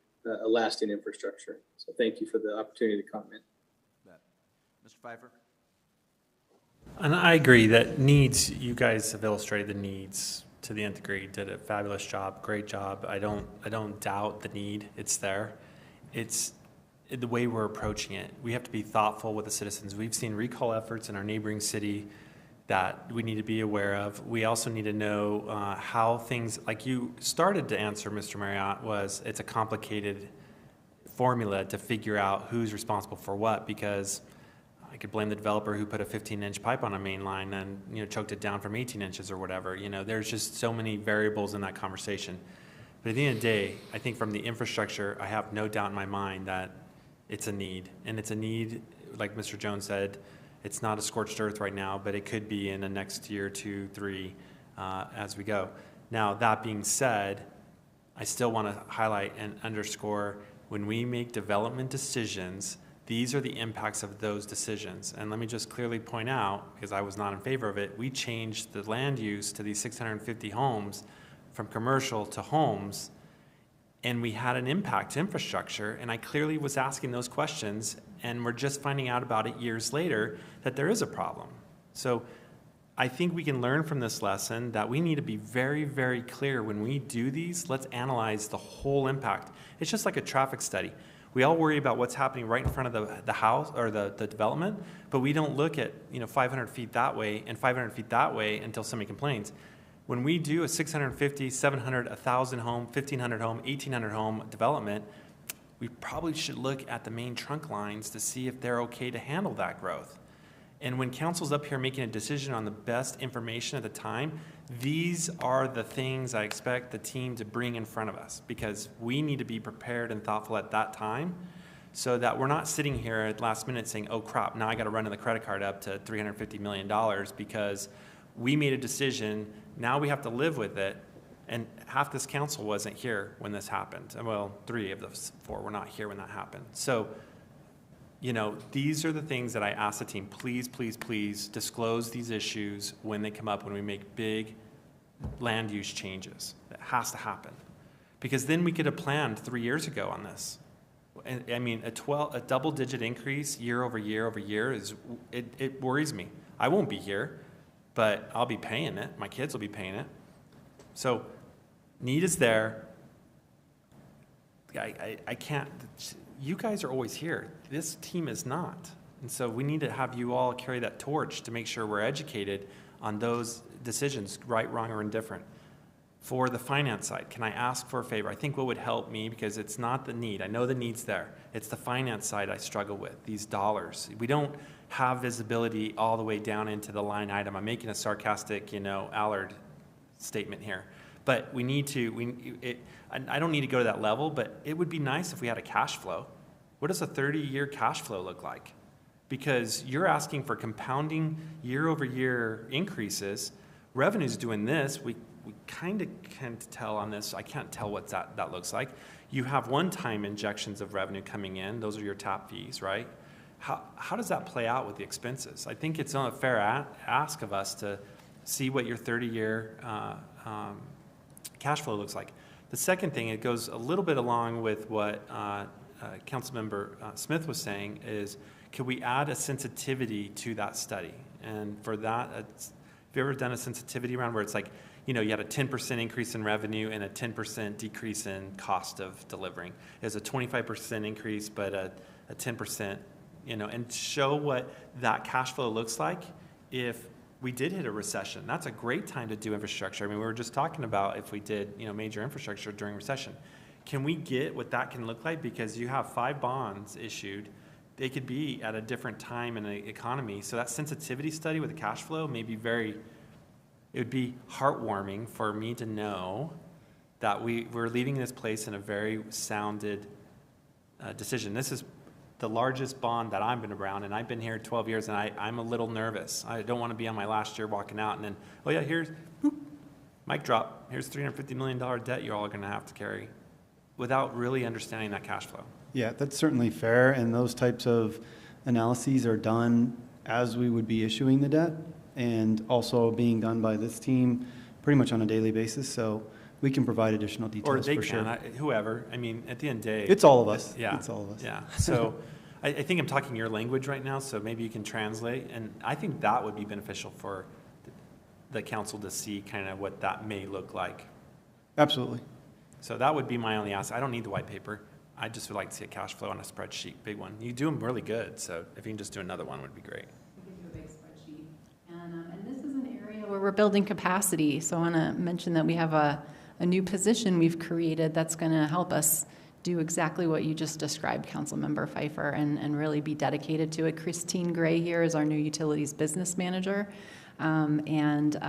a lasting infrastructure. So thank you for the opportunity to comment. Mr. Pfeiffer? And I agree that needs, you guys have illustrated the needs to the nth degree, did a fabulous job, great job. I don't doubt the need, it's there. It's the way we're approaching it. We have to be thoughtful with the citizens. We've seen recall efforts in our neighboring city that we need to be aware of. We also need to know how things, like you started to answer, Mr. Marriott, was it's a complicated formula to figure out who's responsible for what, because I could blame the developer who put a 15-inch pipe on a main line and choked it down from 18 inches or whatever. There's just so many variables in that conversation. But at the end of the day, I think from the infrastructure, I have no doubt in my mind that it's a need. And it's a need, like Mr. Jones said, it's not a scorched earth right now, but it could be in the next year, 2, 3, as we go. Now, that being said, I still want to highlight and underscore when we make development decisions, these are the impacts of those decisions. And let me just clearly point out, because I was not in favor of it, we changed the land use to these 650 homes from commercial to homes, and we had an impact to infrastructure, and I clearly was asking those questions, and we're just finding out about it years later that there is a problem. So I think we can learn from this lesson that we need to be very, very clear when we do these, let's analyze the whole impact. It's just like a traffic study. We all worry about what's happening right in front of the house or the development, but we don't look at 500 feet that way and 500 feet that way until somebody complains. When we do a 650, 700, 1,000 home, 1,500 home, 1,800 home development, we probably should look at the main trunk lines to see if they're okay to handle that growth. And when council's up here making a decision on the best information at the time, these are the things I expect the team to bring in front of us, because we need to be prepared and thoughtful at that time so that we're not sitting here at last minute saying, oh crap, now I got to run the credit card up to $350 million because we made a decision, now we have to live with it. And half this council wasn't here when this happened. Well, 3 of the 4 were not here when that happened. So, these are the things that I ask the team, please, please, please disclose these issues when they come up, when we make big land use changes. That has to happen. Because then we could have planned 3 years ago on this. And, I mean, a double-digit increase year over year over year, it worries me. I won't be here, but I'll be paying it. My kids will be paying it. So need is there. I can't. You guys are always here. This team is not. And so we need to have you all carry that torch to make sure we're educated on those decisions, right, wrong, or indifferent. For the finance side, can I ask for a favor? I think what would help me, because it's not the need. I know the need's there. It's the finance side I struggle with, these dollars. We don't have visibility all the way down into the line item. I'm making a sarcastic, Allard statement here. But we need to, I don't need to go to that level, but it would be nice if we had a cash flow. What does a 30-year cash flow look like? Because you're asking for compounding year-over-year increases. Revenue's doing this. We kind of can't tell on this. I can't tell what that looks like. You have one-time injections of revenue coming in. Those are your tap fees, right? How does that play out with the expenses? I think it's not a fair ask of us to see what your 30-year cash flow looks like. The second thing, it goes a little bit along with what Councilmember Smith was saying, is could we add a sensitivity to that study? And for that, you ever done a sensitivity round where it's like, you had a 10% increase in revenue and a 10% decrease in cost of delivering? It's a 25% increase, but a 10%, and show what that cash flow looks like if we did hit a recession. That's a great time to do infrastructure. I mean, we were just talking about if we did, major infrastructure during recession. Can we get what that can look like? Because you have 5 bonds issued. They could be at a different time in the economy. So that sensitivity study with the cash flow may be it would be heartwarming for me to know that we're leaving this place in a very sounded decision. This is the largest bond that I've been around, and I've been here 12 years, and I'm a little nervous. I don't want to be on my last year walking out, and then, oh yeah, here's, mic drop, here's $350 million debt you're all going to have to carry without really understanding that cash flow. Yeah, that's certainly fair, and those types of analyses are done as we would be issuing the debt, and also being done by this team pretty much on a daily basis, so we can provide additional details or they for can, sure. Whoever. I mean, at the end of the day. It's all of us. Yeah. It's all of us. Yeah. So I think I'm talking your language right now, so maybe you can translate, and I think that would be beneficial for the council to see kind of what that may look like. Absolutely. So that would be my only ask. I don't need the white paper. I just would like to see a cash flow on a spreadsheet, big one. You do them really good, so if you can just do another one, would be great. We can do a big spreadsheet. And this is an area where we're building capacity. So I want to mention that we have a new position we've created that's going to help us do exactly what you just described, Councilmember Pfeiffer, and really be dedicated to it. Christine Gray here is our new utilities business manager. I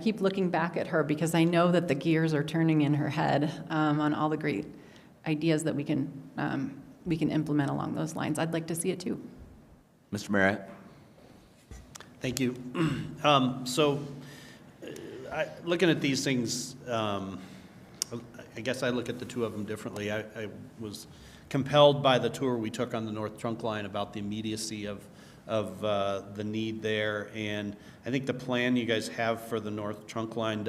keep looking back at her because I know that the gears are turning in her head on all the great ideas that we can implement along those lines. I'd like to see it too. Mr. Marriott. Thank you. Looking at these things, I guess I look at the two of them differently. I was compelled by the tour we took on the North Trunk Line about the immediacy of the need there, and I think the plan you guys have for the North Trunk Line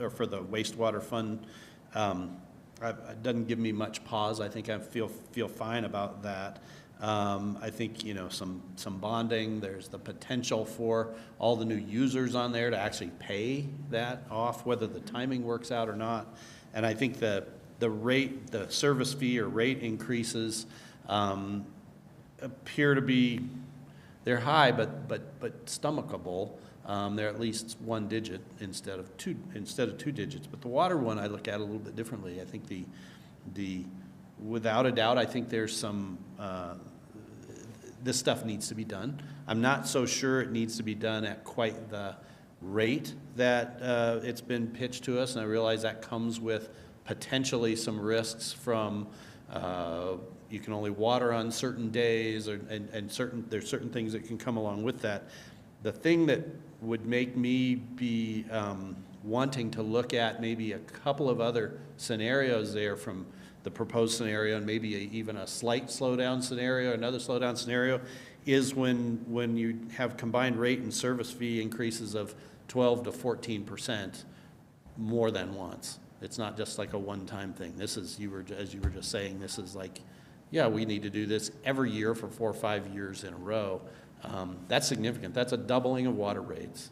or for the wastewater fund, it doesn't give me much pause. I think I feel fine about that. I think, some bonding, there's the potential for all the new users on there to actually pay that off, whether the timing works out or not. And I think the service fee or rate increases appear to be, they're high, but stomachable. They're at least 1 digit instead of two digits. But the water one I look at a little bit differently. I think without a doubt, I think there's some, this stuff needs to be done. I'm not so sure it needs to be done at quite the rate that it's been pitched to us, and I realize that comes with potentially some risks from you can only water on certain days, and there's certain things that can come along with that. The thing that would make me be wanting to look at maybe a couple of other scenarios there from the proposed scenario, and maybe even a slight slowdown scenario, another slowdown scenario, is when you have combined rate and service fee increases of 12 to 14% more than once. It's not just like a one-time thing. This is, as you were just saying, this is like, yeah, we need to do this every year for 4 or 5 years in a row. That's significant. That's a doubling of water rates.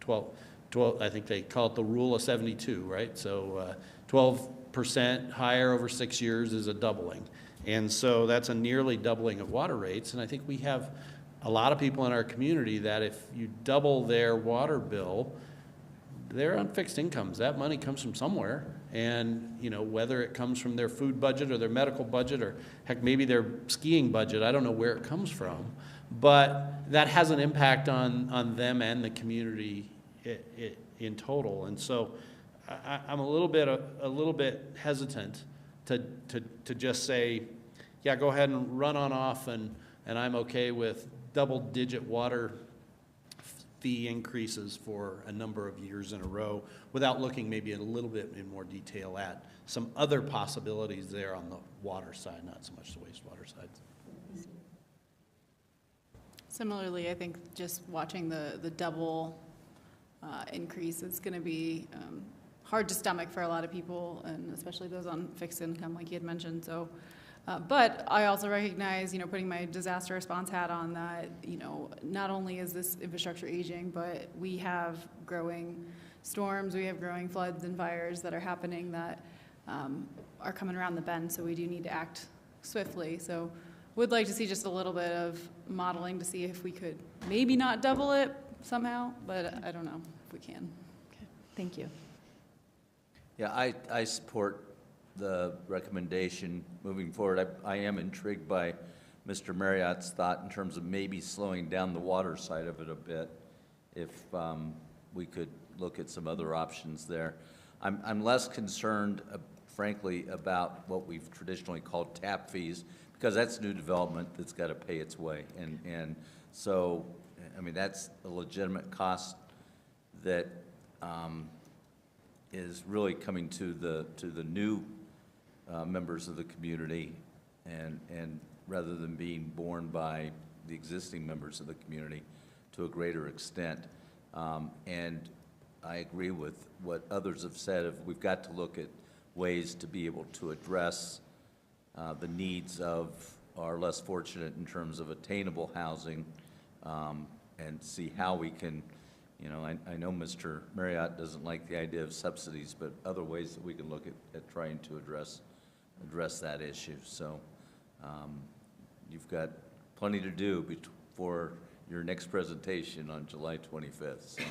12, I think they call it the rule of 72, right? So 12% higher over 6 years is a doubling. And so that's a nearly doubling of water rates. And I think we have a lot of people in our community that if you double their water bill, they're on fixed incomes. That money comes from somewhere. And, whether it comes from their food budget or their medical budget or, heck, maybe their skiing budget, I don't know where it comes from. But that has an impact on them and the community in total. And so I'm a little bit hesitant to just say, yeah, go ahead and run on off, and I'm okay with double-digit water fee increases for a number of years in a row, without looking maybe a little bit in more detail at some other possibilities there on the water side, not so much the wastewater side. Similarly, I think just watching the double increase is going to be hard to stomach for a lot of people, and especially those on fixed income, like you had mentioned. So But I also recognize, putting my disaster response hat on, that, not only is this infrastructure aging, but we have growing storms, we have growing floods and fires that are happening that are coming around the bend, so we do need to act swiftly. So would like to see just a little bit of modeling to see if we could maybe not double it somehow, but I don't know if we can. Okay. Thank you. Yeah, I support the recommendation moving forward. I am intrigued by Mr. Marriott's thought in terms of maybe slowing down the water side of it a bit, if we could look at some other options there. I'm less concerned, frankly, about what we've traditionally called tap fees, because that's new development that's got to pay its way. And so, I mean, that's a legitimate cost that is really coming to the new members of the community, and rather than being borne by the existing members of the community to a greater extent. And I agree with what others have said. We've got to look at ways to be able to address the needs of our less fortunate in terms of attainable housing, and see how we can, I know Mr. Marriott doesn't like the idea of subsidies, but other ways that we can look at trying to address that issue. So you've got plenty to do before your next presentation on July 25th. So.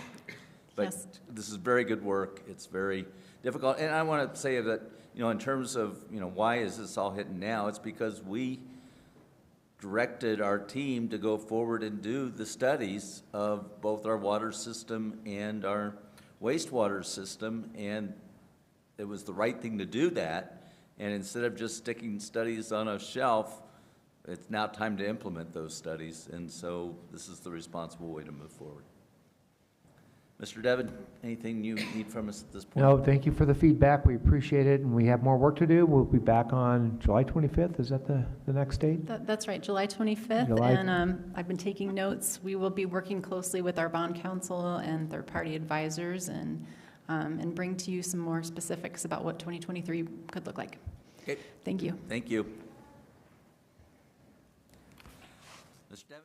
But Yes. This is very good work. It's very difficult. And I want to say that, in terms of, why is this all hitting now? It's because we directed our team to go forward and do the studies of both our water system and our wastewater system, and it was the right thing to do that. And instead of just sticking studies on a shelf, it's now time to implement those studies, and so this is the responsible way to move forward. Mr. Devon, anything you need from us at this point? No, thank you for the feedback. We appreciate it, and we have more work to do. We'll be back on July 25th. Is that the next date? That's right, July 25th. July- And I've been taking notes. We will be working closely with our bond counsel and third-party advisors, and bring to you some more specifics about what 2023 could look like. Okay. Thank you. Thank you. Mr. Devon?